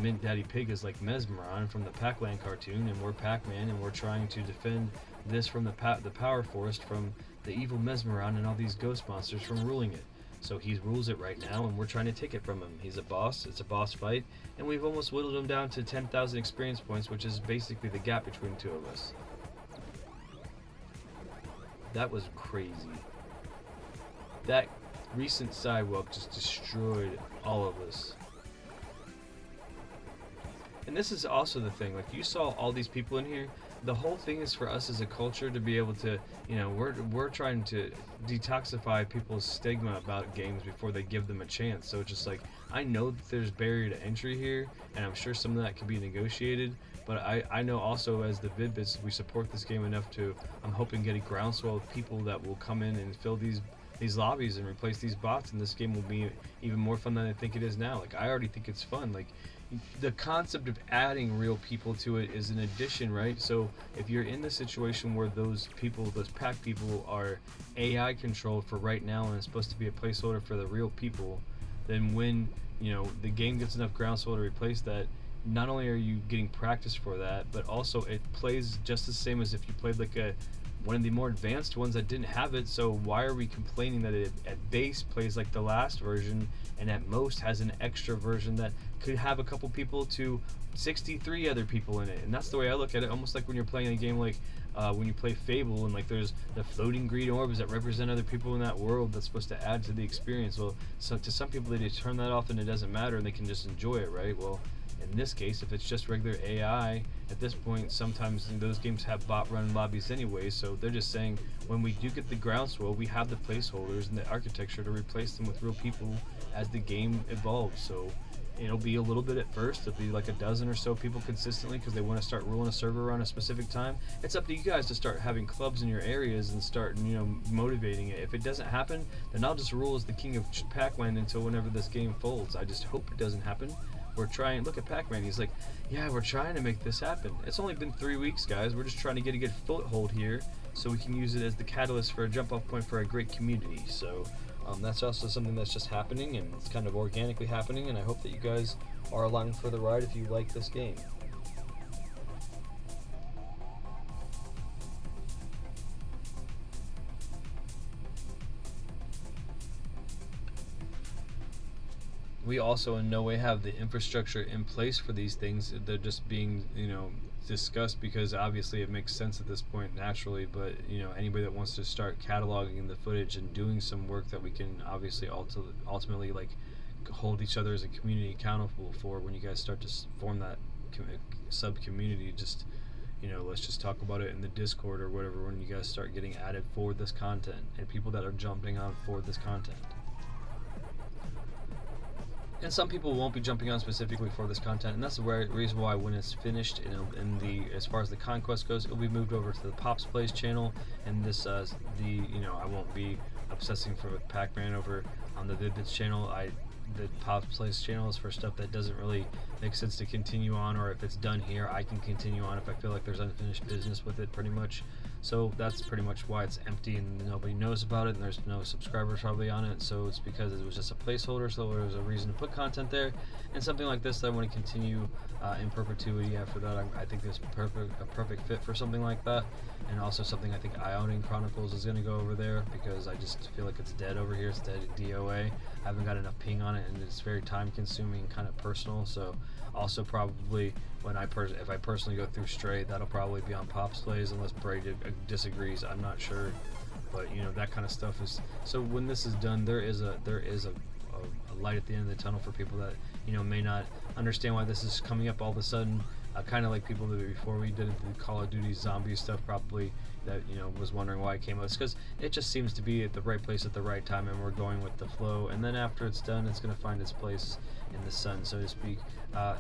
MintDaddyPig is like Mesmeron from the Pac-Land cartoon, and we're Pac-Man, and we're trying to defend this from the Power Forest from the evil Mesmeron and all these ghost monsters from ruling it. So he rules it right now, and we're trying to take it from him. He's a boss, it's a boss fight, and we've almost whittled him down to 10,000 experience points, which is basically the gap between the two of us. That was crazy. That recent sidewalk just destroyed all of us. And this is also the thing, like you saw all these people in here. The whole thing is for us as a culture to be able to, you know, we're trying to detoxify people's stigma about games before they give them a chance. So it's just like, I know that there's barrier to entry here, and I'm sure some of that can be negotiated, but I know also as the Vid-Bits, we support this game enough to, I'm hoping, get a groundswell of people that will come in and fill these lobbies and replace these bots, and this game will be even more fun than I think it is now. Like, I already think it's fun. Like, the concept of adding real people to it is an addition, right? So if you're in the situation where those people, those pack people, are AI controlled for right now and it's supposed to be a placeholder for the real people, then when, you know, the game gets enough groundswell to replace that, not only are you getting practice for that, but also it plays just the same as if you played like one of the more advanced ones that didn't have it. So why are we complaining that it at base plays like the last version and at most has an extra version that could have a couple people to 63 other people in it? And that's the way I look at it, almost like when you're playing a game like when you play Fable and like there's the floating green orbs that represent other people in that world that's supposed to add to the experience. Well, so to some people they just turn that off and it doesn't matter and they can just enjoy it, right? Well, in this case, if it's just regular AI, at this point, sometimes those games have bot-run lobbies anyway, so they're just saying, when we do get the groundswell, we have the placeholders and the architecture to replace them with real people as the game evolves. So it'll be a little bit at first. It'll be like a dozen or so people consistently because they want to start ruling a server around a specific time. It's up to you guys to start having clubs in your areas and start, you know, motivating it. If it doesn't happen, then I'll just rule as the king of Pacman until whenever this game folds. I just hope it doesn't happen. We're trying, look at Pacman, he's like, yeah, we're trying to make this happen. It's only been 3 weeks, guys. We're just trying to get a good foothold here so we can use it as the catalyst for a jump-off point for a great community. So that's also something that's just happening, and it's kind of organically happening, and I hope that you guys are along for the ride if you like this game. We also in no way have the infrastructure in place for these things. They're just being, you know, discussed because obviously it makes sense at this point naturally, but you know, anybody that wants to start cataloging the footage and doing some work that we can obviously ultimately like hold each other as a community accountable for, when you guys start to form that sub community, just, you know, let's just talk about it in the Discord or whatever when you guys start getting added for this content and people that are jumping on for this content. And some people won't be jumping on specifically for this content, and that's the reason why when it's finished, as far as the conquest goes, it'll be moved over to the Pops Plays channel, and this you know, I won't be obsessing for Pacman over on the Vid-Bits channel. The Pops Plays channel is for stuff that doesn't really make sense to continue on, or if it's done here, I can continue on if I feel like there's unfinished business with it, pretty much. So that's pretty much why it's empty and nobody knows about it, and there's no subscribers probably on it. So it's because it was just a placeholder, so there was a reason to put content there. And something like this that I want to continue in perpetuity after that, I think there's a perfect fit for something like that. And also something I think Ioning Chronicles is going to go over there, because I just feel like it's dead over here. It's dead DOA. I haven't got enough ping on it, and it's very time consuming, kind of personal. So also probably when if I personally go through Stray, that'll probably be on Pops Plays unless Bray disagrees. I'm not sure, but you know, that kind of stuff is. So when this is done, there is a light at the end of the tunnel for people that, you know, may not understand why this is coming up all of a sudden. Kind of like people that before we did the Call of Duty zombie stuff, probably, that, you know, was wondering why it came out. It's because it just seems to be at the right place at the right time, and we're going with the flow. And then after it's done, it's going to find its place in the sun, so to speak.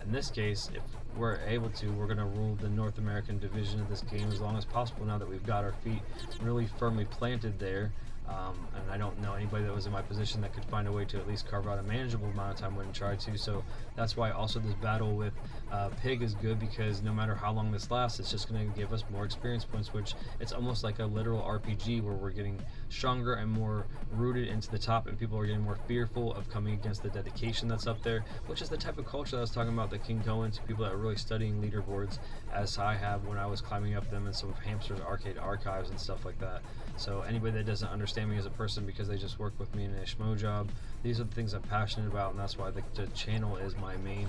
In this case, if we're able to, we're going to rule the North American division of this game as long as possible now that we've got our feet really firmly planted there. And I don't know anybody that was in my position that could find a way to at least carve out a manageable amount of time when try to. So that's why also this battle with Pig is good, because no matter how long this lasts, it's just going to give us more experience points, which it's almost like a literal RPG where we're getting stronger and more rooted into the top, and people are getting more fearful of coming against the dedication that's up there, which is the type of culture that I was talking about that can go into people that are really studying leaderboards, as I have when I was climbing up them in some of Hamster's arcade archives and stuff like that. So anybody that doesn't understand me as a person because they just work with me in a schmo job, these are the things I'm passionate about, and that's why the channel is my main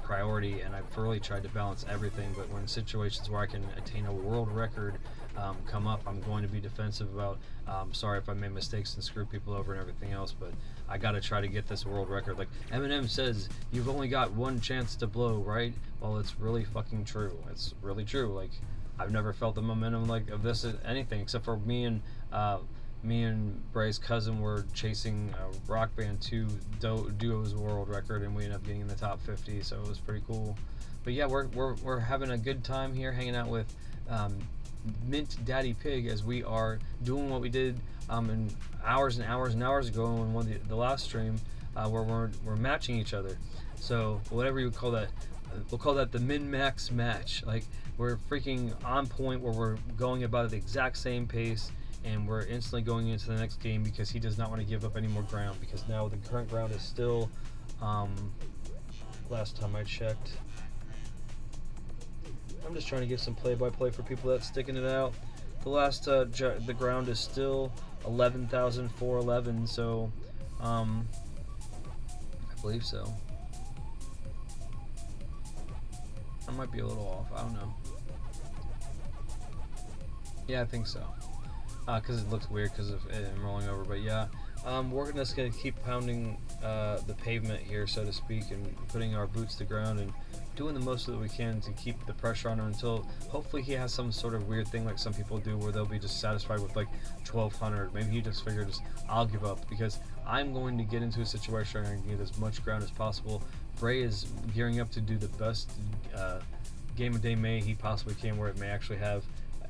priority, and I've really tried to balance everything. But when situations where I can attain a world record come up, I'm going to be defensive about. Sorry if I made mistakes and screwed people over and everything else, but I got to try to get this world record. Like Eminem says, you've only got one chance to blow, right? Well, it's really fucking true. It's really true. Like, I've never felt the momentum like of this anything except for me and Bray's cousin were chasing Rock Band 2 duo's world record, and we ended up getting in the top 50, so it was pretty cool. But yeah, we're having a good time here, hanging out with MintDaddyPig as we are doing what we did in hours and hours and hours ago in one of the last stream, where we're matching each other. So whatever you would call that, we'll call that the min-max match. Like, we're freaking on point where we're going about the exact same pace, and we're instantly going into the next game because he does not want to give up any more ground, because now the current ground is still, last time I checked, I'm just trying to give some play-by-play for people that's sticking it out. The ground is still 11,411, so I believe so. I might be a little off, I don't know. Yeah, I think so. Because it looks weird because of it rolling over, but yeah. We're just going to keep pounding the pavement here, so to speak, and putting our boots to the ground and doing the most that we can to keep the pressure on him until hopefully he has some sort of weird thing like some people do where they'll be just satisfied with like 1,200. Maybe he just figures, I'll give up, because I'm going to get into a situation where I can get as much ground as possible. Bray is gearing up to do the best game of day May he possibly can, where it may actually have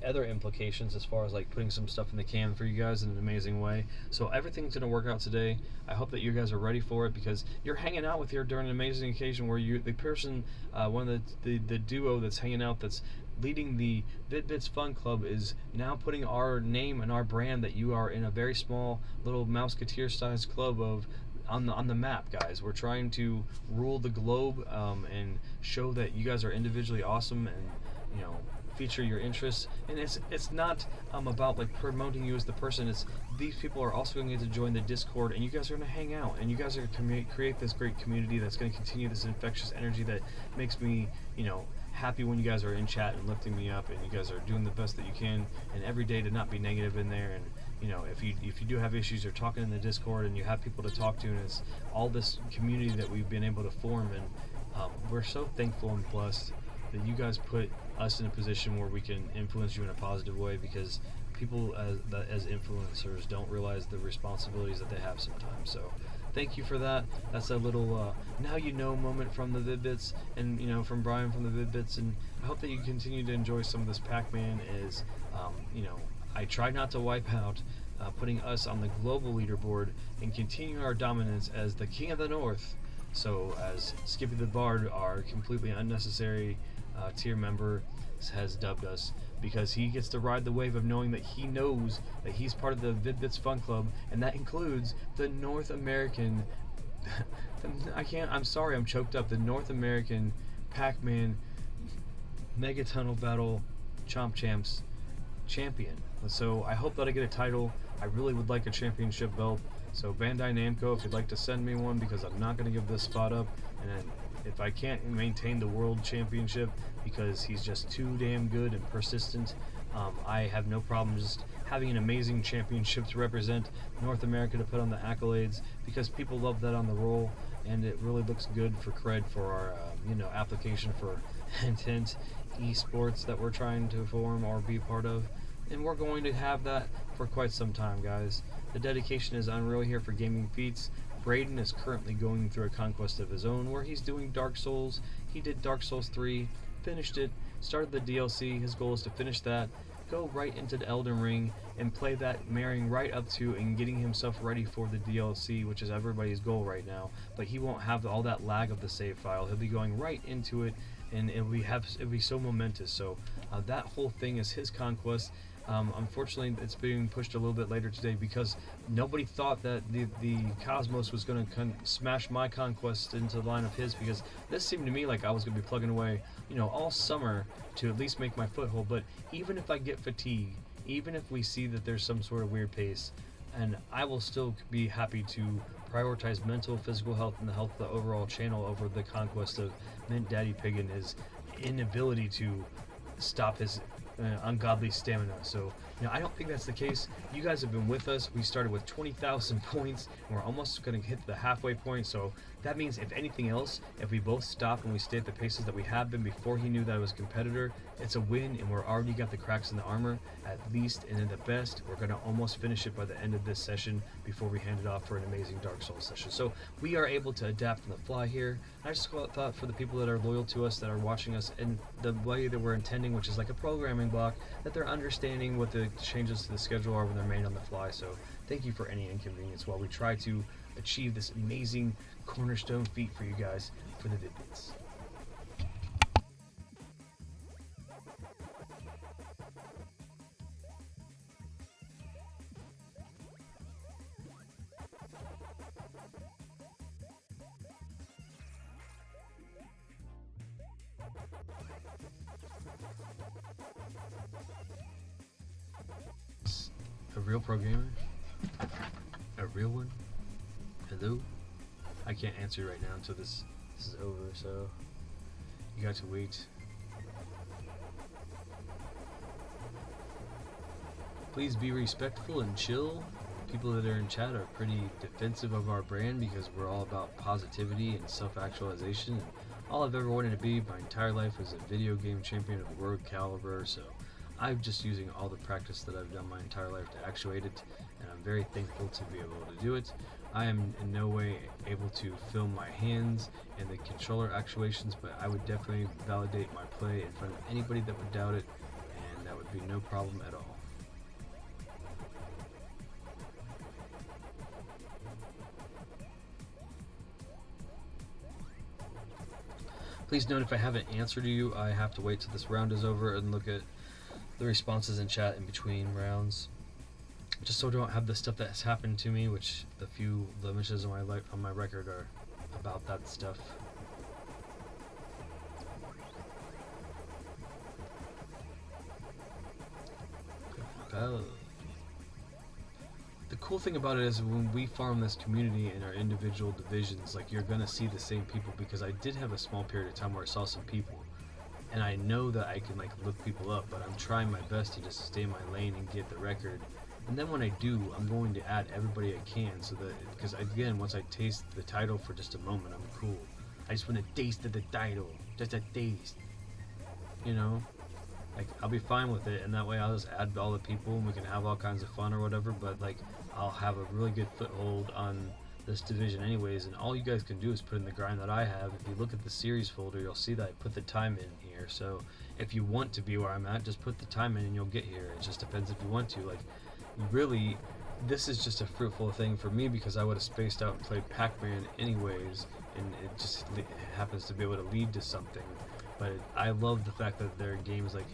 other implications as far as like putting some stuff in the can for you guys in an amazing way. So everything's going to work out today. I hope that you guys are ready for it, because you're hanging out with here during an amazing occasion where the person, one of the duo that's hanging out, that's leading the Vid-Bits Fun Club, is now putting our name and our brand that you are in a very small little Mouseketeer sized club of on the map, guys. We're trying to rule the globe and show that you guys are individually awesome, and you know, feature your interests. And it's not about like promoting you as the person. It's these people are also going to join the Discord, and you guys are going to hang out, and you guys are going to create this great community that's going to continue this infectious energy that makes me, you know, happy when you guys are in chat and lifting me up, and you guys are doing the best that you can, and every day to not be negative in there. And you know, if you do have issues, you're talking in the Discord and you have people to talk to, and it's all this community that we've been able to form. And we're so thankful and blessed that you guys put us in a position where we can influence you in a positive way, because people as influencers don't realize the responsibilities that they have sometimes. So thank you for that. That's a little now you know moment from the Vid-Bits, and you know, from Brian from the Vid-Bits, and I hope that you continue to enjoy some of this Pacman. Is you know, I try not to wipe out, putting us on the global leaderboard and continuing our dominance as the King of the North. So as Skippy the Bard, our completely unnecessary tier member, has dubbed us, because he gets to ride the wave of knowing that he knows that he's part of the Vid-Bits Fun Club, and that includes the North American I'm sorry, I'm choked up. The North American Pacman Mega Tunnel Battle Chomp Champs champion. So I hope that I get a title. I really would like a championship belt. So Bandai Namco, if you'd like to send me one, because I'm not going to give this spot up. And then if I can't maintain the world championship because he's just too damn good and persistent, I have no problem just having an amazing championship to represent North America, to put on the accolades, because people love that on the roll, and it really looks good for cred for our you know, application for intent esports that we're trying to form or be part of. And we're going to have that for quite some time, guys. The dedication is unreal here for Gaming Feats. Braden is currently going through a conquest of his own, where he's doing Dark Souls. He did Dark Souls 3, finished it, started the DLC. His goal is to finish that, go right into the Elden Ring, and play that, marrying right up to and getting himself ready for the DLC, which is everybody's goal right now. But he won't have all that lag of the save file. He'll be going right into it, and it'll be so momentous. So that whole thing is his conquest. Unfortunately, it's being pushed a little bit later today, because nobody thought that the Cosmos was going to smash my conquest into the line of his, because this seemed to me like I was going to be plugging away, you know, all summer to at least make my foothold. But even if I get fatigued, even if we see that there's some sort of weird pace, and I will still be happy to prioritize mental, physical health, and the health of the overall channel over the conquest of MintDaddyPig and his inability to stop his ungodly stamina. So, I don't think that's the case. You guys have been with us. We started with 20,000 points, and we're almost going to hit the halfway point. So that means, if anything else, if we both stop and we stay at the paces that we have been before he knew that I was a competitor, it's a win, and we're already got the cracks in the armor, at least, and at the best, we're going to almost finish it by the end of this session before we hand it off for an amazing Dark Souls session. So we are able to adapt on the fly here. I just thought for the people that are loyal to us, that are watching us in the way that we're intending, which is like a programming block, that they're understanding what the changes to the schedule are when they're made on the fly. So thank you for any inconvenience while we try to achieve this amazing cornerstone feat for you guys for the Vid-Bits. A real pro gamer? A real one? Hello? I can't answer right now until this is over, so you got to wait. Please be respectful and chill. People that are in chat are pretty defensive of our brand because we're all about positivity and self-actualization. And all I've ever wanted to be my entire life is a video game champion of world caliber, so I'm just using all the practice that I've done my entire life to actuate it, and I'm very thankful to be able to do it. I am in no way able to film my hands and the controller actuations, but I would definitely validate my play in front of anybody that would doubt it, and that would be no problem at all. Please note, if I haven't answered you, I have to wait till this round is over and look at the responses in chat in between rounds, just so I don't have the stuff that has happened to me, which the few blemishes on my record are about that stuff. The cool thing about it is when we farm this community in our individual divisions, like, you're gonna see the same people, because I did have a small period of time where I saw some people. And I know that I can, like, look people up, but I'm trying my best to just stay in my lane and get the record. And then when I do, I'm going to add everybody I can, so that, because again, once I taste the title for just a moment, I'm cool. I just want to taste the title, just a taste. You know? Like, I'll be fine with it, and that way I'll just add all the people and we can have all kinds of fun or whatever, but, like, I'll have a really good foothold on this division anyways, and all you guys can do is put in the grind that I have. If you look at the series folder, you'll see that I put the time in here, so if you want to be where I'm at, just put the time in and you'll get here. It just depends if you want to. Like, really, this is just a fruitful thing for me, because I would have spaced out and played Pacman anyways, and it just happens to be able to lead to something. But I love the fact that there are games like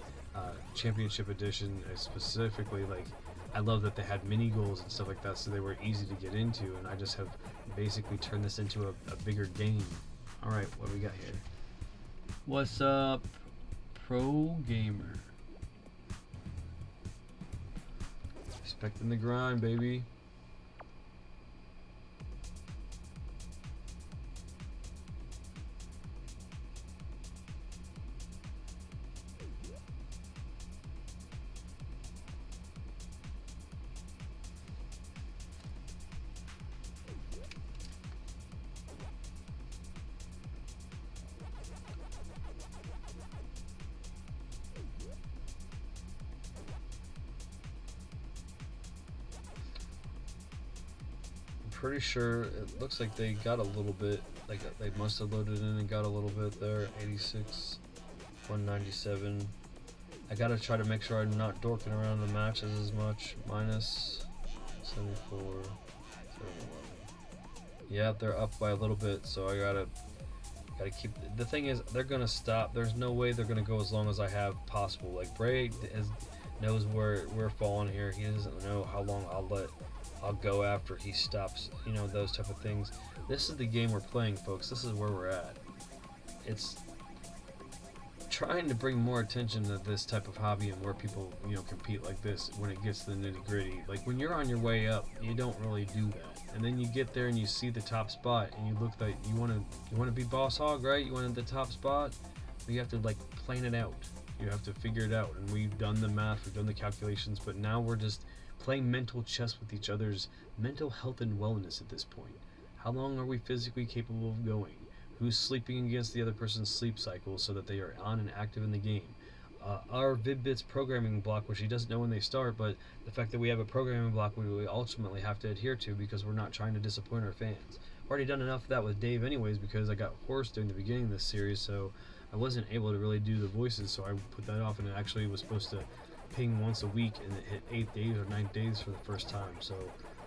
Championship Edition, specifically, like, I love that they had mini goals and stuff like that, so they were easy to get into, and I just have basically turned this into a bigger game. Alright, what do we got here? What's up, pro gamer? Respecting the grind, baby. Pretty sure it looks like they got a little bit, like they must have loaded in and got a little bit there. 86, 197. I gotta try to make sure I'm not dorking around the matches as much. Minus 74, 711. Yeah, they're up by a little bit, so I gotta keep. The thing is, they're gonna stop. There's no way they're gonna go as long as I have possible. Like, Bray knows where we're falling here. He doesn't know how long I'll go after he stops, you know, those type of things. This is the game we're playing, folks. This is where we're at. It's trying to bring more attention to this type of hobby and where people, you know, compete like this when it gets to the nitty gritty. Like when you're on your way up, you don't really do that, and then you get there and you see the top spot and you look like you want to be boss hog, right? You want the top spot, but you have to like plan it out. You have to figure it out, and we've done the math, we've done the calculations, but now we're just playing mental chess with each other's mental health and wellness at this point. How long are we physically capable of going? Who's sleeping against the other person's sleep cycle so that they are on and active in the game? Our Vid-Bits programming block, which he doesn't know when they start, but the fact that we have a programming block we ultimately have to adhere to because we're not trying to disappoint our fans. I've already done enough of that with Dave anyways because I got hoarse during the beginning of this series, so I wasn't able to really do the voices, so I put that off, and it actually was supposed to ping once a week, and it hit 8 days or 9 days for the first time, so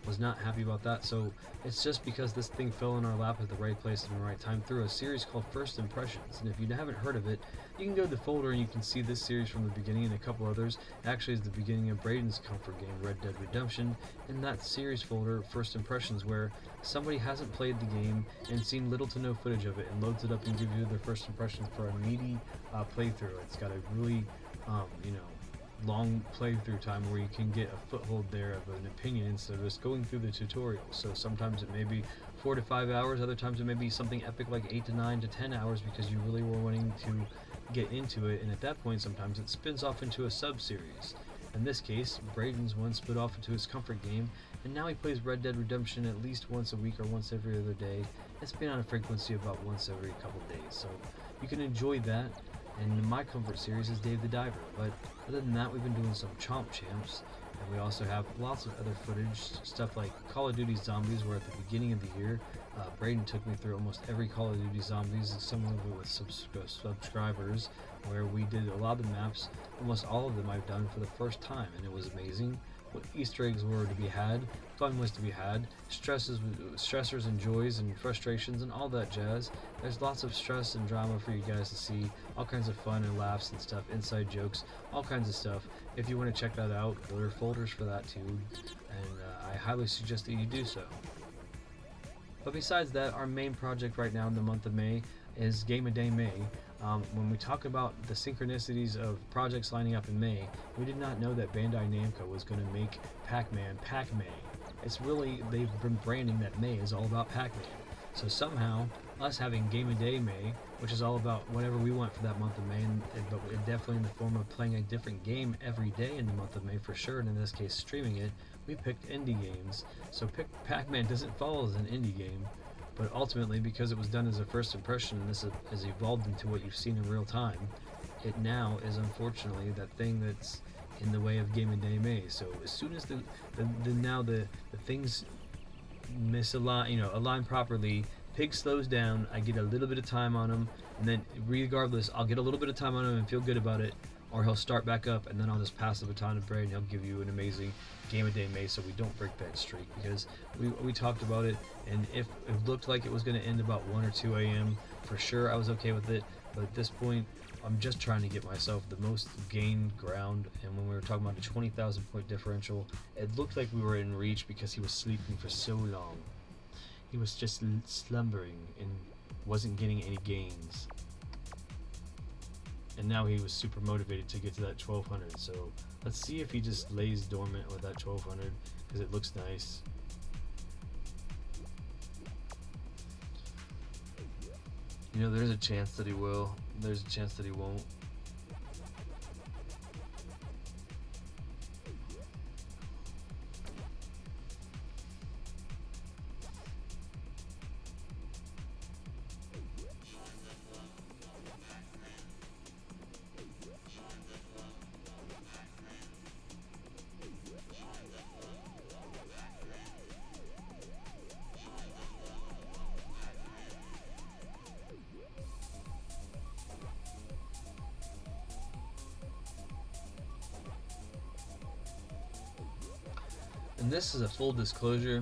was not happy about that. So it's just because this thing fell in our lap at the right place and the right time through a series called First Impressions. And if you haven't heard of it, you can go to the folder and you can see this series from the beginning and a couple others. Actually, it's the beginning of Braden's comfort game, Red Dead Redemption, in that series folder, First Impressions, where somebody hasn't played the game and seen little to no footage of it and loads it up and gives you their first impressions for a meaty playthrough. It's got a really, you know, long playthrough time where you can get a foothold there of an opinion instead of just going through the tutorial. So sometimes it may be 4 to 5 hours, other times it may be something epic like 8 to 9 to 10 hours because you really were wanting to get into it, and at that point sometimes it spins off into a sub-series. In this case, Braden's one split off into his comfort game, and now he plays Red Dead Redemption at least once a week or once every other day. It's been on a frequency of about once every couple days, so you can enjoy that. And my comfort series is Dave the Diver, but other than that, we've been doing some Chomp champs, and we also have lots of other footage, stuff like Call of Duty Zombies, where at the beginning of the year, Braden took me through almost every Call of Duty Zombies, some of it with subscribers, where we did a lot of the maps. Almost all of them I've done for the first time, and it was amazing. What Easter eggs were to be had, fun was to be had, stressors and joys and frustrations and all that jazz. There's lots of stress and drama for you guys to see, all kinds of fun and laughs and stuff, inside jokes, all kinds of stuff. If you want to check that out, there are folders for that too, and I highly suggest that you do so. But besides that, our main project right now in the month of May is Game a Day May. When we talk about the synchronicities of projects lining up in May, we did not know that Bandai Namco was going to make Pacman Pac-May. It's really, they've been branding that May is all about Pac-Man. So somehow, us having Game a Day May, which is all about whatever we want for that month of May, but definitely in the form of playing a different game every day in the month of May for sure, and in this case streaming it, we picked indie games. So Pac-Man doesn't fall as an indie game, but ultimately, because it was done as a first impression and this has evolved into what you've seen in real time, it now is unfortunately that thing that's in the way of Game a Day May. So as soon as the things misalign, you know, align properly, Pig slows down, I get a little bit of time on him, and then regardless, I'll get a little bit of time on him and feel good about it, or he'll start back up, and then I'll just pass the baton to Bray, and he'll give you an amazing Game a Day May, so we don't break that streak, because we talked about it, and if it looked like it was going to end about 1 or 2 a.m., for sure I was okay with it, but at this point, I'm just trying to get myself the most gained ground, and when we were talking about a 20,000 point differential, it looked like we were in reach because he was sleeping for so long. He was just slumbering and wasn't getting any gains. And now he was super motivated to get to that 1200, so let's see if he just lays dormant with that 1200, because it looks nice. You know, there's a chance that he will, there's a chance that he won't. And this is a full disclosure.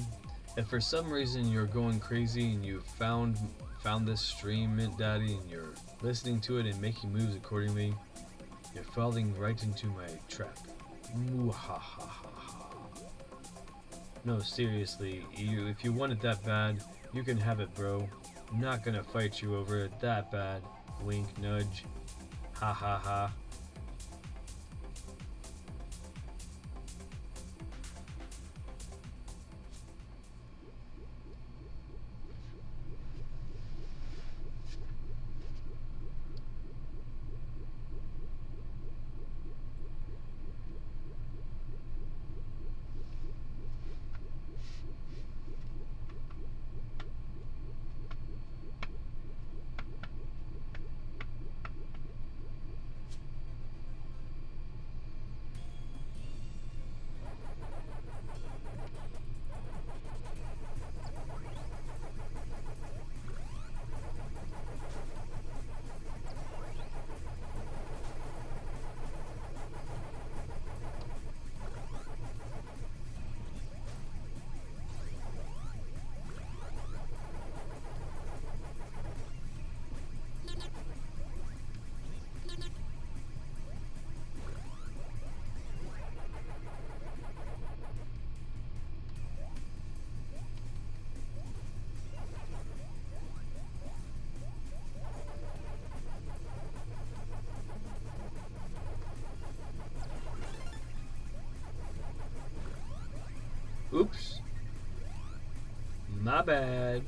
If for some reason you're going crazy and you found this stream, Mint Daddy, and you're listening to it and making moves accordingly, you're falling right into my trap. Muhahaha. No, seriously, if you want it that bad, you can have it, bro. I'm not gonna fight you over it that bad. Wink, nudge. Ha ha ha. Oops. My bad.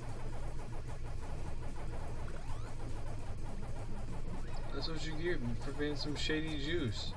That's what you get for being some shady juice.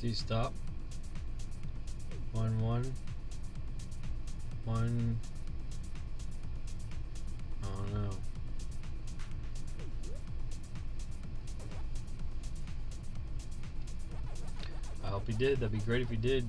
Do you stop? 1 1 1. I don't know. I hope he did. That'd be great if he did.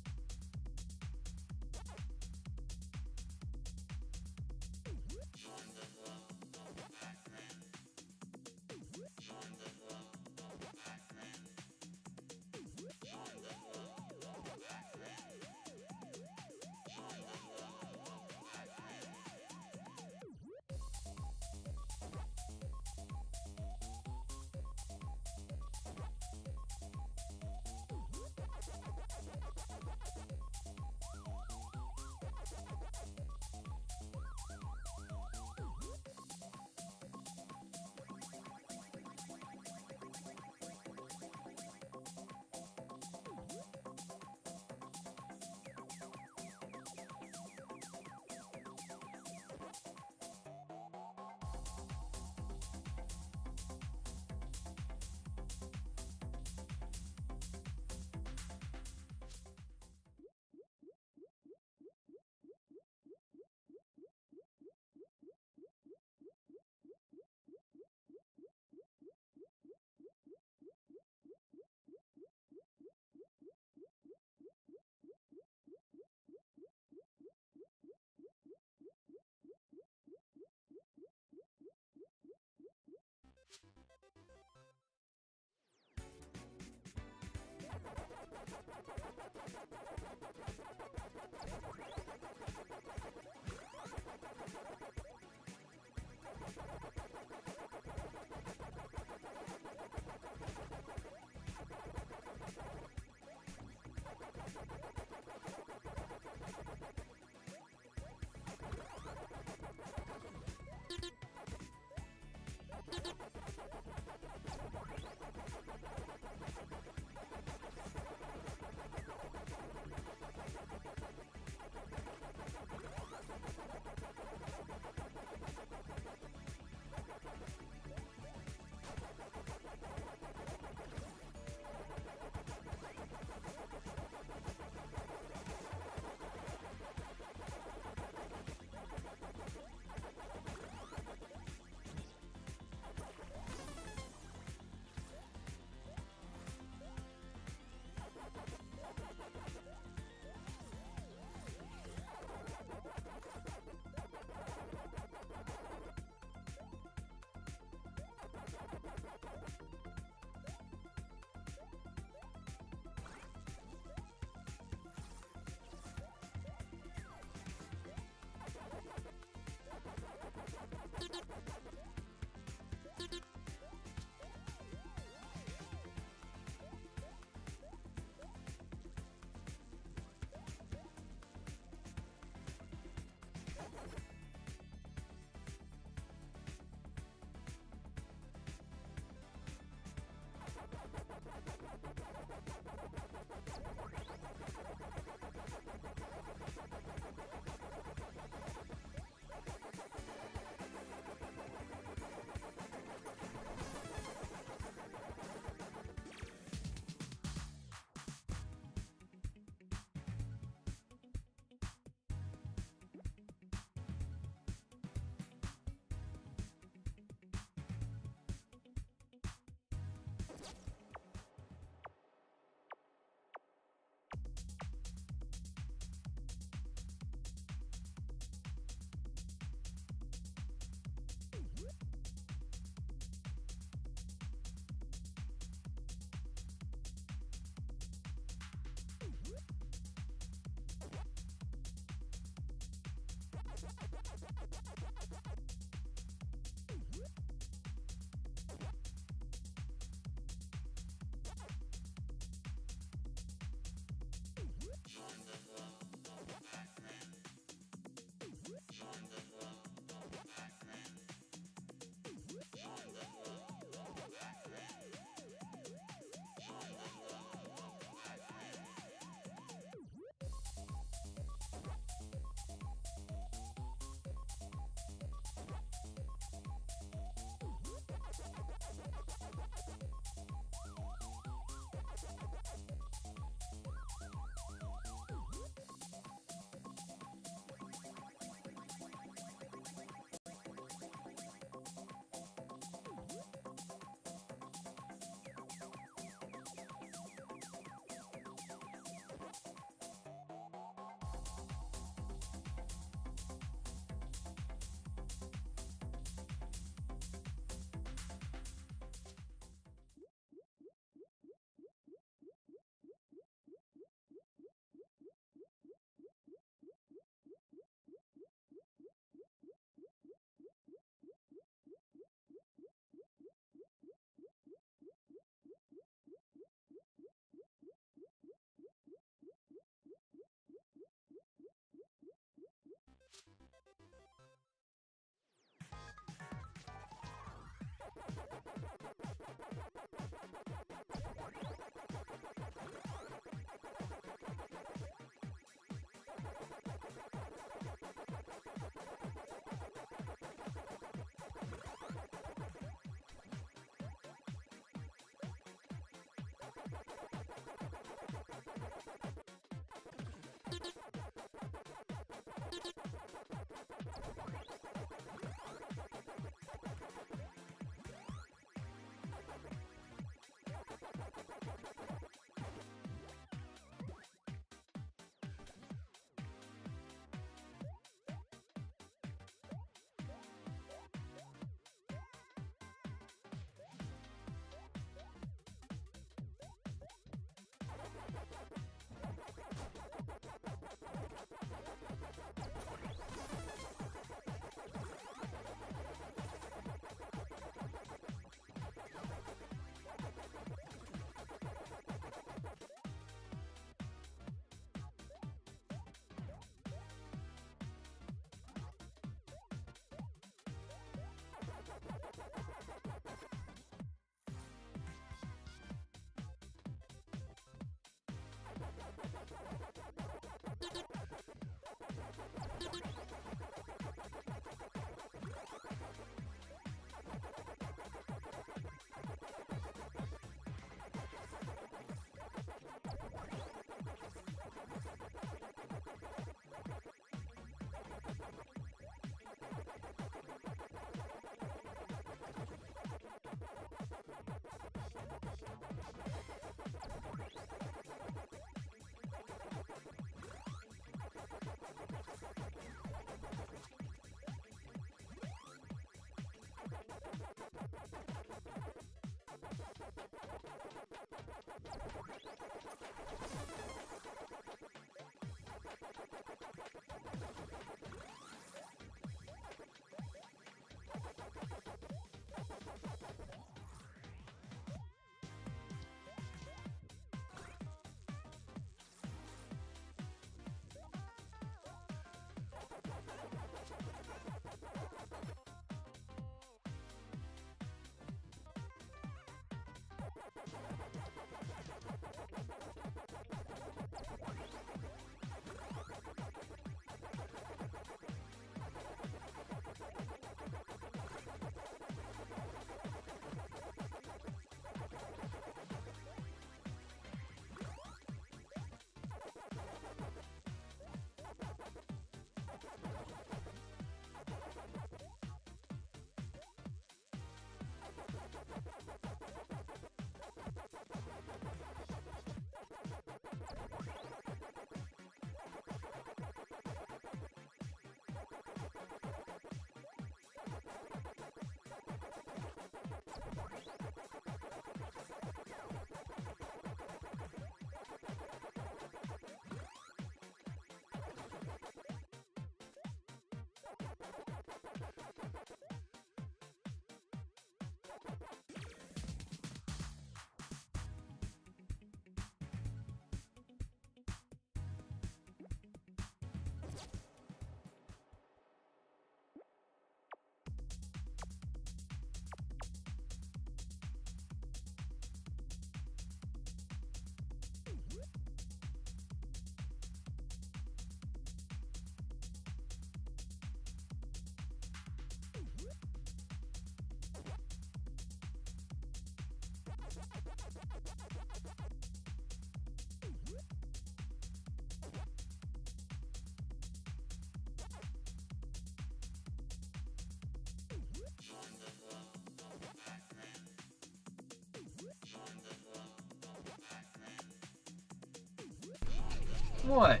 What?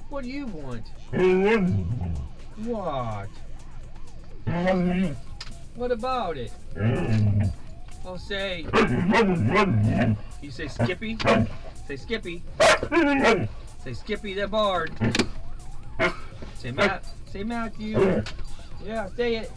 What do you want? What? What about it? Oh, say. You say Skippy? Say Skippy. Say Skippy the Bard. Say Matt. Say Matthew. Yeah, say it.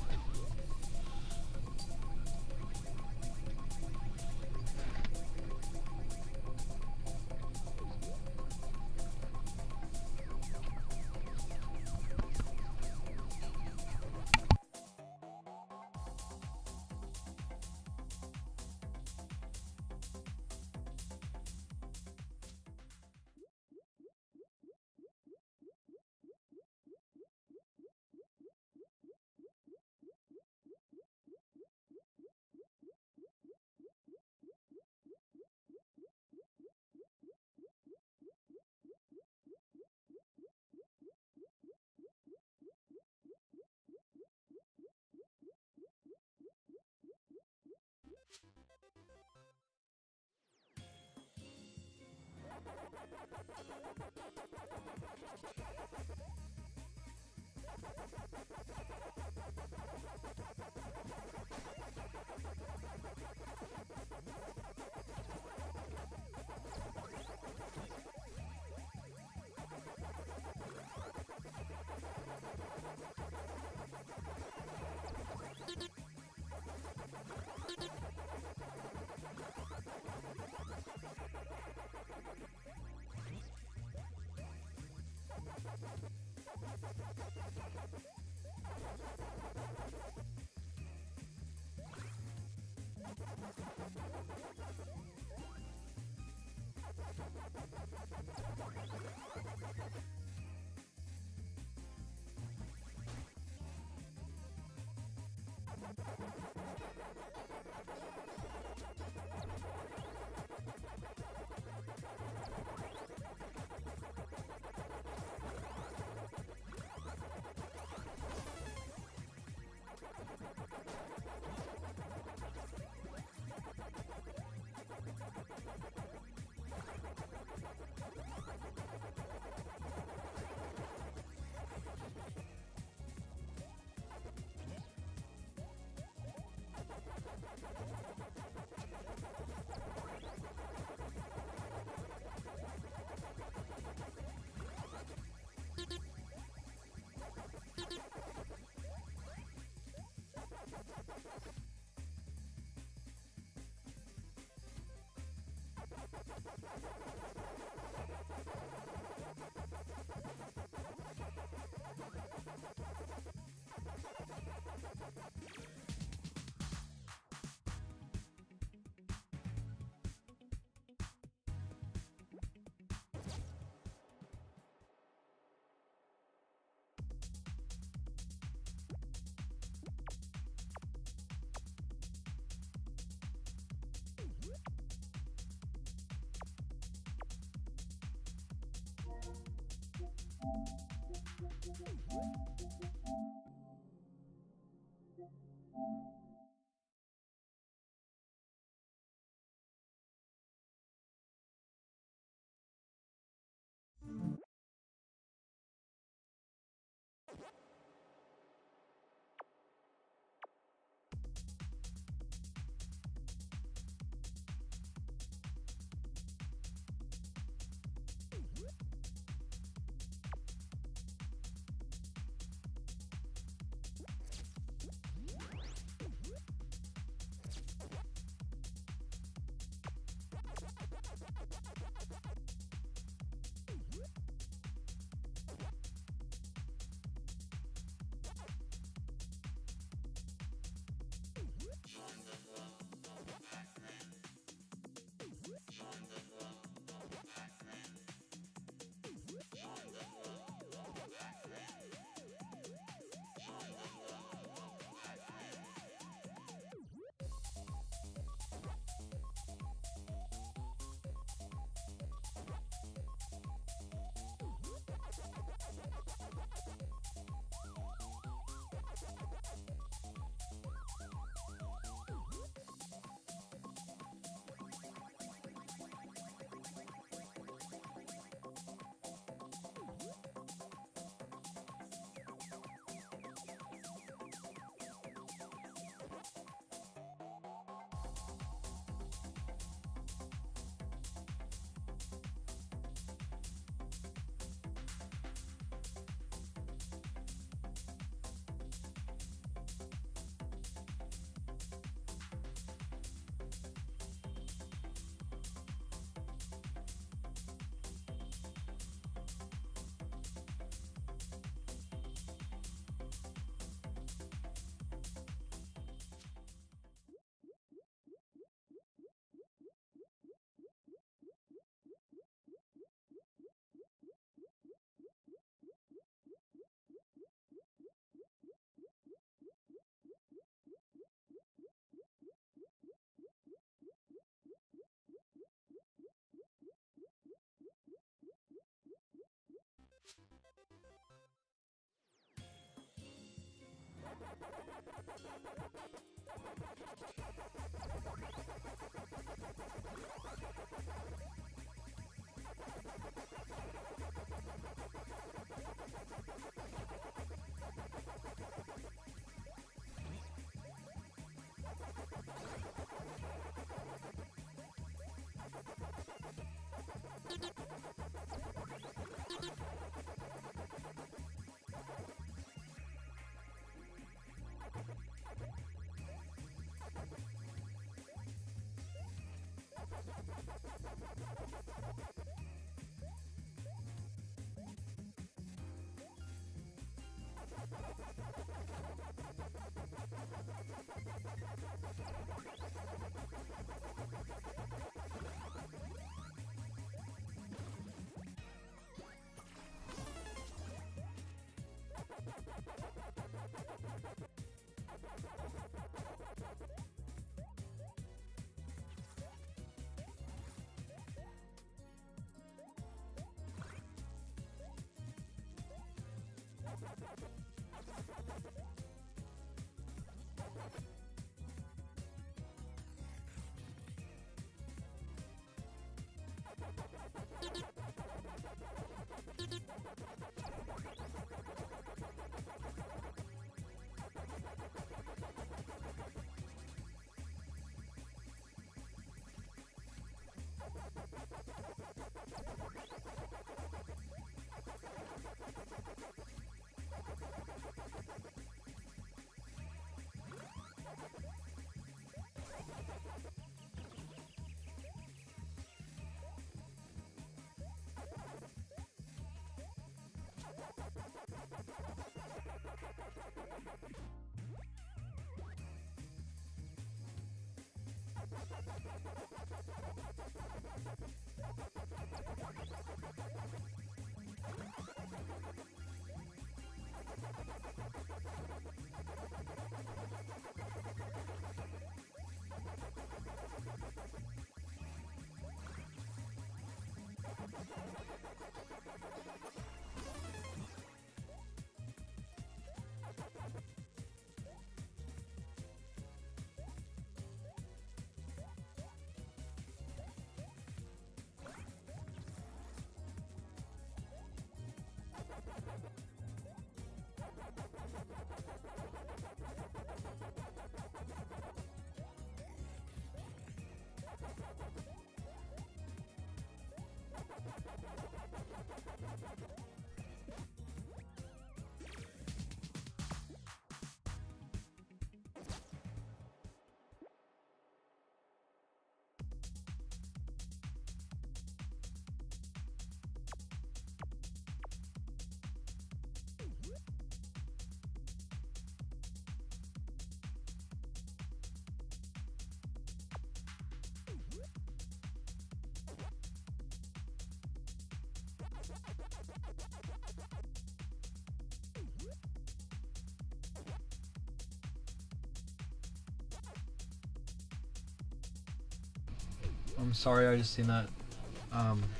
I'm sorry, I just seen that.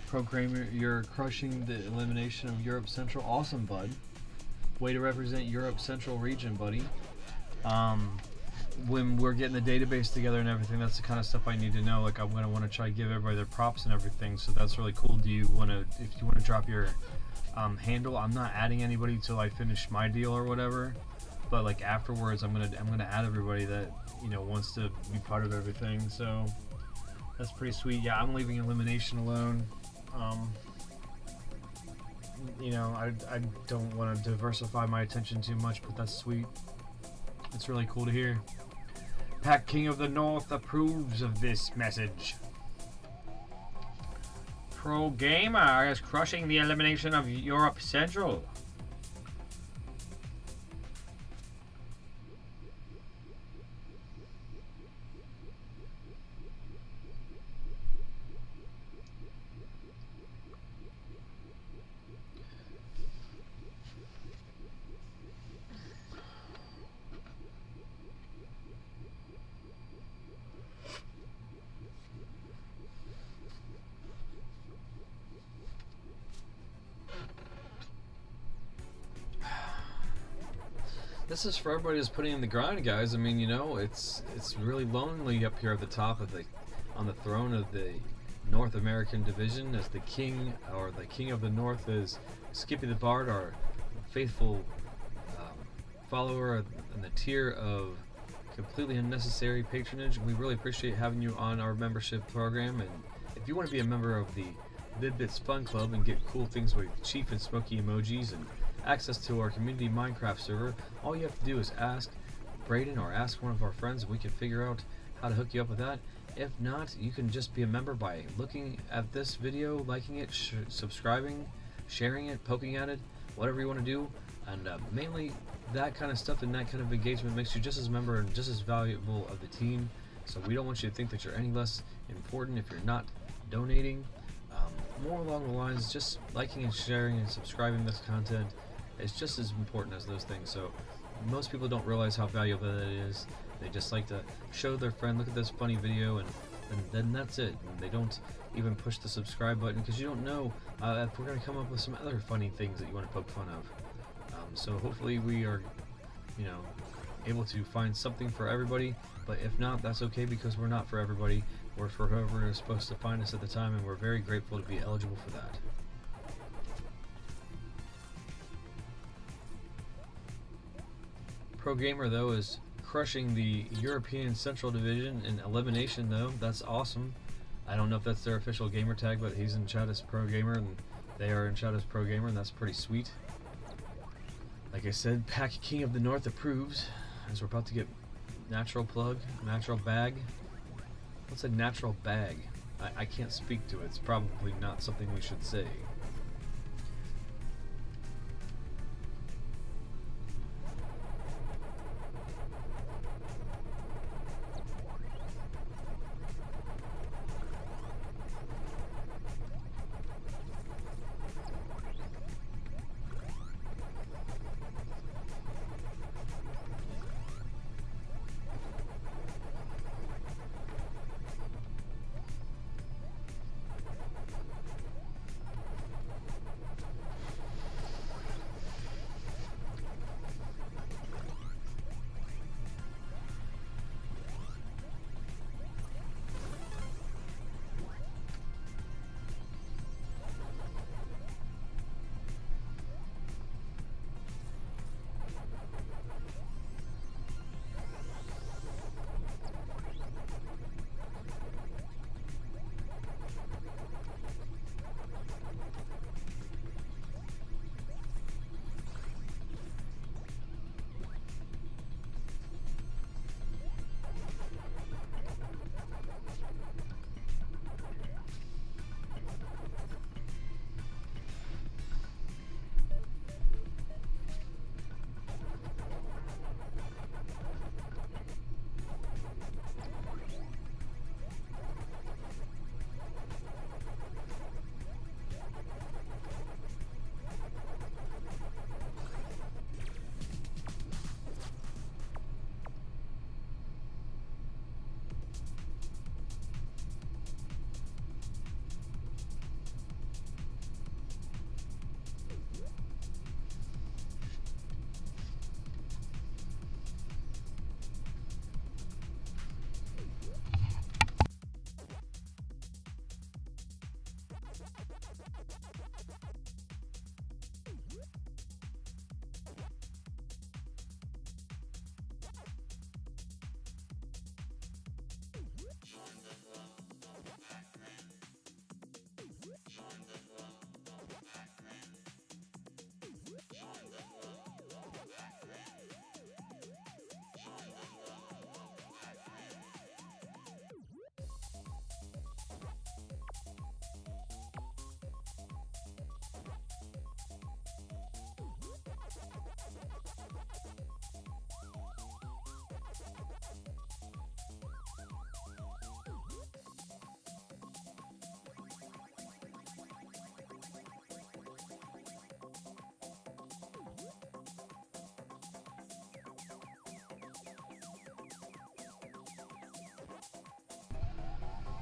Programmer, you're crushing the elimination of Europe Central. Awesome, bud. Way to represent Europe Central region, buddy. When we're getting the database together and everything, that's the kind of stuff I need to know. Like, I'm gonna want to try to give everybody their props and everything. So that's really cool. Do you want to, if you want to drop your handle? I'm not adding anybody till I finish my deal or whatever. But like afterwards, I'm gonna add everybody that wants to be part of everything. So that's pretty sweet. Yeah, I'm leaving elimination alone. I don't want to diversify my attention too much, but that's sweet. It's really cool to hear. Pack King of the North approves of this message. Pro Gamer is crushing the elimination of Europe Central. This is for everybody who's putting in the grind, guys. I mean, it's really lonely up here at the top of on the throne of the North American division, as the king, or the king of the North, is Skippy the Bard, our faithful follower in the tier of completely unnecessary patronage. We really appreciate having you on our membership program, and if you want to be a member of the Vid-Bits Fun Club and get cool things like Chief and Smoky emojis and access to our community Minecraft server, all you have to do is ask Brayden or ask one of our friends, and we can figure out how to hook you up with that. If not, you can just be a member by looking at this video, liking it, subscribing, sharing it, poking at it, whatever you want to do. And mainly that kind of stuff and that kind of engagement makes you just as a member and just as valuable of the team. So we don't want you to think that you're any less important if you're not donating. More along the lines, just liking and sharing and subscribing this content is just as important as those things. So most people don't realize how valuable that is. They just like to show their friend, look at this funny video, and then that's it. And they don't even push the subscribe button because you don't know if we're going to come up with some other funny things that you want to poke fun of. So hopefully we are, able to find something for everybody. But if not, that's okay, because we're not for everybody. We're for whoever is supposed to find us at the time, and we're very grateful to be eligible for that. Pro Gamer, though, is crushing the European Central Division in elimination, though. That's awesome. I don't know if that's their official gamer tag, but he's in chat as Pro Gamer, and they are in chat as Pro Gamer, and that's pretty sweet. Like I said, Pack King of the North approves, as we're about to get natural plug, natural bag. What's a natural bag? I can't speak to it. It's probably not something we should say.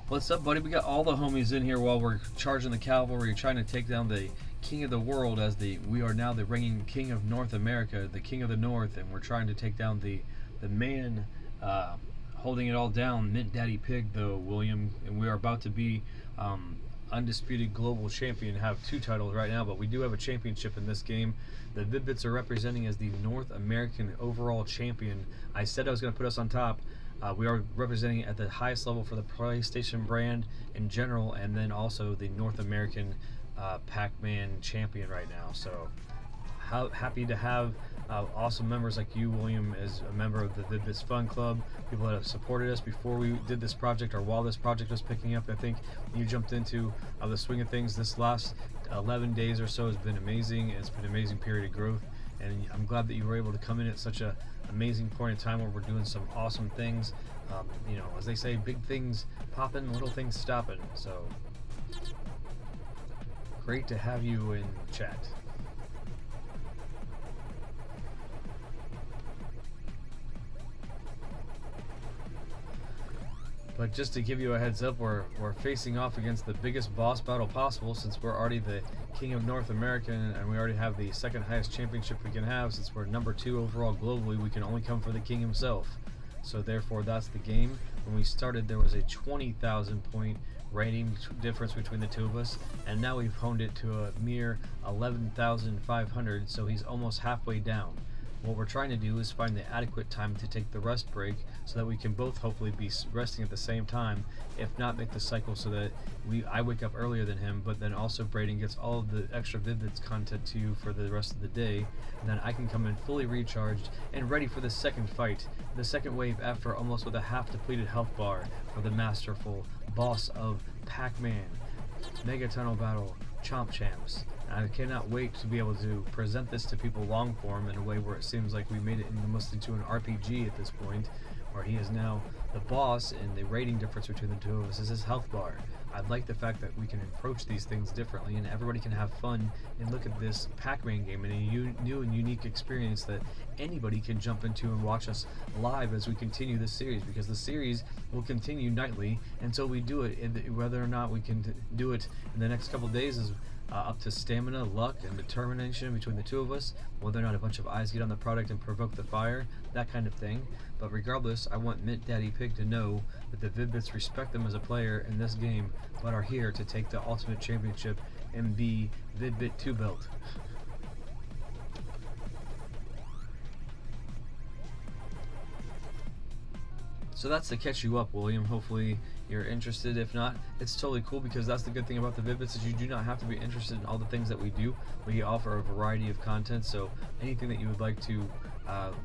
What's up, buddy? We got all the homies in here while we're charging the cavalry, trying to take down the king of the world, as we are now the reigning king of North America, the king of the North, and we're trying to take down the man holding it all down, MintDaddyPig, though, William, and we are about to be undisputed global champion. Have 2 titles right now, but we do have a championship in this game. The Vid-Bits are representing as the North American overall champion. I said I was going to put us on top. We are representing at the highest level for the PlayStation brand in general, and then also the North American Pacman champion right now. So happy to have awesome members like you, William, as a member of the Vid-Bits Fun Club, people that have supported us before we did this project or while this project was picking up. I think you jumped into the swing of things. This last 11 days or so has been amazing. It's been an amazing period of growth, and I'm glad that you were able to come in at such a amazing point in time where we're doing some awesome things. You know, as they say, big things popping, little things stopping. So great to have you in chat. But just to give you a heads up, we're facing off against the biggest boss battle possible, since we're already the king of North America and we already have the second highest championship we can have. Since we're number 2 overall globally, we can only come for the king himself. So therefore, that's the game. When we started, there was a 20,000 point rating difference between the two of us, and now we've honed it to a mere 11,500, so he's almost halfway down. What we're trying to do is find the adequate time to take the rest break so that we can both hopefully be resting at the same time, if not make the cycle so that I wake up earlier than him, but then also Braden gets all of the extra Vid-Bits content to you for the rest of the day, and then I can come in fully recharged and ready for the second fight, the second wave after almost with a half depleted health bar for the masterful boss of Pacman, Mega Tunnel Battle, Chomp Champs. I cannot wait to be able to present this to people long form in a way where it seems like we made it almost into an RPG at this point, where he is now the boss, and the rating difference between the two of us is his health bar. I like the fact that we can approach these things differently and everybody can have fun and look at this Pacman game in a new and unique experience that anybody can jump into and watch us live as we continue this series, because the series will continue nightly until we do it. Whether or not we can do it in the next couple days is up to stamina, luck, and determination between the two of us, whether or not a bunch of eyes get on the product and provoke the fire, that kind of thing. But regardless, I want MintDaddyPig to know that the Vid-Bits respect them as a player in this game, but are here to take the ultimate championship and be Vid-Bit 2 belt. So that's to catch you up, William. Hopefully you're interested. If not, it's totally cool, because that's the good thing about the Vid-Bits is you do not have to be interested in all the things that we do. We offer a variety of content, so anything that you would like to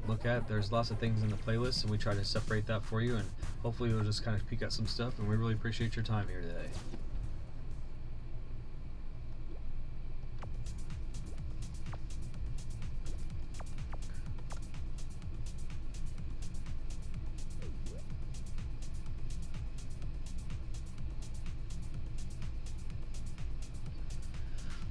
look at, there's lots of things in the playlist, and we try to separate that for you, and hopefully you'll just kind of peek at some stuff, and we really appreciate your time here today.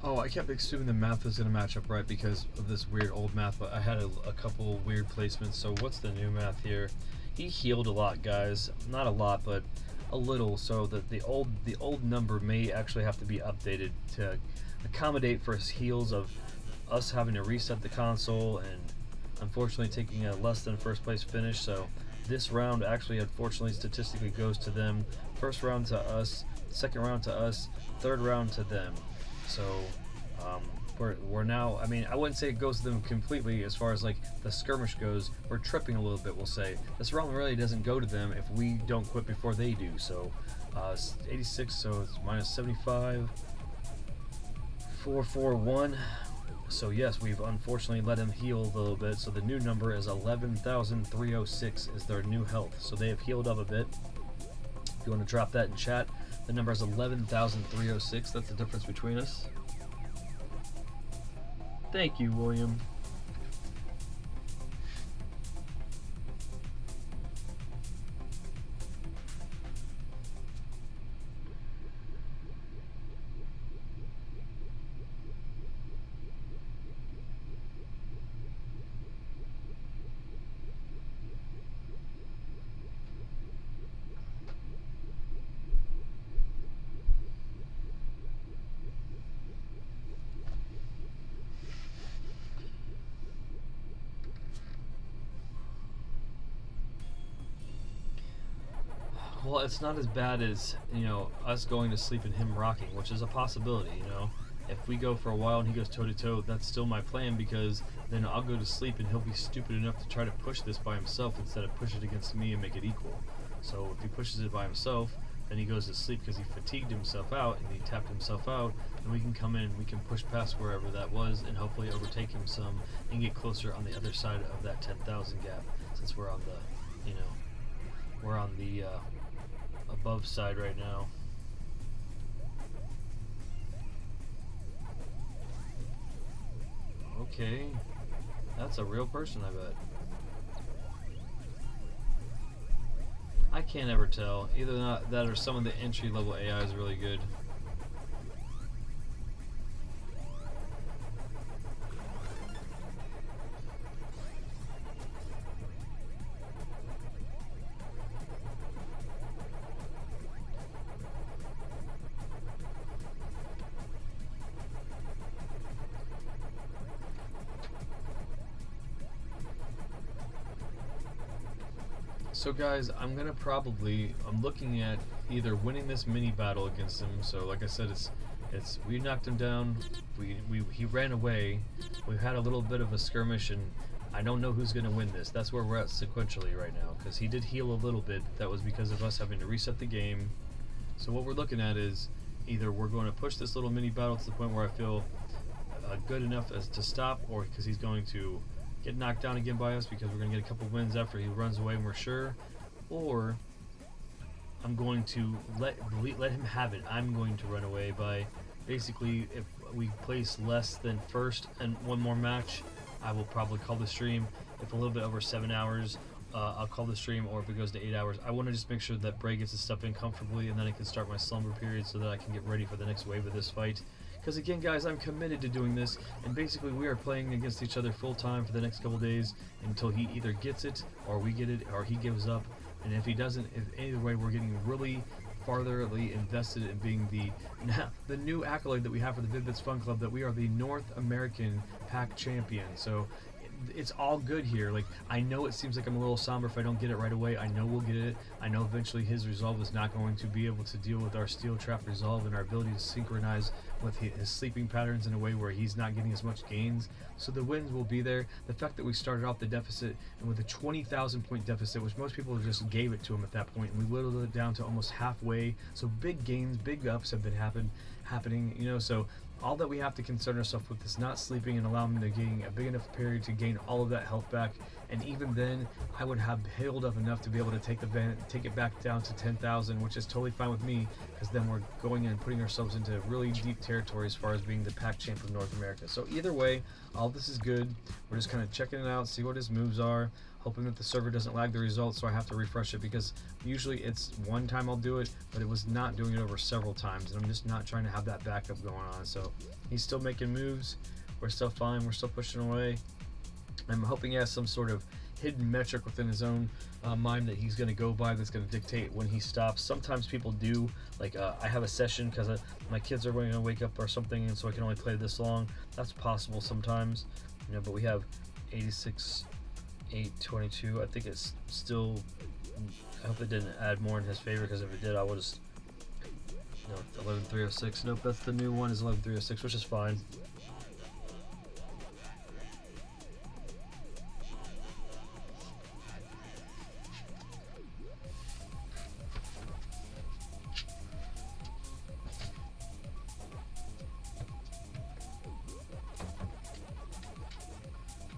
Oh, I kept assuming the math was going to match up right because of this weird old math, but I had a couple weird placements. So what's the new math here? He healed a lot, guys. Not a lot, but a little. So that the old number may actually have to be updated to accommodate for his heals of us having to reset the console and unfortunately taking a less than first place finish. So this round actually unfortunately statistically goes to them. First round to us, second round to us, third round to them. So we're now, I mean, I wouldn't say it goes to them completely as far as like the skirmish goes. We're tripping a little bit, we'll say. This realm really doesn't go to them if we don't quit before they do. So it's 86, so it's minus 75, 441. So yes, we've unfortunately let him heal a little bit. So the new number is 11,306 is their new health. So they have healed up a bit. If you want to drop that in chat, the number is 11,306. That's the difference between us. Thank you, William. Well, it's not as bad as, you know, us going to sleep and him rocking, which is a possibility, you know. If we go for a while and he goes toe-to-toe, that's still my plan, because then I'll go to sleep and he'll be stupid enough to try to push this by himself instead of push it against me and make it equal. So if he pushes it by himself, then he goes to sleep because he fatigued himself out and he tapped himself out, and we can come in, we can push past wherever that was and hopefully overtake him some and get closer on the other side of that 10,000 gap, since we're on the, you know, we're on the above side right now. Okay, that's a real person, I bet. I can't ever tell. Either that or some of the entry level AI is really good. So guys, I'm looking at either winning this mini battle against him. So like I said, we knocked him down, he ran away, we've had a little bit of a skirmish, and I don't know who's going to win this. That's where we're at sequentially right now, because he did heal a little bit. That was because of us having to reset the game. So what we're looking at is either we're going to push this little mini battle to the point where I feel good enough as to stop, or because he's going to get knocked down again by us because we're going to get a couple wins after he runs away and we're sure, or I'm going to let him have it. I'm going to run away by basically, if we place less than first and one more match, I will probably call the stream. If a little bit over 7 hours, I'll call the stream, or if it goes to 8 hours, I want to just make sure that Bray gets his stuff in comfortably, and then I can start my slumber period so that I can get ready for the next wave of this fight. Because again, guys, I'm committed to doing this, and basically we are playing against each other full time for the next couple days until he either gets it, or we get it, or he gives up. And if he doesn't, either way, we're getting really fartherly invested in being the new accolade that we have for the Vid-Bits Fun Club, that we are the North American Pack Champion. So it's all good here. Like, I know it seems like I'm a little somber if I don't get it right away. I know we'll get it. I know eventually his resolve is not going to be able to deal with our steel trap resolve and our ability to synchronize with his sleeping patterns in a way where he's not getting as much gains. So the wins will be there. The fact that we started off the deficit and with a 20,000 point deficit, which most people just gave it to him at that point, and we whittled it down to almost halfway. So big gains, big ups have been happening, you know. So all that we have to concern ourselves with is not sleeping and allowing him to gain a big enough period to gain all of that health back. And even then, I would have healed up enough to be able to take it back down to 10,000, which is totally fine with me, because then we're going in and putting ourselves into really deep territory as far as being the pack champ of North America. So either way, all this is good. We're just kind of checking it out, see what his moves are, hoping that the server doesn't lag the results, so I have to refresh it, because usually it's one time I'll do it, but it was not doing it over several times, and I'm just not trying to have that backup going on. So he's still making moves, we're still fine, we're still pushing away. I'm hoping he has some sort of hidden metric within his own mind that he's going to go by that's going to dictate when he stops. Sometimes people do, like I have a session because my kids are going to wake up or something, and so I can only play this long. That's possible sometimes, you know. But we have 86, 822. I think it's still. I hope it didn't add more in his favor, because if it did, I would have No, it's 11306. Nope, that's the new one is 11306, which is fine.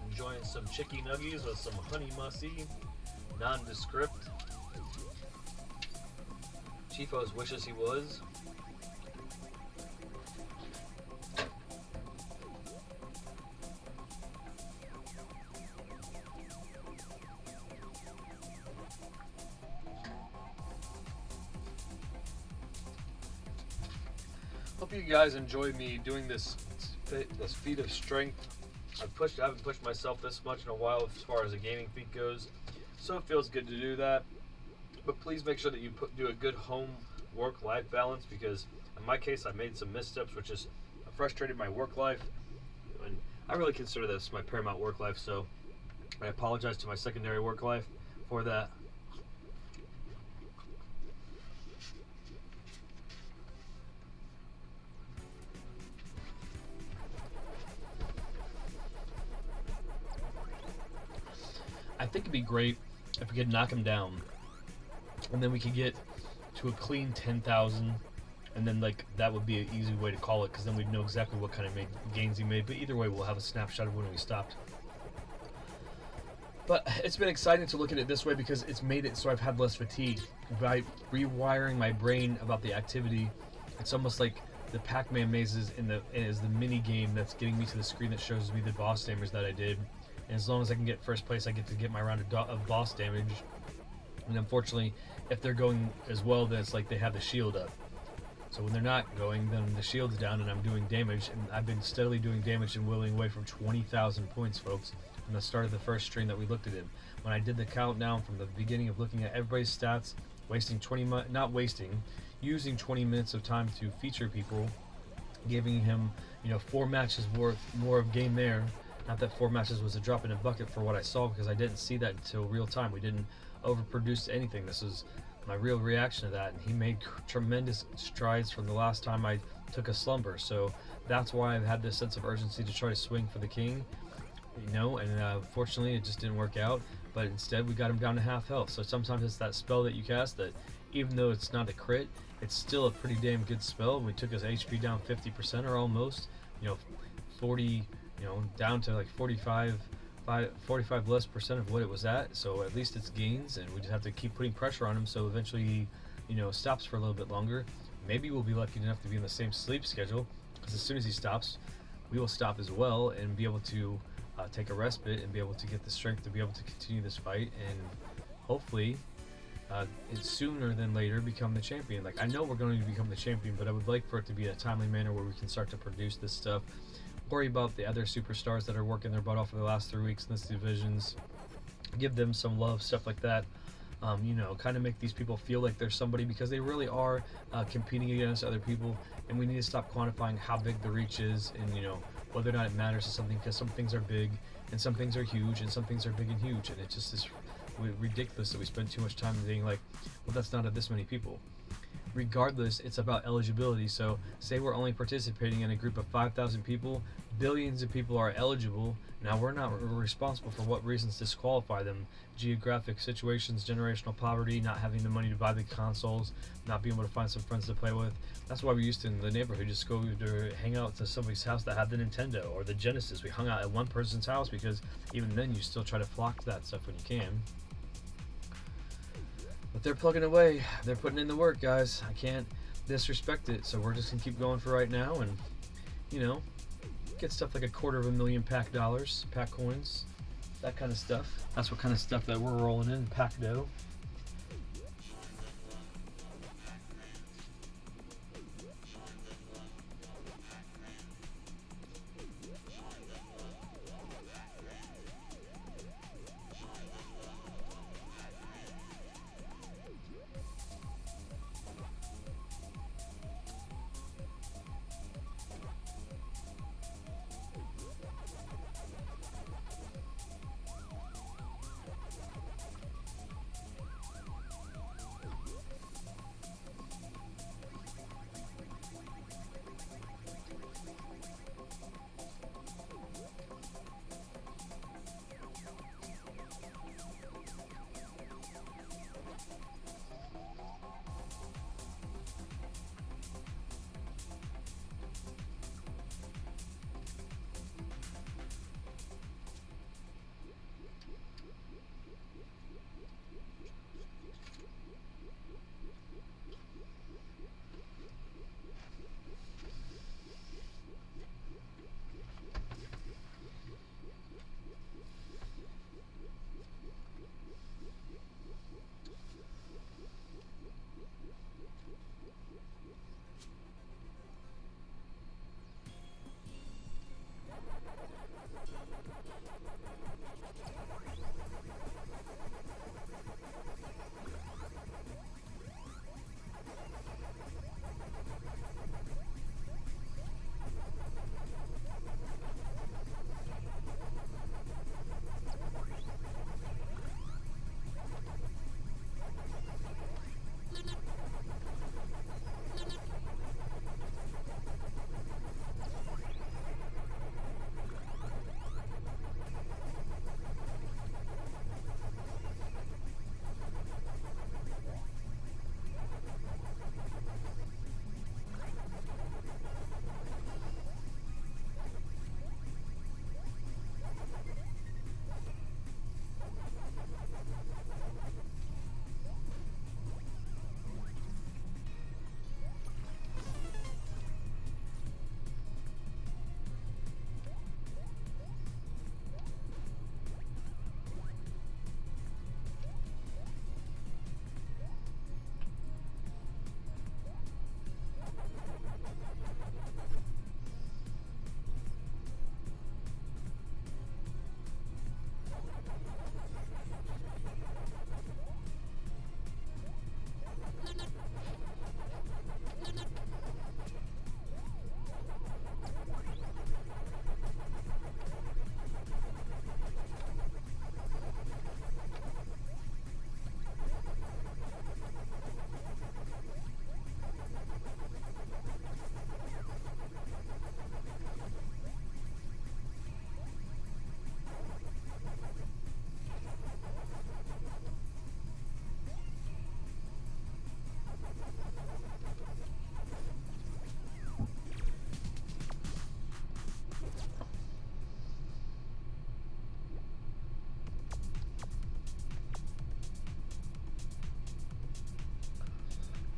Enjoying some chicky nuggies with some honey mussy, nondescript. Chifo's wishes he was. Hope you guys enjoy me doing this feat of strength. I haven't pushed myself this much in a while as far as a gaming feat goes, so it feels good to do that. But please make sure that you do a good home work-life balance, because in my case I made some missteps which has frustrated my work life, and I really consider this my paramount work life, so I apologize to my secondary work life for that. I think it'd be great if we could knock him down, and then we could get to a clean 10,000, and then like that would be an easy way to call it, because then we'd know exactly what kind of gains he made. But either way, we'll have a snapshot of when we stopped. But it's been exciting to look at it this way, because it's made it so I've had less fatigue. By rewiring my brain about the activity, it's almost like the Pacman mazes is the mini game that's getting me to the screen that shows me the boss damage that I did. And as long as I can get first place, I get to get my round of boss damage. And unfortunately, if they're going as well, then it's like they have the shield up. So when they're not going, then the shield's down and I'm doing damage. And I've been steadily doing damage and whittling away from 20,000 points, folks, from the start of the first stream that we looked at him. When I did the countdown from the beginning of looking at everybody's stats, using 20 minutes of time to feature people, giving him, 4 matches worth more of game there. Not that 4 matches was a drop in a bucket for what I saw, because I didn't see that until real time. We didn't overproduce anything. This was my real reaction to that, and he made tremendous strides from the last time I took a slumber. So that's why I've had this sense of urgency to try to swing for the king, and fortunately it just didn't work out. But instead we got him down to half health. So sometimes it's that spell that you cast that, even though it's not a crit, it's still a pretty damn good spell. We took his HP down 50% or almost, 40, down to like 45 less percent of what it was at. So at least it's gains, and we just have to keep putting pressure on him so eventually he stops for a little bit longer. Maybe we'll be lucky enough to be in the same sleep schedule, because as soon as he stops, we will stop as well and be able to take a respite and be able to get the strength to be able to continue this fight, and hopefully it's sooner than later become the champion. Like, I know we're going to become the champion, but I would like for it to be a timely manner where we can start to produce this stuff. Worry about the other superstars that are working their butt off for the last 3 weeks in this divisions. Give them some love, stuff like that. Kind of make these people feel like they're somebody, because they really are competing against other people, and we need to stop quantifying how big the reach is, and whether or not it matters to something, because some things are big and some things are huge and some things are big and huge, and it just is ridiculous that we spend too much time being like, well, that's not this many people. Regardless, it's about eligibility. So say we're only participating in a group of 5,000 people, billions of people are eligible. Now we're not responsible for what reasons disqualify them. Geographic situations, generational poverty, not having the money to buy the consoles, not being able to find some friends to play with. That's why we used to, in the neighborhood, just go to hang out to somebody's house that had the Nintendo or the Genesis. We hung out at one person's house, because even then you still try to flock to that stuff when you can. But they're plugging away. They're putting in the work, guys. I can't disrespect it. So we're just going to keep going for right now, and, get stuff like $250,000 pack dollars, pack coins, that kind of stuff. That's what kind of stuff that we're rolling in, pack dough.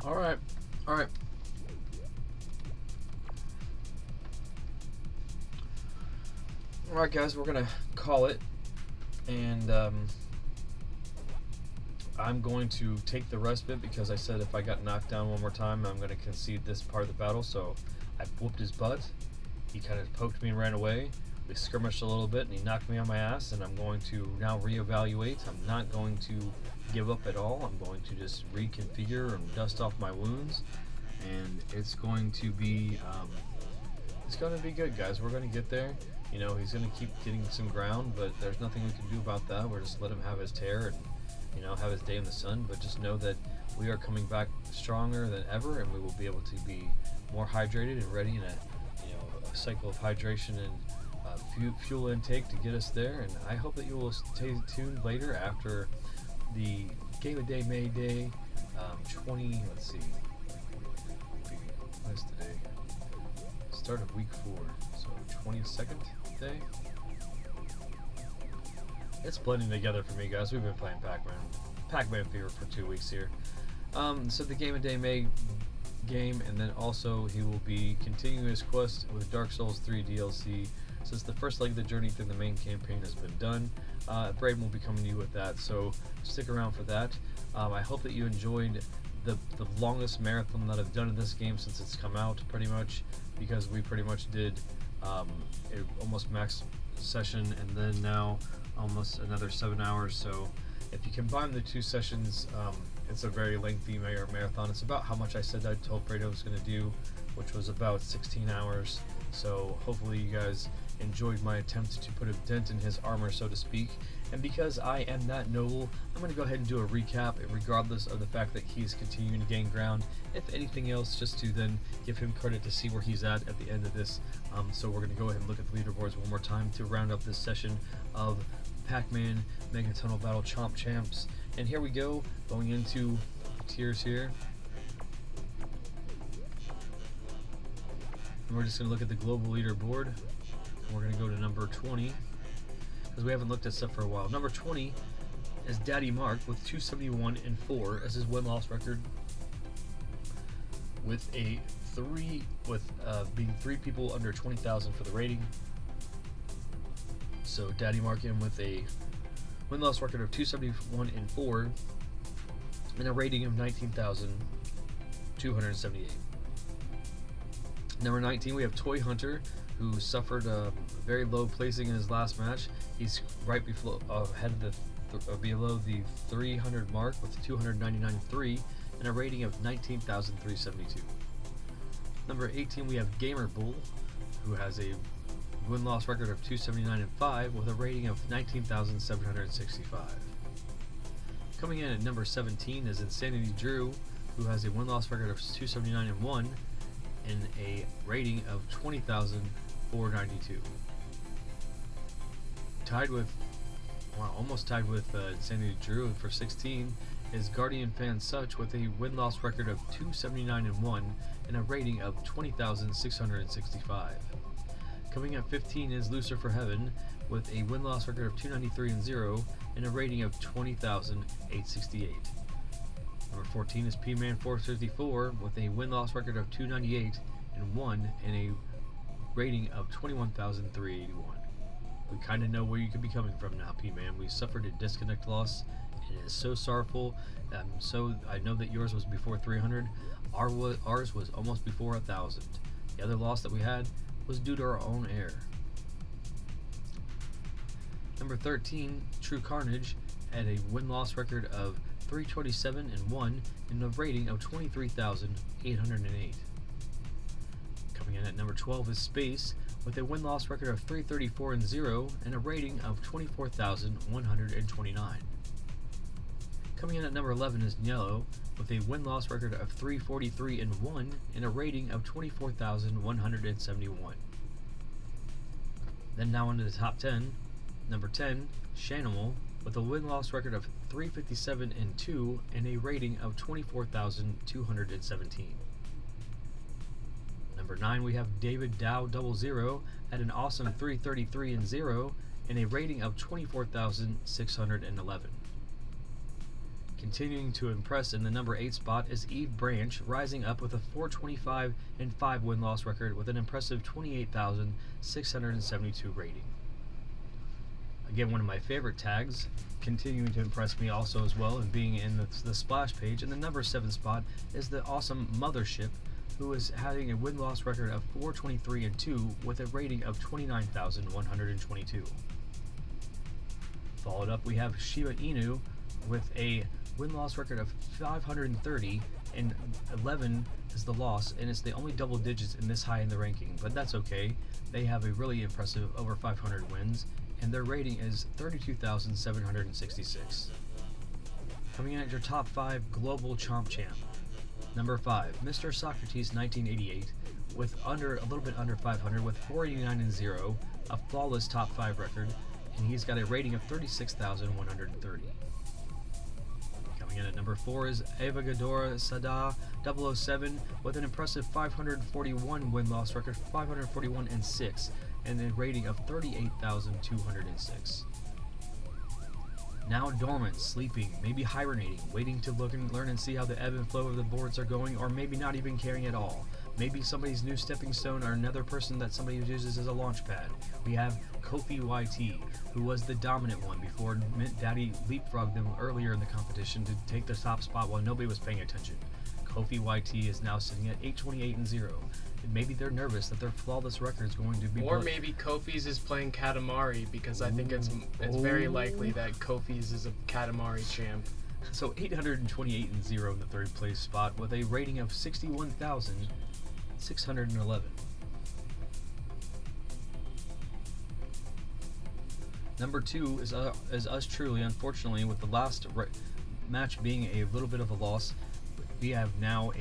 Alright. Alright. Alright, guys, we're going to call it. And I'm going to take the respite because I said if I got knocked down one more time, I'm going to concede this part of the battle. So I whooped his butt. He kind of poked me and ran away. We skirmished a little bit and he knocked me on my ass, and I'm going to now reevaluate. I'm not going to give up at all. I'm going to just reconfigure and dust off my wounds, and it's going to be good, guys. We're going to get there. You know, he's going to keep getting some ground, but there's nothing we can do about that. We're just let him have his tear and, you know, have his day in the sun. But just know that we are coming back stronger than ever, and we will be able to be more hydrated and ready in a cycle of hydration and fuel intake to get us there. And I hope that you will stay tuned later after the Game of Day May Day 20. Let's see, what's today? Start of week 4, so 22nd day. It's blending together for me, guys. We've been playing Pacman Fever for 2 weeks here. So the Game of Day May game, and then also he will be continuing his quest with Dark Souls 3 DLC. Since the first leg of the journey through the main campaign has been done, Braden will be coming to you with that, so stick around for that. I hope that you enjoyed the longest marathon that I've done in this game since it's come out, pretty much, because we pretty much did almost max session, and then now almost another 7 hours. So if you combine the 2 sessions, it's a very lengthy marathon. It's about how much I said I told Brado I was going to do, which was about 16 hours. So hopefully you guys enjoyed my attempt to put a dent in his armor, so to speak. And because I am that noble, I'm going to go ahead and do a recap, regardless of the fact that he's continuing to gain ground. If anything else, just to then give him credit to see where he's at the end of this. So we're going to go ahead and look at the leaderboards one more time to round up this session of Pacman Mega Tunnel Battle Chomp Champs. And here we go, going into tiers here. And we're just going to look at the global leaderboard. And we're going to go to number 20, because we haven't looked at stuff for a while. Number 20 is Daddy Mark with 271-4 as his win-loss record, with being 3 people under 20,000 for the rating. So Daddy Mark in with a win-loss record of 271-4 and a rating of 19,278. Number 19, we have Toy Hunter, who suffered a very low placing in his last match. He's right ahead of below the 300 mark with 299.3 and a rating of 19,372. Number 18, we have Gamer Bull, who has a win-loss record of 279-5 with a rating of 19,765. Coming in at number 17 is Insanity Drew, who has a win-loss record of 279-1 and a rating of 20,492. Almost tied with Insanity Drew for 16 is Guardian Fan Such with a win-loss record of 279-1 and a rating of 20,665. Coming at 15 is Lucifer Heaven with a win-loss record of 293-0 and a rating of 20,868. Number 14 is P-Man 454 with a win-loss record of 298-1 and a rating of 21,381. We kind of know where you could be coming from now, P-Man. We suffered a disconnect loss, and it is so sorrowful. So I know that yours was before 300. Ours was almost before 1,000. The other loss that we had was due to our own error. Number 13, True Carnage, had a win-loss record of 327-1 and a rating of 23,808. Coming in at number 12 is Space with a win-loss record of 334-0 and a rating of 24,129. Coming in at number 11 is Yellow with a win-loss record of 343-1 and a rating of 24,171. Then now into the top 10. Number 10, Shanimal, with a win-loss record of 357-2 and a rating of 24,217. Number 9, we have David Dow 00 at an awesome 333-0 and a rating of 24,611. Continuing to impress in the number 8 spot is Eve Branch, rising up with a 425-5 win-loss record with an impressive 28,672 rating. Again, one of my favorite tags, continuing to impress me also as well, and being in the splash page in the number 7 spot is the awesome Mothership, who is having a win-loss record of 423-2 with a rating of 29,122. Followed up, we have Shiba Inu with a win-loss record of 530, and 11 is the loss, and it's the only double digits in this high in the ranking, but that's okay. They have a really impressive over 500 wins, and their rating is 32,766. Coming in at your top 5 global Chomp Champ. Number 5, Mr. Socrates 1988, with a little bit under 500, with 489-0, a flawless top 5 record, and he's got a rating of 36,130. Coming in at number 4 is Avagadora Sada 007 with an impressive 541 win-loss record, 541-6, and a rating of 38,206. Now dormant, sleeping, maybe hibernating, waiting to look and learn and see how the ebb and flow of the boards are going, or maybe not even caring at all. Maybe somebody's new stepping stone or another person that somebody uses as a launch pad. We have Kofi YT, who was the dominant one before Mint Daddy leapfrogged them earlier in the competition to take the top spot while nobody was paying attention. Kofi YT is now sitting at 828-0. Maybe they're nervous that their flawless record is going to be Or maybe Kofi's is playing Katamari, because I think it's very likely that Kofi's is a Katamari champ. So 828-0 in the 3rd place spot with a rating of 61,611. Number 2 is us truly, unfortunately, with the last match being a little bit of a loss. We have now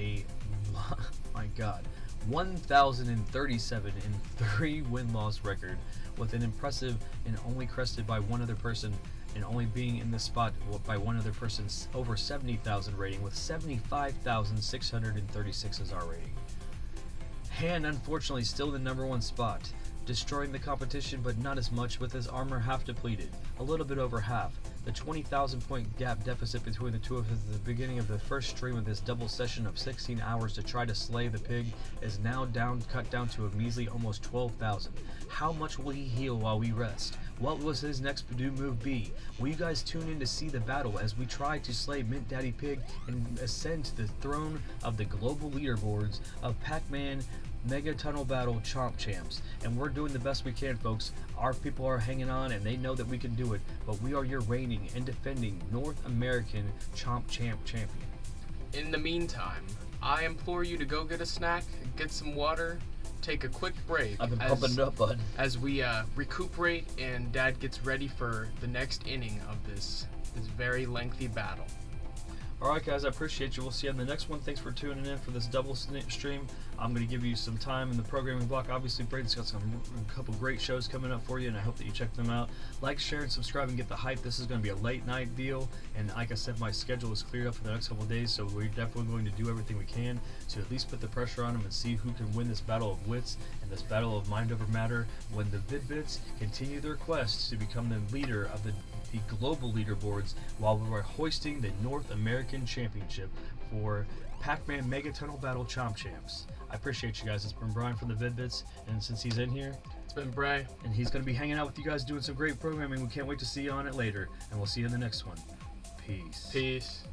my God, 1,037-3 win-loss record with an impressive and only crested by one other person, and only being in the spot by one other person's over 70,000 rating with 75,636 as our rating. Han, unfortunately, still in the number 1 spot, destroying the competition, but not as much, with his armor half depleted, a little bit over half. The 20,000 point gap deficit between the two of us at the beginning of the first stream of this double session of 16 hours to try to slay the pig is now cut down to a measly almost 12,000. How much will he heal while we rest? What will his next move be? Will you guys tune in to see the battle as we try to slay MintDaddyPig and ascend to the throne of the global leaderboards of Pacman Mega Tunnel Battle Chomp Champs? And we're doing the best we can, folks. Our people are hanging on and they know that we can do it, but we are your reigning and defending North American Chomp Champ champion. In the meantime, I implore you to go get a snack, get some water, take a quick break. I've been pumping it up, bud. As we recuperate and Dad gets ready for the next inning of this very lengthy battle. Alright guys, I appreciate you. We'll see you on the next one. Thanks for tuning in for this double stream. I'm going to give you some time in the programming block. Obviously, Braden's got a couple great shows coming up for you, and I hope that you check them out. Like, share, and subscribe and get the hype. This is going to be a late night deal, and like I said, my schedule is cleared up for the next couple of days, so we're definitely going to do everything we can to at least put the pressure on them and see who can win this battle of wits and this battle of mind over matter when the Vid-Bits continue their quest to become the leader of the global leaderboards while we are hoisting the North American Championship for Pacman Mega Tunnel Battle Chomp Champs. I appreciate you guys. It's been Brian from the Vid-Bits, and since he's in here, it's been Bray, and he's going to be hanging out with you guys doing some great programming. We can't wait to see you on it later, and we'll see you in the next one. Peace. Peace.